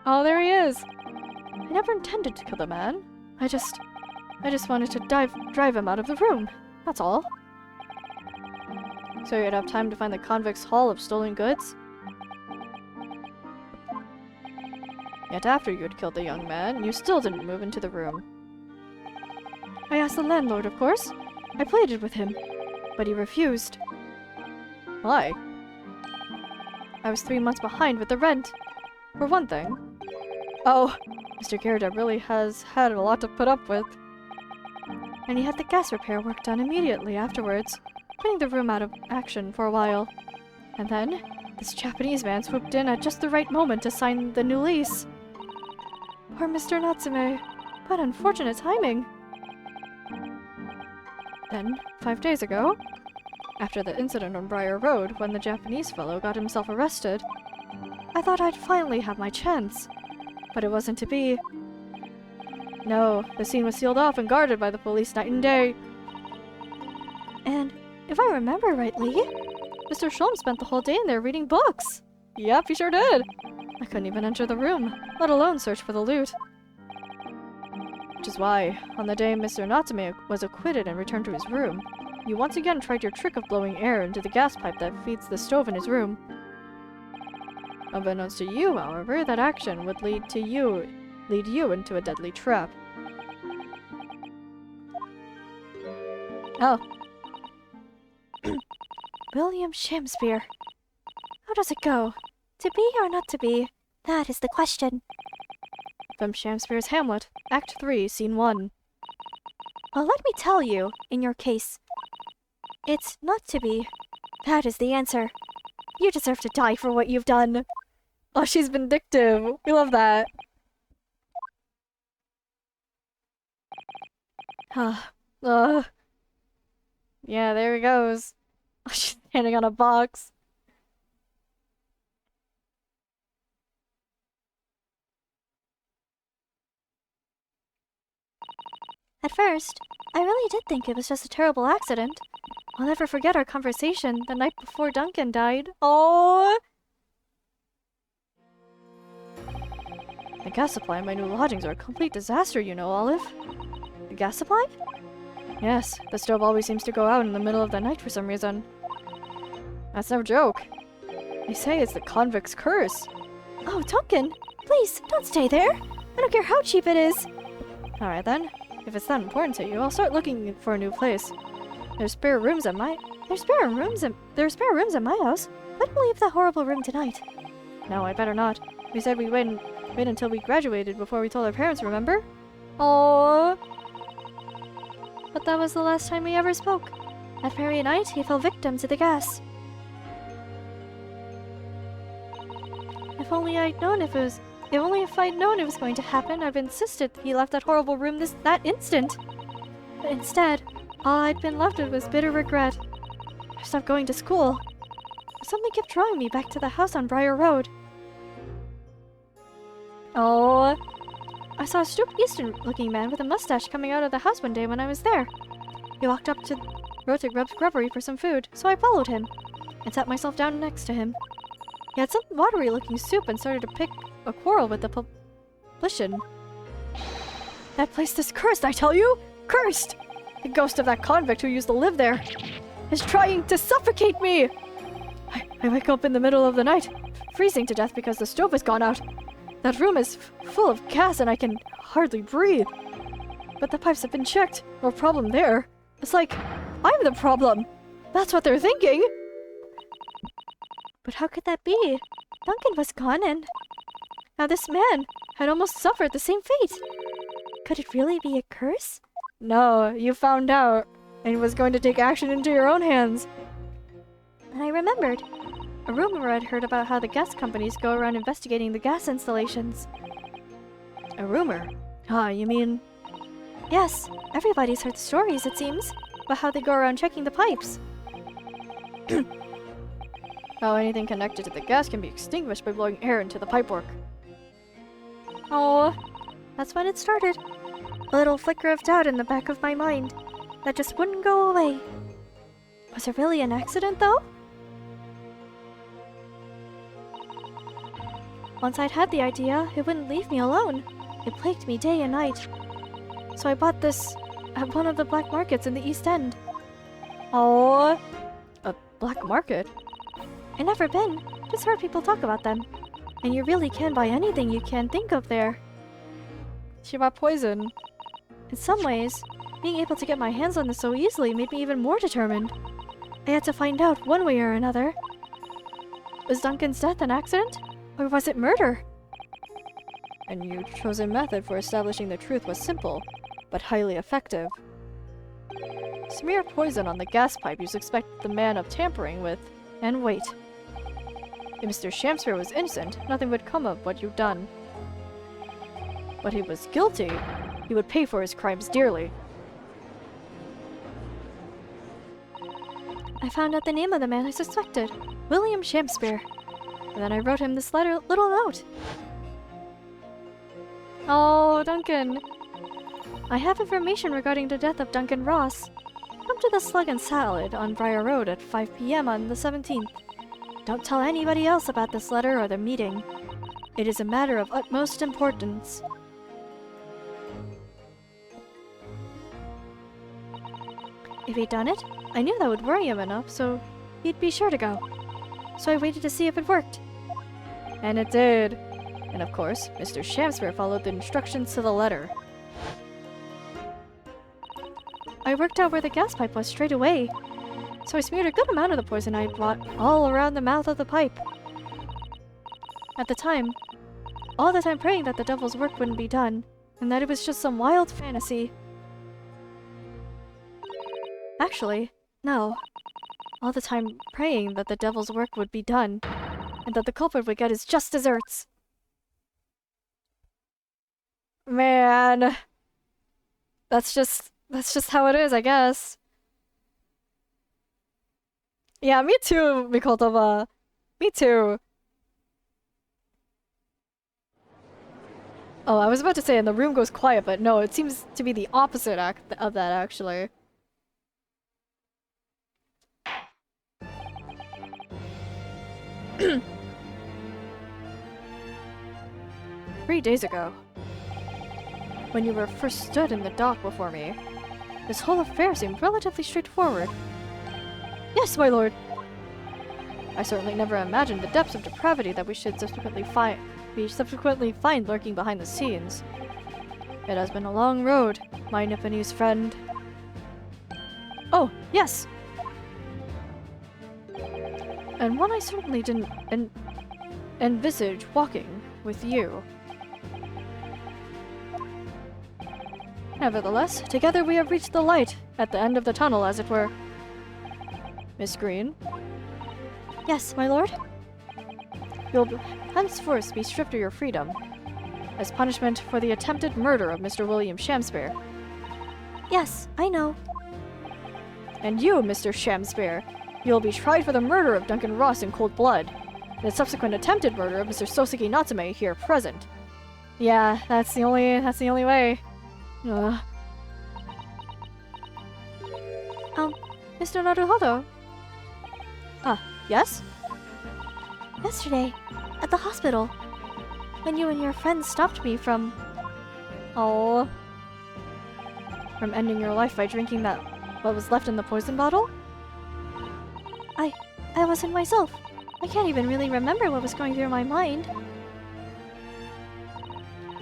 Oh, there he is! I never intended to kill the man. I just wanted to drive him out of the room. That's all. So you'd have time to find the convict's haul of stolen goods? Yet after you had killed the young man, you still didn't move into the room. I asked the landlord, of course. I pleaded with him, but he refused. Why? I was 3 months behind with the rent, for one thing. Oh, Mr. Garrett really has had a lot to put up with. And he had the gas repair work done immediately afterwards, putting the room out of action for a while. And then, this Japanese man swooped in at just the right moment to sign the new lease. Poor Mr. Natsume. What unfortunate timing. Then, 5 days ago, after the incident on Briar Road when the Japanese fellow got himself arrested, I thought I'd finally have my chance. But it wasn't to be. No, the scene was sealed off and guarded by the police night and day. And if I remember rightly, Mr. Sholmes spent the whole day in there reading books. Yep, he sure did. I couldn't even enter the room, let alone search for the loot. Which is why, on the day Mr. Natsume was acquitted and returned to his room, you once again tried your trick of blowing air into the gas pipe that feeds the stove in his room. Unbeknownst to you, however, that action would lead you into a deadly trap. Oh. William Shamsphere. How does it go? To be or not to be? That is the question. From Shamspeare's Hamlet, Act 3, Scene 1. Well, let me tell you, in your case, it's not to be. That is the answer. You deserve to die for what you've done. Oh, she's vindictive. We love that. Yeah, there he goes. Oh, she's standing on a box. At first, I really did think it was just a terrible accident. I'll never forget our conversation the night before Duncan died. Oh! The gas supply in my new lodgings are a complete disaster, you know, Olive. The gas supply? Yes, the stove always seems to go out in the middle of the night for some reason. That's no joke. They say it's the convict's curse. Oh, Duncan! Please, don't stay there! I don't care how cheap it is! Alright then. If it's that important to you, I'll start looking for a new place. There's spare rooms at my house. Let me leave that horrible room tonight. No, I'd better not. We said we'd wait until we graduated before we told our parents, remember? Oh. But that was the last time we ever spoke. That very night, he fell victim to the gas. If only I'd known if I'd known it was going to happen, I'd insisted he left that horrible room that instant. But instead, all I'd been left with was bitter regret. I stopped going to school. Something kept drawing me back to the house on Briar Road. Oh. I saw a stooped Eastern-looking man with a mustache coming out of the house one day when I was there. He walked up to Rotic Rub's grubbery for some food, so I followed him and sat myself down next to him. He had some watery-looking soup and started to pick a quarrel with the publican. That place is cursed, I tell you! Cursed! The ghost of that convict who used to live there is trying to suffocate me! I wake up in the middle of the night, freezing to death because the stove has gone out. That room is full of gas and I can hardly breathe. But the pipes have been checked. No problem there. It's like, I'm the problem. That's what they're thinking. But how could that be? Duncan was gone and... Now this man had almost suffered the same fate. Could it really be a curse? No, you found out and was going to take action into your own hands. And I remembered. A rumor I'd heard about how the gas companies go around investigating the gas installations. A rumor? Ah, you mean... Yes, everybody's heard stories, it seems, about how they go around checking the pipes. How anything connected to the gas can be extinguished by blowing air into the pipework. Oh, that's when it started. A little flicker of doubt in the back of my mind that just wouldn't go away. Was it really an accident, though? Once I'd had the idea, it wouldn't leave me alone. It plagued me day and night. So I bought this at one of the black markets in the East End. Oh, a black market? I've never been, just heard people talk about them. And you really can buy anything you can think of there. She bought poison. In some ways, being able to get my hands on this so easily made me even more determined. I had to find out one way or another. Was Duncan's death an accident? Or was it murder? And your chosen method for establishing the truth was simple, but highly effective. Smear poison on the gas pipe you suspect the man of tampering with, and wait. If Mr. Shamspere was innocent, nothing would come of what you've done. But he was guilty. He would pay for his crimes dearly. I found out the name of the man I suspected, William Shamspere. And then I wrote him this little note. Oh, Duncan. I have information regarding the death of Duncan Ross. Come to the Slug and Salad on Briar Road at 5 p.m. on the 17th. Don't tell anybody else about this letter or the meeting. It is a matter of utmost importance. If he'd done it, I knew that would worry him enough, so he'd be sure to go. So I waited to see if it worked. And it did. And of course, Mr. Shamspere followed the instructions to the letter. I worked out where the gas pipe was straight away. So I smeared a good amount of the poison I bought all around the mouth of the pipe. At the time, all the time praying that the devil's work wouldn't be done, and that it was just some wild fantasy. Actually, no. All the time praying that the devil's work would be done, and that the culprit would get his just desserts. Man. That's just how it is, I guess. Yeah, me too, Mikoltova. Me too. Oh, I was about to say, and the room goes quiet, but no, it seems to be the opposite of that, actually. Three days ago, when you were first stood in the dock before me, this whole affair seemed relatively straightforward. Yes, my lord! I certainly never imagined the depths of depravity that we should subsequently find lurking behind the scenes. It has been a long road, my Nipponese friend. Oh, yes! And one I certainly didn't envisage walking with you. Nevertheless, together we have reached the light at the end of the tunnel, as it were. Miss Green? Yes, my lord? You'll henceforth be stripped of your freedom, as punishment for the attempted murder of Mr. William Shamspere. Yes, I know. And you, Mr. Shamspere, you'll be tried for the murder of Duncan Ross in cold blood, and the subsequent attempted murder of Mr. Soseki Natsume here present. Yeah, that's the only way. Mr. Naruhodo? Ah, yes? Yesterday, at the hospital, when you and your friends stopped me from... Oh. From ending your life by drinking what was left in the poison bottle? I wasn't myself. I can't even really remember what was going through my mind.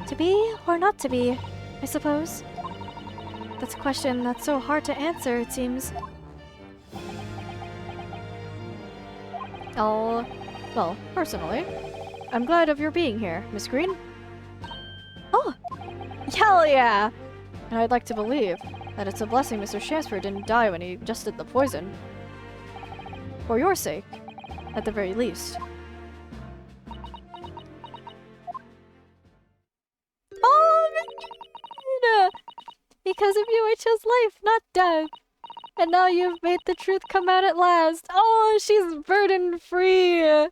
To be or not to be, I suppose. That's a question that's so hard to answer, it seems. Oh. Well, personally, I'm glad of your being here, Miss Green. Oh! Hell yeah! And I'd like to believe that it's a blessing Mr. Shamsford didn't die when he ingested the poison. For your sake, at the very least. Oh, Regina! Because of you, I chose life, not death. And now you've made the truth come out at last. Oh, she's burden-free.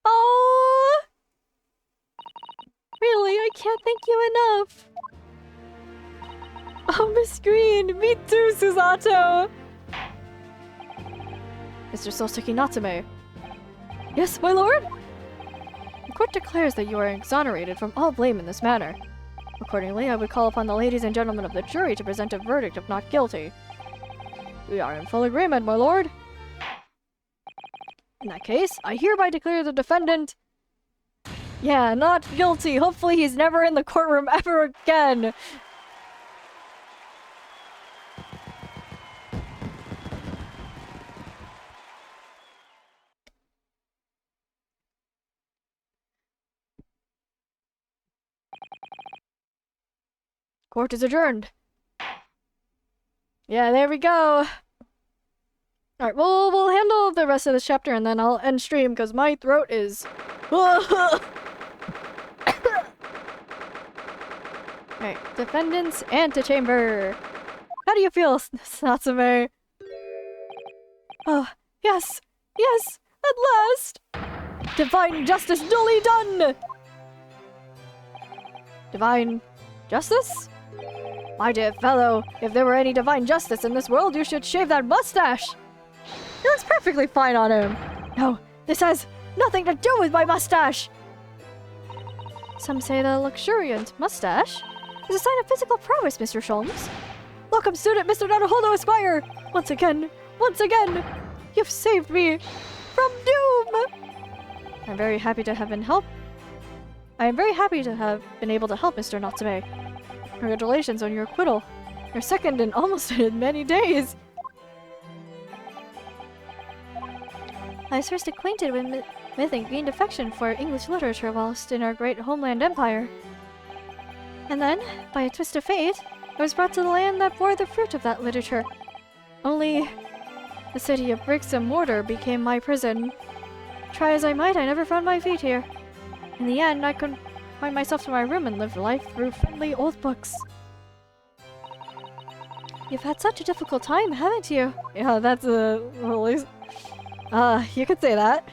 Oh! Really, I can't thank you enough. Oh, Miss Green, me too, Susato. Mr. Soseki Natsume. Yes, my lord? The court declares that you are exonerated from all blame in this matter. Accordingly, I would call upon the ladies and gentlemen of the jury to present a verdict of not guilty. We are in full agreement, my lord. In that case, I hereby declare the defendant... Yeah, not guilty. Hopefully he's never in the courtroom ever again. Court is adjourned. Yeah, there we go. Alright, we'll handle the rest of this chapter and then I'll end stream because my throat is... Alright, defendant's antechamber. How do you feel, Natsume? Oh, yes, yes, at last! Divine justice duly done! Divine justice? My dear fellow, if there were any divine justice in this world, you should shave that mustache! It looks perfectly fine on him. No, this has nothing to do with my mustache! Some say the luxuriant mustache is a sign of physical prowess, Mr. Sholmes. Welcome, student Mr. Naruhodo Esquire! Once again, you've saved me from doom! I'm very happy to have been able to help Mr. Natsume. Congratulations on your acquittal. You're second in almost in many days. I was first acquainted with myth and gained affection for English literature whilst in our great homeland empire. And then, by a twist of fate, I was brought to the land that bore the fruit of that literature. Only, the city of bricks and mortar became my prison. Try as I might, I never found my feet here. In the end, I confined myself to my room and lived life through friendly old books. You've had such a difficult time, haven't you? Yeah, that's a... you could say that.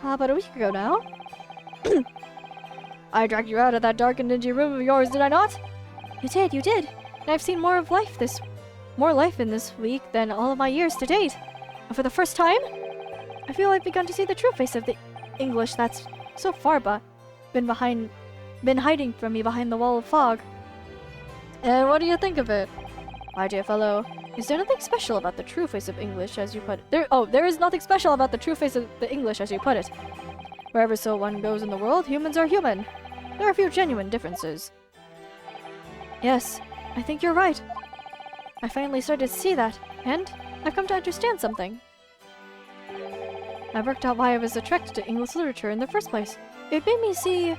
About a week ago now. I dragged you out of that dark and dingy room of yours, did I not? You did. And I've seen more life in this week than all of my years to date. And for the first time, I feel I've begun to see the true face of the English that's so far been hiding from me behind the wall of fog. And what do you think of it? My dear fellow, is there nothing special about the true face of English as you put it? There is nothing special about the true face of the English as you put it. Wherever so one goes in the world, humans are human. There are a few genuine differences. Yes, I think you're right. I finally started to see that, and I've come to understand something. I've worked out why I was attracted to English literature in the first place. It made me see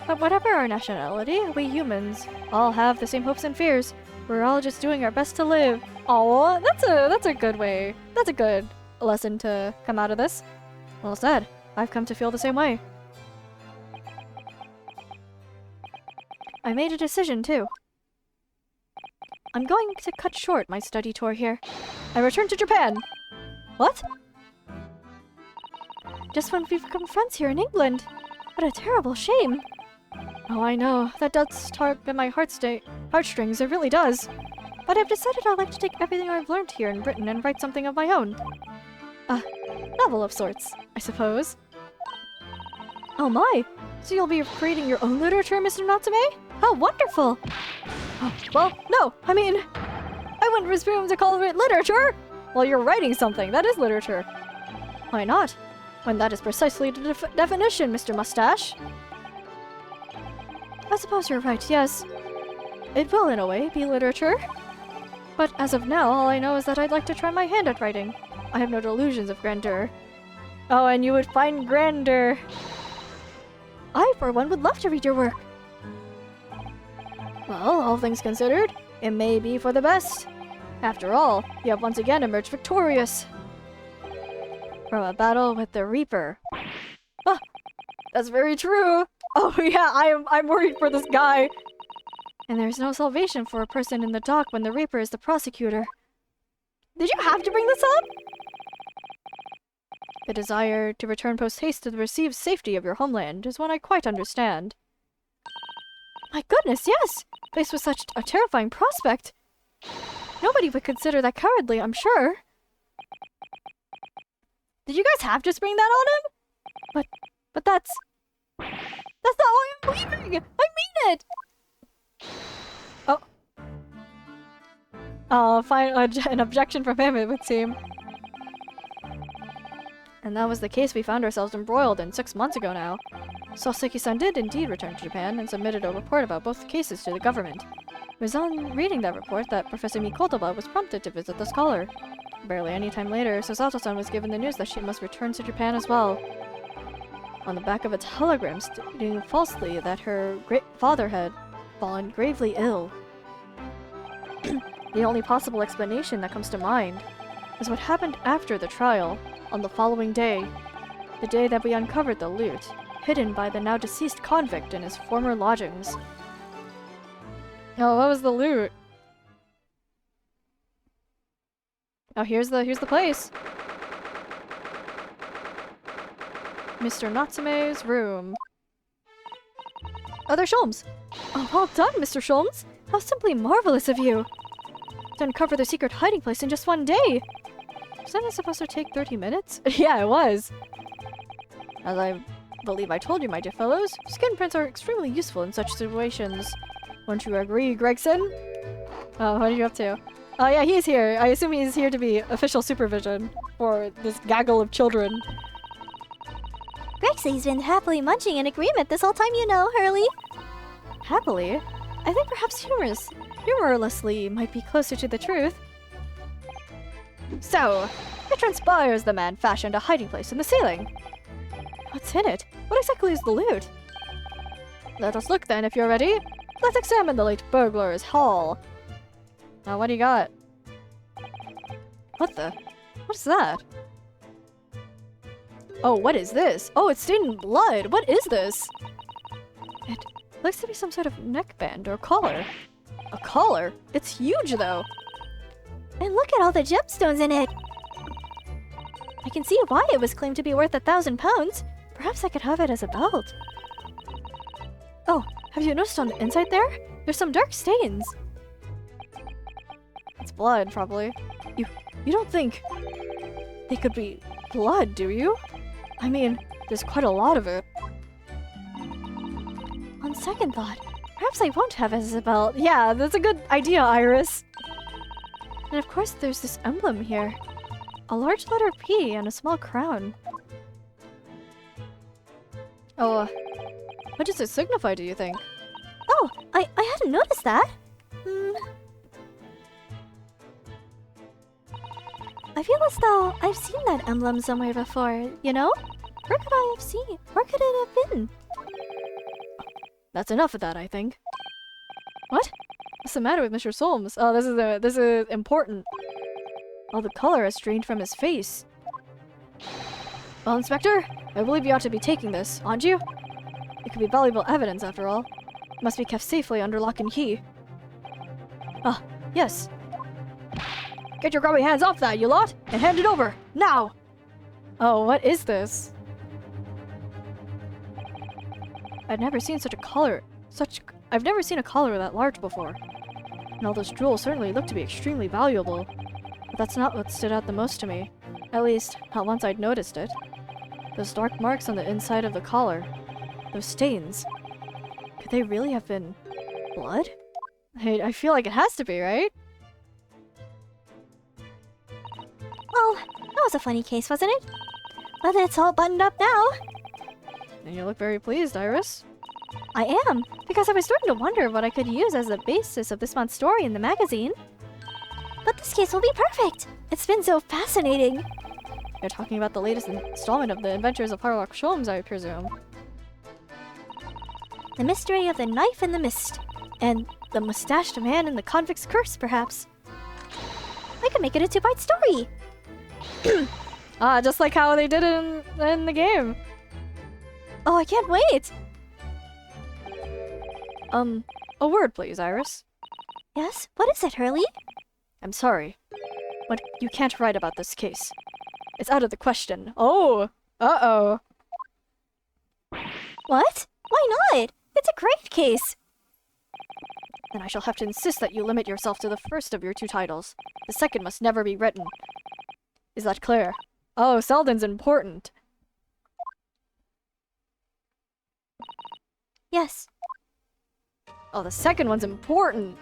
that whatever our nationality, we humans all have the same hopes and fears. We're all just doing our best to live. Oh, that's a good way. That's a good lesson to come out of this. Well said. I've come to feel the same way. I made a decision too. I'm going to cut short my study tour here. I return to Japan. What? Just when we've become friends here in England. What a terrible shame. Oh, I know. That does tug at my heartstrings. It really does. But I've decided I'd like to take everything I've learned here in Britain and write something of my own. Novel of sorts, I suppose. Oh my! So you'll be creating your own literature, Mr. Natsume? How wonderful! Oh, well, no, I mean, I wouldn't presume to call it literature! Well, you're writing something, that is literature. Why not? When that is precisely the definition, Mr. Mustache. I suppose you're right, yes. It will, in a way, be literature. But as of now, all I know is that I'd like to try my hand at writing. I have no delusions of grandeur. Oh, and you would find grandeur. I, for one, would love to read your work. Well, all things considered, it may be for the best. After all, you have once again emerged victorious from a battle with the Reaper. Ah, that's very true. Oh yeah, I'm worried for this guy. And there's no salvation for a person in the dock when the Reaper is the prosecutor. Did you have to bring this up? The desire to return post-haste to the received safety of your homeland is one I quite understand. My goodness, yes! Faced with such a terrifying prospect. Nobody would consider that cowardly, I'm sure. Did you guys have to spring that on him? But that's not why I'm leaving! I mean it! Oh. Fine, an objection from him, it would seem. And that was the case we found ourselves embroiled in 6 months ago now. Soseki-san did indeed return to Japan and submitted a report about both cases to the government. It was on reading that report that Professor Mikotoba was prompted to visit the scholar. Barely any time later, Susato-san was given the news that she must return to Japan as well. On the back of a telegram stating falsely that her great father had fallen gravely ill. The only possible explanation that comes to mind is what happened after the trial, on the following day, the day that we uncovered the loot, hidden by the now deceased convict in his former lodgings. Oh, what was the loot? Oh, here's the place. Mr. Natsume's room. Oh, there's Sholmes. Oh, well done, Mr. Sholmes. How simply marvelous of you. To uncover the secret hiding place in just one day. Wasn't that supposed to take 30 minutes? Yeah, it was. As I believe I told you, my dear fellows, skin prints are extremely useful in such situations. Won't you agree, Gregson? Oh, what are you up to? Oh yeah, he's here. I assume he's here to be official supervision for this gaggle of children. Grexley's been happily munching in agreement this whole time, you know, Hurley. Happily? I think perhaps humorlessly might be closer to the truth. So, it transpires the man fashioned a hiding place in the ceiling. What's in it? What exactly is the loot? Let us look then, if you're ready. Let's examine the late burglar's haul. Now, what do you got? What is that? Oh, what is this? Oh, it's stained in blood. What is this? It looks to be some sort of neckband or collar. A collar? It's huge, though. And look at all the gemstones in it. I can see why it was claimed to be worth 1,000 pounds. Perhaps I could have it as a belt. Oh, have you noticed on the inside there? There's some dark stains. It's blood, probably. You don't think they could be blood, do you? I mean, there's quite a lot of it. On second thought, perhaps I won't have it as a belt. Yeah, that's a good idea, Iris. And of course, there's this emblem here. A large letter P and a small crown. Oh, what does it signify, do you think? Oh, I hadn't noticed that. I feel as though I've seen that emblem somewhere before, you know? Where could it have been? That's enough of that, I think. What? What's the matter with Mr. Solms? Oh, this is important. Oh, the color has drained from his face. Well, Inspector, I believe you ought to be taking this, aren't you? It could be valuable evidence, after all. It must be kept safely under lock and key. Ah, yes. Get your grubby hands off that, you lot, and hand it over, now! Oh, what is this? I've never seen such a collar. I've never seen a collar that large before. And all those jewels certainly look to be extremely valuable. But that's not what stood out the most to me. At least, not once I'd noticed it. Those dark marks on the inside of the collar. Those stains. Could they really have been blood? I feel like it has to be, right? Well, that was a funny case, wasn't it? But it's all buttoned up now. And you look very pleased, Iris. I am, because I was starting to wonder what I could use as the basis of this month's story in the magazine. But this case will be perfect! It's been so fascinating! You're talking about the latest installment of the Adventures of Sherlock Holmes, I presume. The mystery of the knife in the mist. And the mustached man in the convict's curse, perhaps. I could make it a 2-part story! Just like how they did in the game. Oh, I can't wait! A word, please, Iris. Yes? What is it, Hurley? I'm sorry, but you can't write about this case. It's out of the question. Oh! Uh-oh. What? Why not? It's a great case! Then I shall have to insist that you limit yourself to the first of your 2 titles. The second must never be written. Is that clear? Oh, Selden's important. Yes. Oh, the second one's important.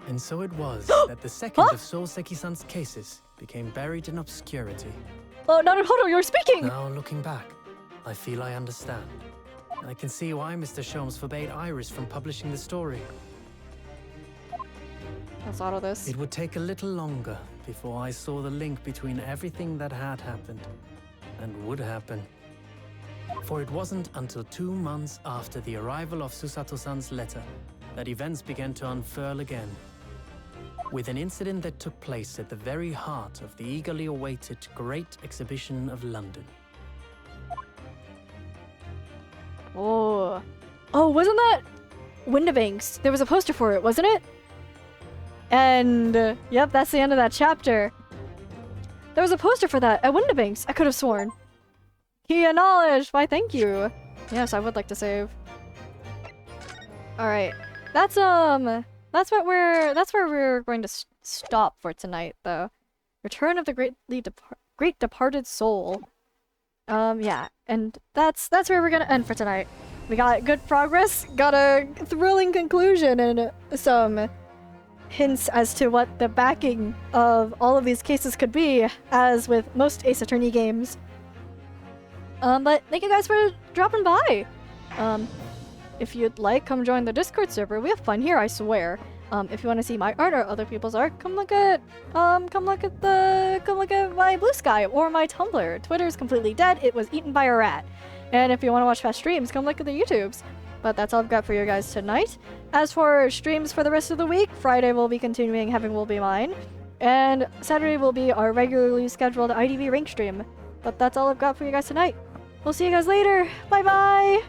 And so it was that the second of Souseki-san's cases became buried in obscurity. Oh, Naruhodo, you're speaking! Now, looking back, I feel I understand. And I can see why Mr. Sholmes forbade Iris from publishing the story. Let's auto this. It would take a little longer before I saw the link between everything that had happened and would happen. For it wasn't until 2 months after the arrival of Susato-san's letter that events began to unfurl again. With an incident that took place at the very heart of the eagerly awaited Great Exhibition of London. Oh. Oh, wasn't that Windibanks? There was a poster for it, wasn't it? And, yep, that's the end of that chapter. There was a poster for that at Windibanks, I could have sworn. Key of knowledge! Why, thank you. Yes, I would like to save. Alright. That's where we're going to stop for tonight, though. Return of the Great Departed Soul. Yeah, and that's where we're gonna end for tonight. We got good progress, got a thrilling conclusion, and some hints as to what the backing of all of these cases could be, as with most Ace Attorney games. But thank you guys for dropping by. If you'd like, come join the Discord server. We have fun here, I swear. If you want to see my art or other people's art, come look at my Blue Sky or my Tumblr. Twitter is completely dead. It was eaten by a rat. And if you want to watch fast streams, come look at the YouTubes. But that's all I've got for you guys tonight. As for streams for the rest of the week, Friday will be continuing Heaven Will Be Mine. And Saturday will be our regularly scheduled IDV rank stream. But that's all I've got for you guys tonight. We'll see you guys later. Bye bye!